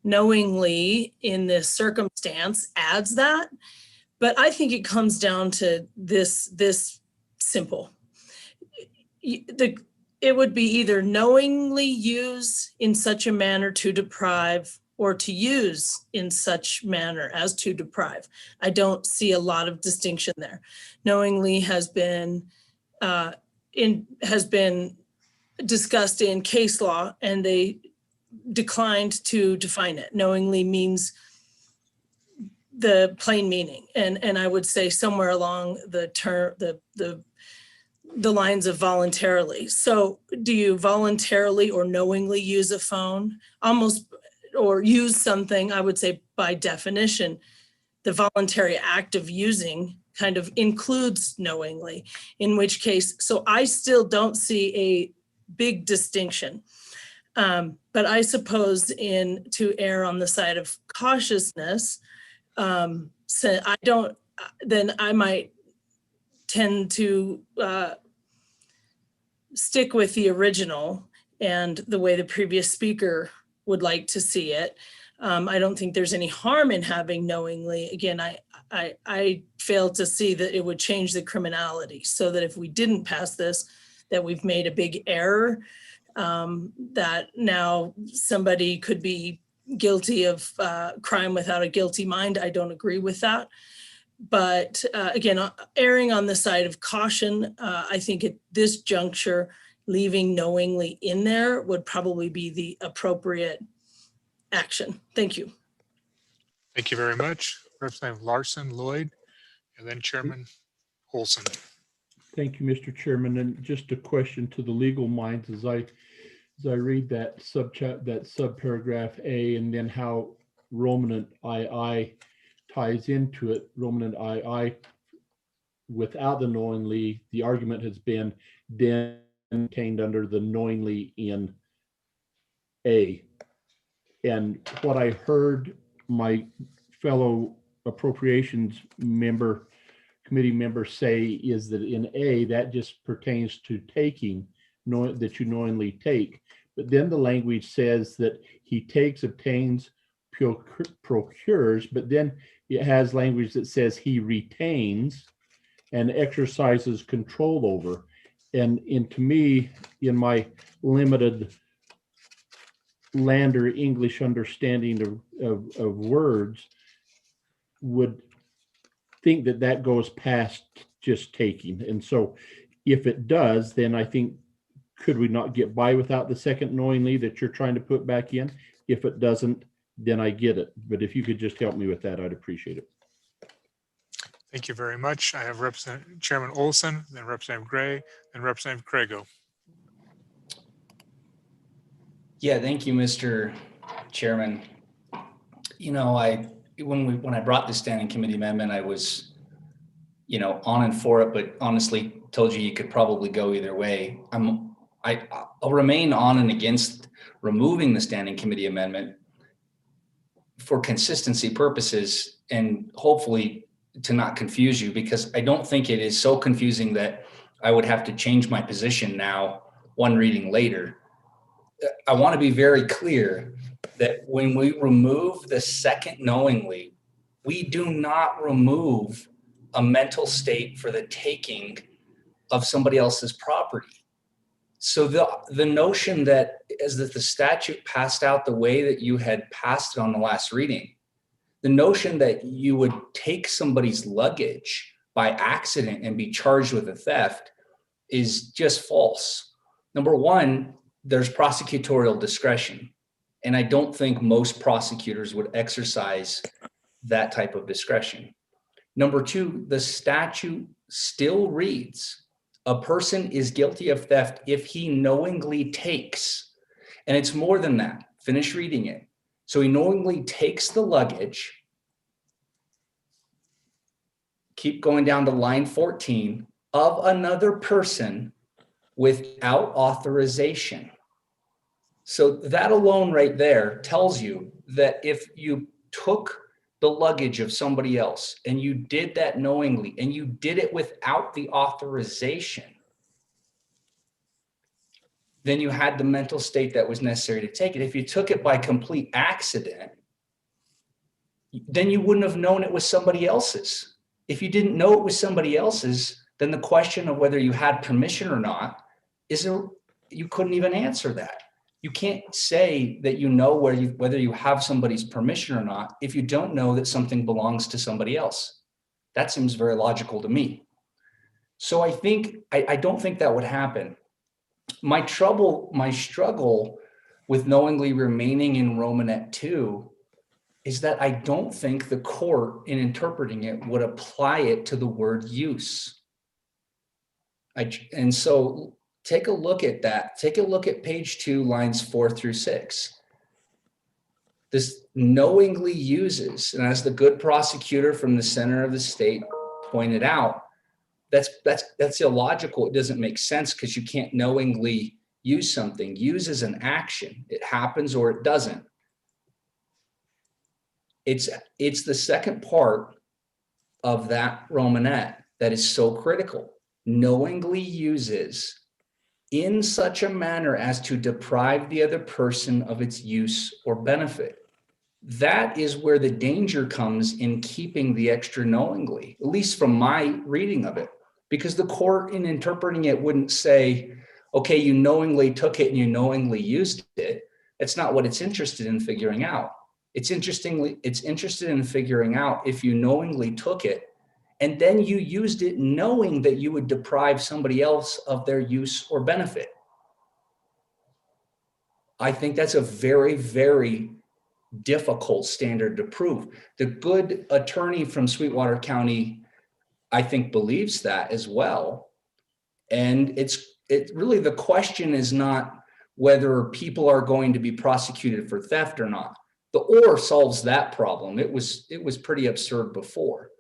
knowingly in this circumstance adds that. But I think it comes down to this simple. It would be either knowingly use in such a manner to deprive, or to use in such manner as to deprive. I don't see a lot of distinction there. Knowingly has been discussed in case law, and they declined to define it. Knowingly means the plain meaning, and I would say somewhere along the term, the lines of voluntarily. So do you voluntarily or knowingly use a phone? Almost, or use something, I would say by definition, the voluntary act of using kind of includes knowingly, in which case, so I still don't see a big distinction. But I suppose to err on the side of cautiousness, so then I might tend to stick with the original and the way the previous speaker would like to see it. I don't think there's any harm in having knowingly. Again, I fail to see that it would change the criminality, so that if we didn't pass this, that we've made a big error, that now somebody could be guilty of crime without a guilty mind. I don't agree with that. But again, erring on the side of caution, I think at this juncture, leaving knowingly in there would probably be the appropriate action. Thank you. Thank you very much. Representative Larson Lloyd, and then Chairman Olson. Thank you, Mr. Chairman. And just a question to the legal minds as I read that subparagraph A, and then how Romanent II ties into it. Romanent II without the knowingly, the argument has been then contained under the knowingly in A. And what I heard my fellow appropriations committee member say is that in A, that just pertains to taking, that you knowingly take. But then the language says that he takes, obtains, procures, but then it has language that says he retains and exercises control over. And to me, in my limited Lander English understanding of words, would think that goes past just taking. And so if it does, then I think, could we not get by without the second knowingly that you're trying to put back in? If it doesn't, then I get it. But if you could just help me with that, I'd appreciate it. Thank you very much. I have Chairman Olson, then Representative Gray, and Representative Craigo. Yeah, thank you, Mr. Chairman. You know, when I brought the standing committee amendment, I was, on and for it, but honestly told you could probably go either way. I'll remain on and against removing the standing committee amendment for consistency purposes and hopefully to not confuse you, because I don't think it is so confusing that I would have to change my position now, one reading later. I want to be very clear that when we remove the second knowingly, we do not remove a mental state for the taking of somebody else's property. So the notion that as the statute passed out the way that you had passed it on the last reading, the notion that you would take somebody's luggage by accident and be charged with a theft is just false. Number one, there's prosecutorial discretion. And I don't think most prosecutors would exercise that type of discretion. Number two, the statute still reads, a person is guilty of theft if he knowingly takes, and it's more than that. Finish reading it. So he knowingly takes the luggage. Keep going down to line 14, of another person without authorization. So that alone right there tells you that if you took the luggage of somebody else and you did that knowingly and you did it without the authorization, then you had the mental state that was necessary to take it. If you took it by complete accident, then you wouldn't have known it was somebody else's. If you didn't know it was somebody else's, then the question of whether you had permission or not you couldn't even answer that. You can't say that you know whether you have somebody's permission or not if you don't know that something belongs to somebody else. That seems very logical to me. So I don't think that would happen. My struggle with knowingly remaining in Romanet 2 is that I don't think the court, in interpreting it, would apply it to the word use. And so take a look at that. Take a look at page 2, lines 4 through 6. This knowingly uses, and as the good prosecutor from the center of the state pointed out, that's illogical. It doesn't make sense because you can't knowingly use something. Use is an action. It happens or it doesn't. It's the second part of that Romanet that is so critical. Knowingly uses in such a manner as to deprive the other person of its use or benefit. That is where the danger comes in keeping the extra knowingly, at least from my reading of it, because the court in interpreting it wouldn't say, okay, you knowingly took it and you knowingly used it. That's not what it's interested in figuring out. It's interested in figuring out if you knowingly took it and then you used it knowing that you would deprive somebody else of their use or benefit. I think that's a very, very difficult standard to prove. The good attorney from Sweetwater County, I think, believes that as well. And it's really, the question is not whether people are going to be prosecuted for theft or not. The or solves that problem. It was pretty absurd before.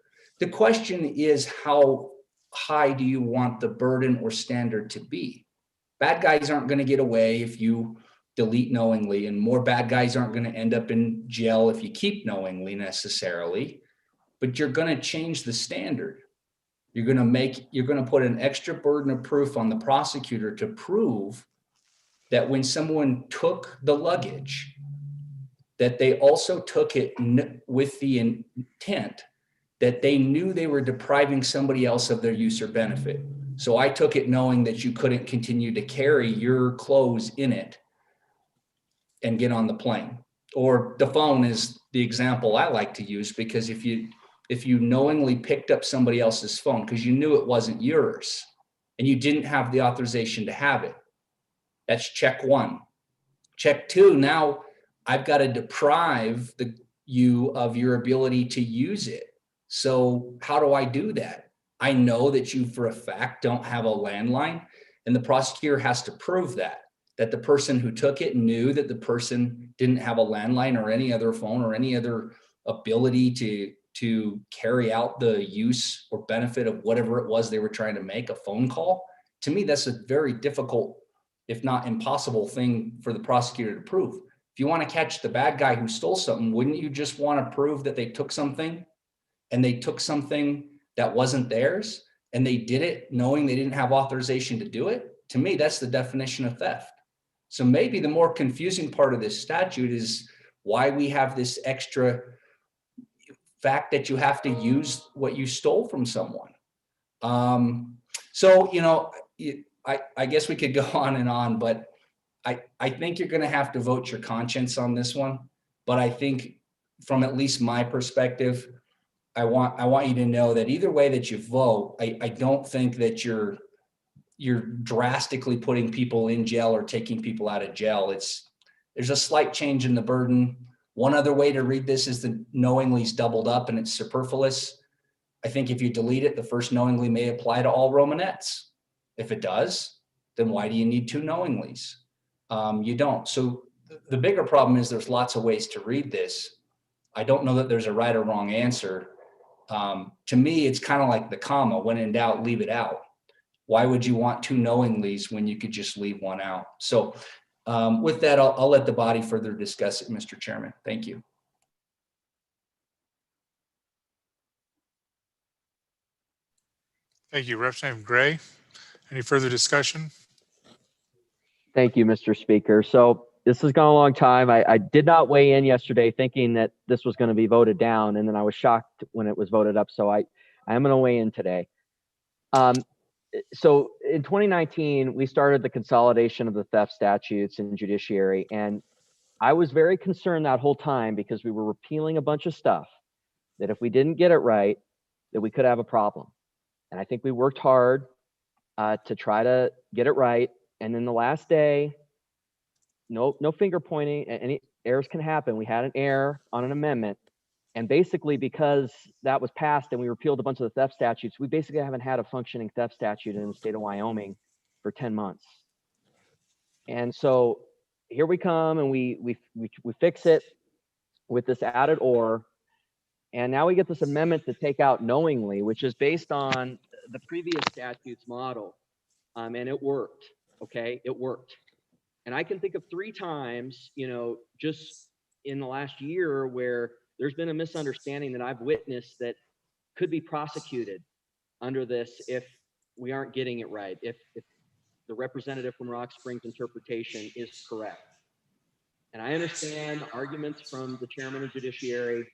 The question is, how high do you want the burden or standard to be? Bad guys aren't going to get away if you delete knowingly, and more bad guys aren't going to end up in jail if you keep knowingly necessarily, but you're going to change the standard. You're going to put an extra burden of proof on the prosecutor to prove that when someone took the luggage, that they also took it with the intent that they knew they were depriving somebody else of their use or benefit. So I took it knowing that you couldn't continue to carry your clothes in it and get on the plane. Or the phone is the example I like to use, because if you if you knowingly picked up somebody else's phone because you knew it wasn't yours and you didn't have the authorization to have it. That's check one. Check two, now I've got to deprive you of your ability to use it. So how do I do that? I know that you for a fact don't have a landline, and the prosecutor has to prove that the person who took it knew that the person didn't have a landline or any other phone or any other ability to carry out the use or benefit of whatever it was they were trying to make, a phone call. To me, that's a very difficult, if not impossible thing for the prosecutor to prove. If you want to catch the bad guy who stole something, wouldn't you just want to prove that they took something and they took something that wasn't theirs and they did it knowing they didn't have authorization to do it? To me, that's the definition of theft. So maybe the more confusing part of this statute is why we have this extra fact that you have to use what you stole from someone. So, you know, I guess we could go on, but I think you're going to have to vote your conscience on this one. But I think from at least my perspective, I want you to know that either way that you vote, I don't think that you're drastically putting people in jail or taking people out of jail. There's a slight change in the burden. One other way to read this is the knowingly's doubled up and it's superfluous. I think if you delete it, the first knowingly may apply to all Romanettes. If it does, then why do you need two knowinglys? You don't. So the bigger problem is there's lots of ways to read this. I don't know that there's a right or wrong answer. To me, it's kind of like the comma, when in doubt, leave it out. Why would you want two knowinglys when you could just leave one out? So with that, I'll let the body further discuss it, Mr. Chairman. Thank you. Thank you, Representative Gray. Any further discussion? Thank you, Mr. Speaker. So this has gone a long time. I did not weigh in yesterday thinking that this was going to be voted down, and then I was shocked when it was voted up. So I am going to weigh in today. So in 2019, we started the consolidation of the theft statutes in judiciary, and I was very concerned that whole time because we were repealing a bunch of stuff that if we didn't get it right, that we could have a problem. And I think we worked hard to try to get it right. And then the last day, no finger pointing, any errors can happen. We had an error on an amendment. And basically, because that was passed and we repealed a bunch of the theft statutes, we basically haven't had a functioning theft statute in the state of Wyoming for 10 months. And so here we come and we fix it with this added or. And now we get this amendment to take out knowingly, which is based on the previous statute's model. And it worked, okay? It worked. And I can think of 3 times, you know, just in the last year where there's been a misunderstanding that I've witnessed that could be prosecuted under this if we aren't getting it right, if the representative from Rock Springs interpretation is correct. And I understand arguments from the chairman of judiciary,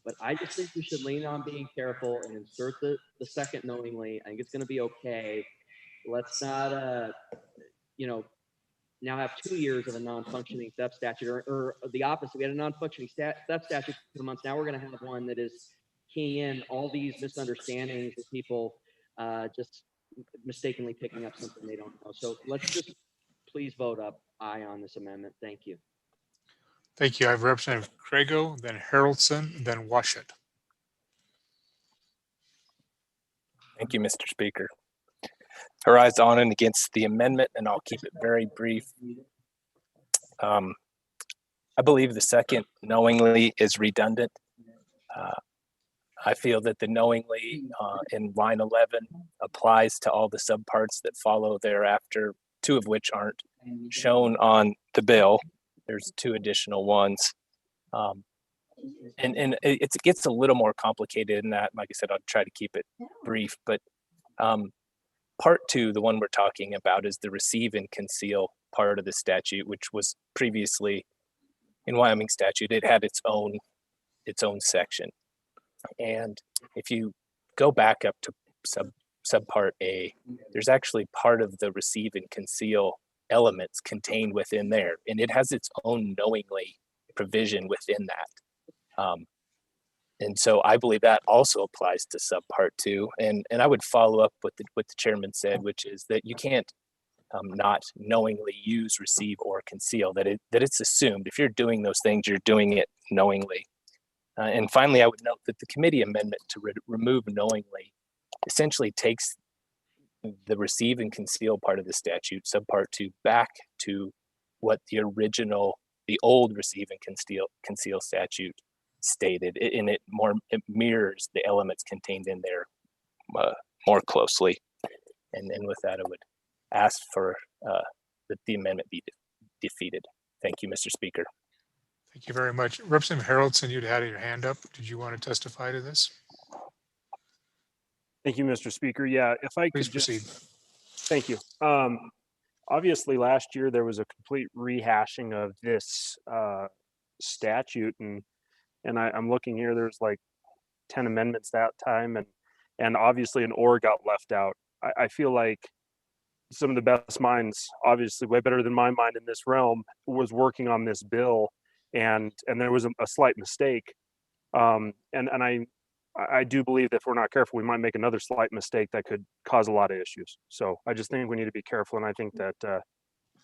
but I just think we should lean on being careful and insert the second knowingly. I think it's going to be okay. Let's not, you know, now have 2 years of a non-functioning theft statute, or the opposite. We had a non-functioning theft statute for 2 months. Now we're going to have one that is keying in all these misunderstandings of people just mistakenly picking up something they don't know. So let's just please vote up aye on this amendment. Thank you. Thank you. I have Representative Crago, then Haroldson, then Washut. Thank you, Mr. Speaker. I rise on and against the amendment, and I'll keep it very brief. I believe the second knowingly is redundant. I feel that the knowingly in line 11 applies to all the subparts that follow thereafter, 2 of which aren't shown on the bill. There's 2 additional ones. And it gets a little more complicated in that. Like I said, I'll try to keep it brief, but part 2, the one we're talking about, is the receive and conceal part of the statute, which was previously in Wyoming statute. It had its own section. And if you go back up to subpart A, there's actually part of the receive and conceal elements contained within there, and it has its own knowingly provision within that. And so I believe that also applies to subpart 2. And I would follow up with what the chairman said, which is that you can't not knowingly use, receive, or conceal, that it's assumed. If you're doing those things, you're doing it knowingly. And finally, I would note that the committee amendment to remove knowingly essentially takes the receive and conceal part of the statute, subpart 2, back to what the old receive and conceal statute stated, and it mirrors the elements contained in there more closely. And with that, I would ask for that the amendment be defeated. Thank you, Mr. Speaker. Thank you very much. Representative Haraldson, you'd had your hand up. Did you want to testify to this? Thank you, Mr. Speaker. Yeah, if I Please could just, proceed. thank you. Obviously, last year there was a complete rehashing of this statute, and I'm looking here. There's like 10 amendments that time, and obviously an or got left out. I feel like some of the best minds, obviously way better than my mind in this realm, was working on this bill, and there was a slight mistake, and I do believe that if we're not careful, we might make another slight mistake that could cause a lot of issues. So I just think we need to be careful. And I think that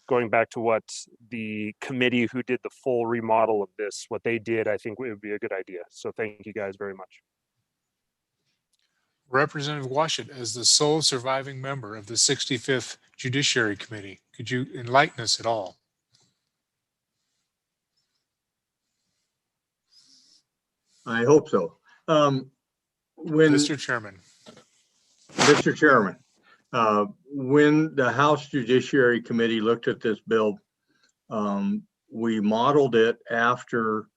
going back to what the committee who did the full remodel of this, what they did, I think it would be a good idea. So thank you guys very much. Representative Washut, as the sole surviving member of the 65th Judiciary Committee, could you enlighten us at all? I hope so. Mr. Chairman. Mr. Chairman, when the House Judiciary Committee looked at this bill, we modeled it after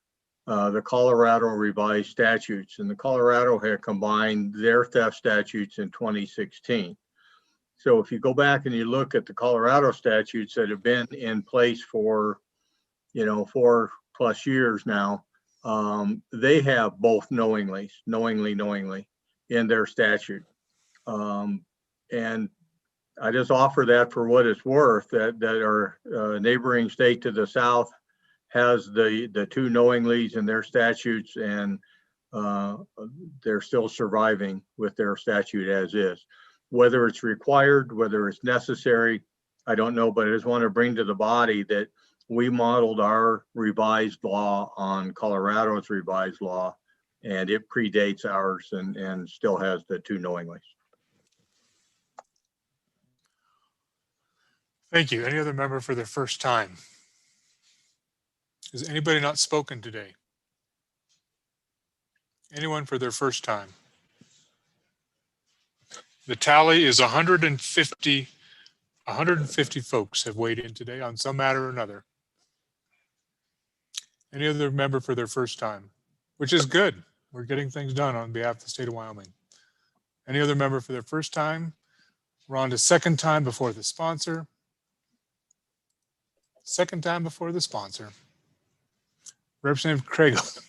the Colorado revised statutes, and the Colorado had combined their theft statutes in 2016. So if you go back and you look at the Colorado statutes that have been in place for, 4+ years now, they have both knowingly in their statute. And I just offer that for what it's worth, that our neighboring state to the south has the two knowinglys in their statutes, and they're still surviving with their statute as is. Whether it's required, whether it's necessary, I don't know, but I just want to bring to the body that we modeled our revised law on Colorado's revised law, and it predates ours and still has the two knowingly. Thank you. Any other member for their first time? Has anybody not spoken today? Anyone for their first time? The tally is 150 folks have weighed in today on some matter or another. Any other member for their first time, which is good. We're getting things done on behalf of the state of Wyoming. Any other member for their first time? We're on to second time before the sponsor. Second time before the sponsor. Representative Kriegel.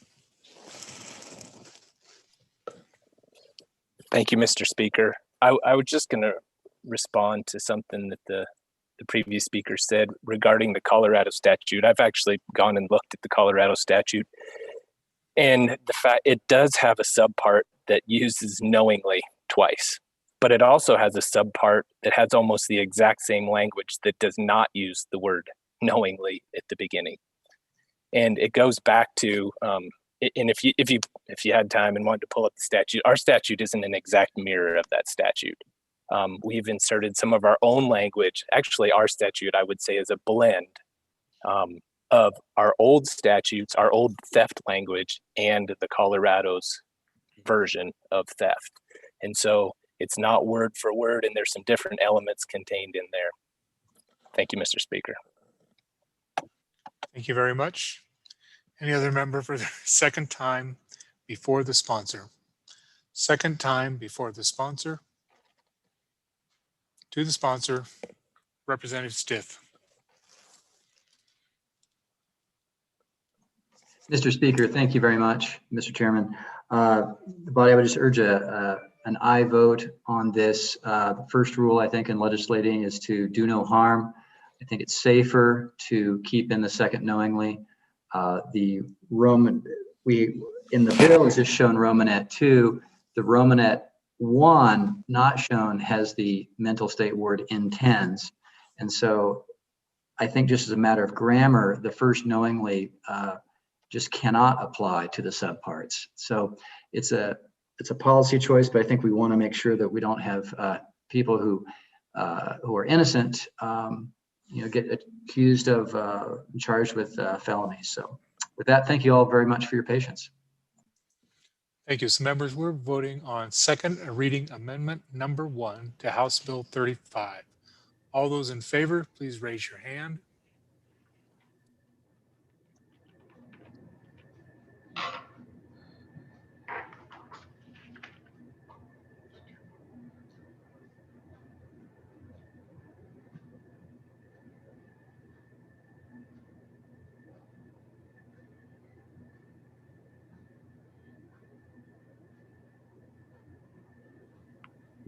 Thank you, Mr. Speaker. I was just going to respond to something that the previous speaker said regarding the Colorado statute. I've actually gone and looked at the Colorado statute, and the fact it does have a subpart that uses knowingly twice, but it also has a subpart that has almost the exact same language that does not use the word knowingly at the beginning. And it goes back to, and if you had time and wanted to pull up the statute, our statute isn't an exact mirror of that statute. We've inserted some of our own language. Actually, our statute, I would say, is a blend of our old statutes, our old theft language, and the Colorado's version of theft. And so it's not word for word, and there's some different elements contained in there. Thank you, Mr. Speaker. Thank you very much. Any other member for the second time before the sponsor? Second time before the sponsor. To the sponsor, Representative Stith. Mr. Speaker, thank you very much, Mr. Chairman. The body, I would just urge an aye vote on this. The first rule, I think, in legislating is to do no harm. I think it's safer to keep in the second knowingly. The Roman in the bill is just shown Romanet 2. The Romanet 1 not shown has the mental state word intends. And so I think just as a matter of grammar, the first knowingly just cannot apply to the subparts. So it's a policy choice, but I think we want to make sure that we don't have people who are innocent, get accused of charged with felonies. So with that, thank you all very much for your patience. Thank you. So members, we're voting on second reading amendment number 1 to House Bill 35. All those in favor, please raise your hand.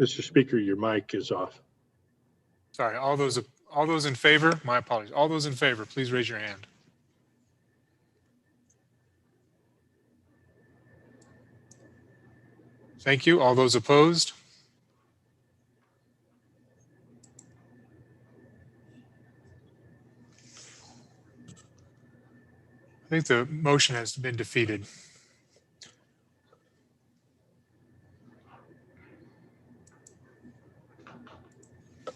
Mr. Speaker, your mic is off. Sorry, all those in favor, my apologies. All those in favor, please raise your hand. Thank you. All those opposed? I think the motion has been defeated.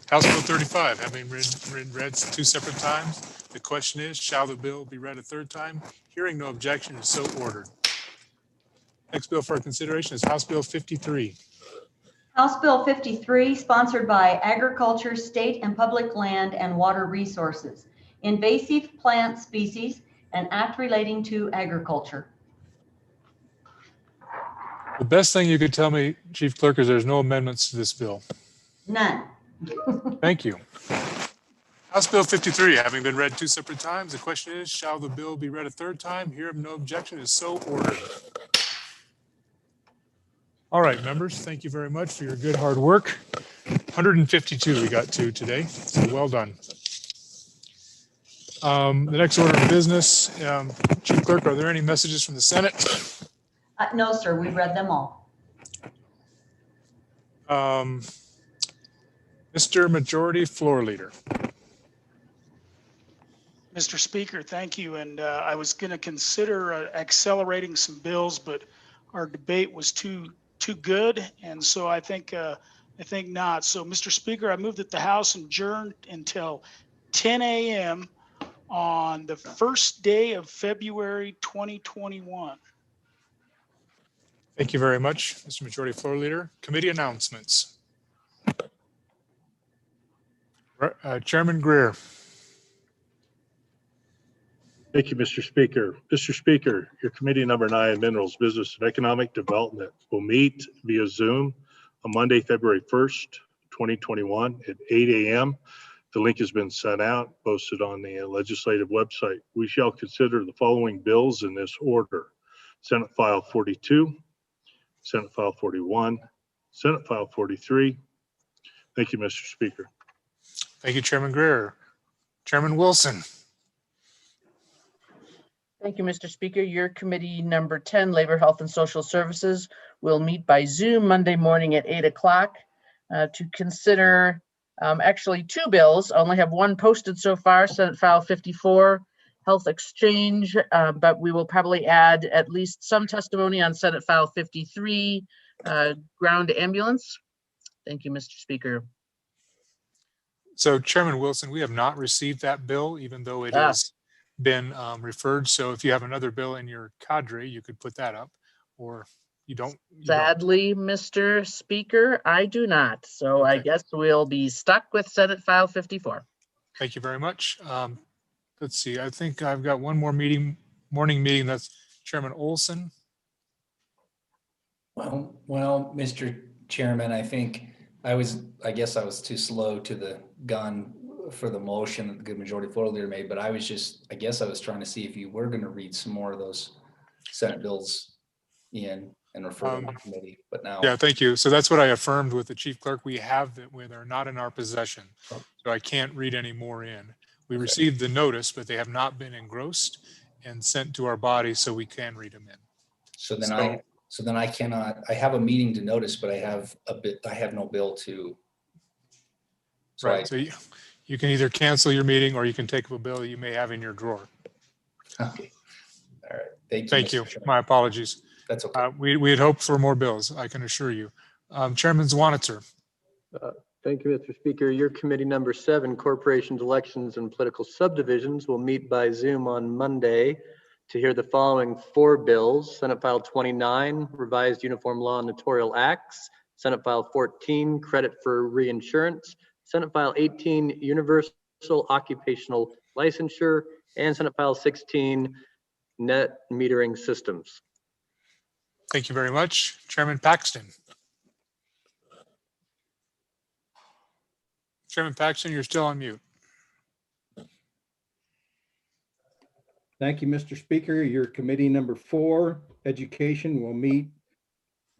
House Bill 35, having been read 2 separate times, the question is, shall the bill be read a 3rd time? Hearing no objection is so ordered. Next bill for consideration is House Bill 53. House Bill 53, sponsored by Agriculture, State and Public Land and Water Resources, Invasive Plant Species, and Act relating to agriculture. The best thing you could tell me, Chief Clerk, is there's no amendments to this bill. None. Thank you. House Bill 53, having been read 2 separate times, the question is, shall the bill be read a 3rd time? Hearing no objection is so ordered. All right, members, thank you very much for your good hard work. 152 we got to today, so well done. The next order of business, Chief Clerk, are there any messages from the Senate? No, sir, we read them all. Mr. Majority Floor Leader. Mr. Speaker, thank you. And I was going to consider accelerating some bills, but our debate was too good, and so I think not. So, Mr. Speaker, I move that the House adjourn until 10 a.m. on the first day of February 2021. Thank you very much, Mr. Majority Floor Leader. Committee announcements. Chairman Greer. Thank you, Mr. Speaker. Mr. Speaker, your committee number 9, Minerals, Business and Economic Development, will meet via Zoom on Monday, February 1st, 2021 at 8 a.m. The link has been sent out, posted on the legislative website. We shall consider the following bills in this order: Senate File 42, Senate File 41, Senate File 43. Thank you, Mr. Speaker. Thank you, Chairman Greer. Chairman Wilson. Thank you, Mr. Speaker. Your committee number 10, Labor, Health and Social Services, will meet by Zoom Monday morning at 8 o'clock to consider actually 2 bills. I only have one posted so far, Senate File 54, Health Exchange, but we will probably add at least some testimony on Senate File 53, Ground Ambulance. Thank you, Mr. Speaker. So Chairman Wilson, we have not received that bill, even though it has been referred. So if you have another bill in your cadre, you could put that up, or you don't. Sadly, Mr. Speaker, I do not. So okay. I guess we'll be stuck with Senate File 54. Thank you very much. Let's see, I think I've got one more morning meeting. That's Chairman Olson. Well, Mr. Chairman, I guess I was too slow to the gun for the motion that the good majority floor leader made, but I guess I was trying to see if you were going to read some more of those Senate bills in and refer them to committee, but now. Yeah, thank you. So that's what I affirmed with the chief clerk. We have that where they're not in our possession. So I can't read any more in. We received the notice, but they have not been engrossed and sent to our body so we can read them in. So then I cannot, I have a meeting to notice, but I have no bill to. So Right, so you can either cancel your meeting or you can take up a bill you may have in your drawer. Okay, all right, thank you. Thank Mr. you, Chairman. my apologies. That's okay. We had hoped for more bills, I can assure you. Chairman Zwanitzer. Thank you, Mr. Speaker. Your committee number 7, Corporations, Elections, and Political Subdivisions, will meet by Zoom on Monday to hear the following 4 bills. Senate File 29, Revised Uniform Law and Notarial Acts. Senate File 14, Credit for Reinsurance. Senate File 18, Universal Occupational Licensure. And Senate File 16, Net Metering Systems. Thank you very much. Chairman Paxton. Chairman Paxton, you're still on mute. Thank you, Mr. Speaker. Your committee number 4, Education, will meet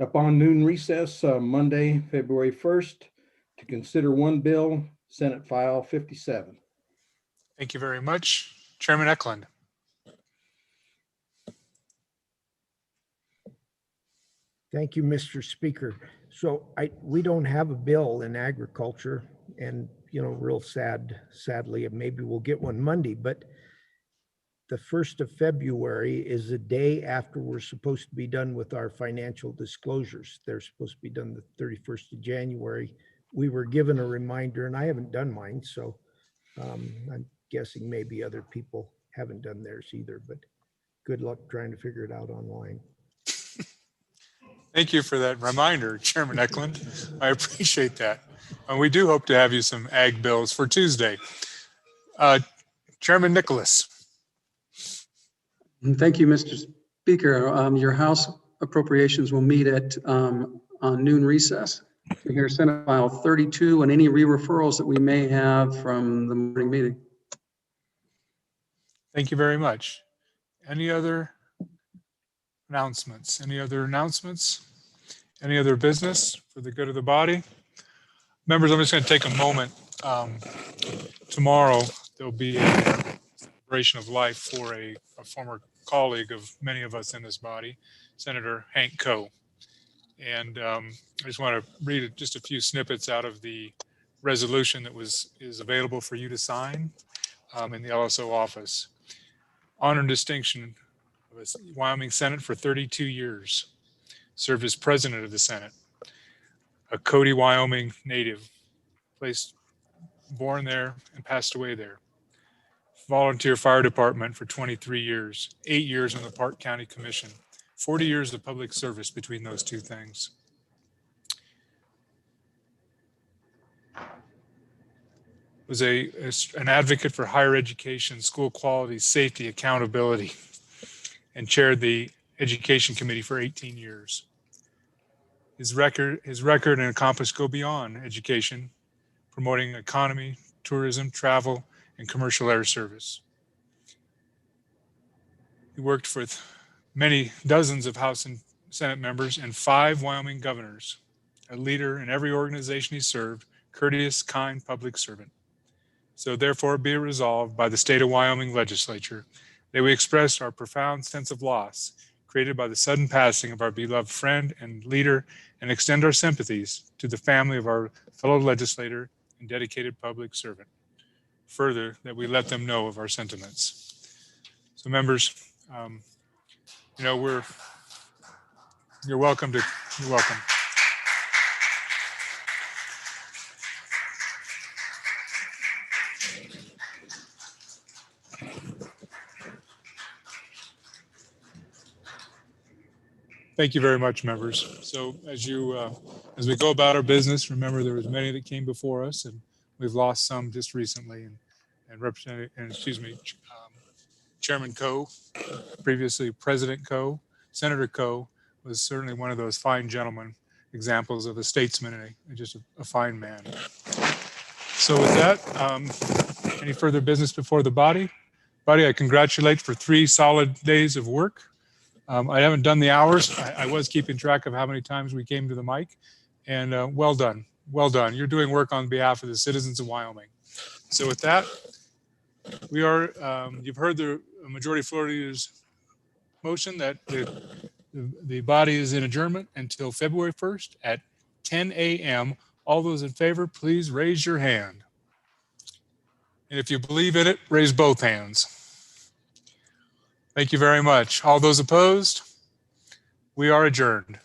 upon noon recess Monday, February 1st to consider one bill, Senate File 57. Thank you very much. Chairman Eklund. Thank you, Mr. Speaker. So we don't have a bill in agriculture, and real sadly, maybe we'll get one Monday, but the 1st of February is the day after we're supposed to be done with our financial disclosures. They're supposed to be done the 31st of January. We were given a reminder, and I haven't done mine, so I'm guessing maybe other people haven't done theirs either, but good luck trying to figure it out online. Thank you for that reminder, Chairman Eklund. I appreciate that. We do hope to have you some ag bills for Tuesday. Chairman Nicholas. Thank you, Mr. Speaker. Your House appropriations will meet at on noon recess to hear Senate File 32 and any re-referrals that we may have from the morning meeting. Thank you very much. Any other announcements? Any other announcements? Any other business for the good of the body? Members, I'm just going to take a moment. Tomorrow, there'll be a celebration of life for a former colleague of many of us in this body, Senator Hank Coe. And I just want to read just a few snippets out of the resolution that is available for you to sign in the LSO office. Honor and distinction of the Wyoming Senate for 32 years. Served as president of the Senate. A Cody, Wyoming native, born there and passed away there. Volunteer fire department for 23 years, 8 years on the Park County Commission, 40 years of public service between those two things. Was an advocate for higher education, school quality, safety, accountability, and chaired the Education Committee for 18 years. His record and accomplishments go beyond education, promoting economy, tourism, travel, and commercial air service. He worked with many dozens of House and Senate members and 5 Wyoming governors, a leader in every organization he served, courteous, kind public servant. So therefore be it resolved by the state of Wyoming legislature that we express our profound sense of loss created by the sudden passing of our beloved friend and leader, and extend our sympathies to the family of our fellow legislator and dedicated public servant. Further, that we let them know of our sentiments. So members, you're welcome. Thank you very much, members. So as we go about our business, remember there was many that came before us, and we've lost some just recently. Chairman Coe, previously President Coe, Senator Coe was certainly one of those fine gentlemen, examples of a statesman and just a fine man. So with that, any further business before the body? I congratulate for 3 solid days of work. I haven't done the hours. I was keeping track of how many times we came to the mic, and well done. Well done. You're doing work on behalf of the citizens of Wyoming. So with that, you've heard the majority floor leader's motion that the The body is in adjournment until February 1st at 10 a.m. All those in favor, please raise your hand. And if you believe in it, raise both hands. Thank you very much. All those opposed, we are adjourned.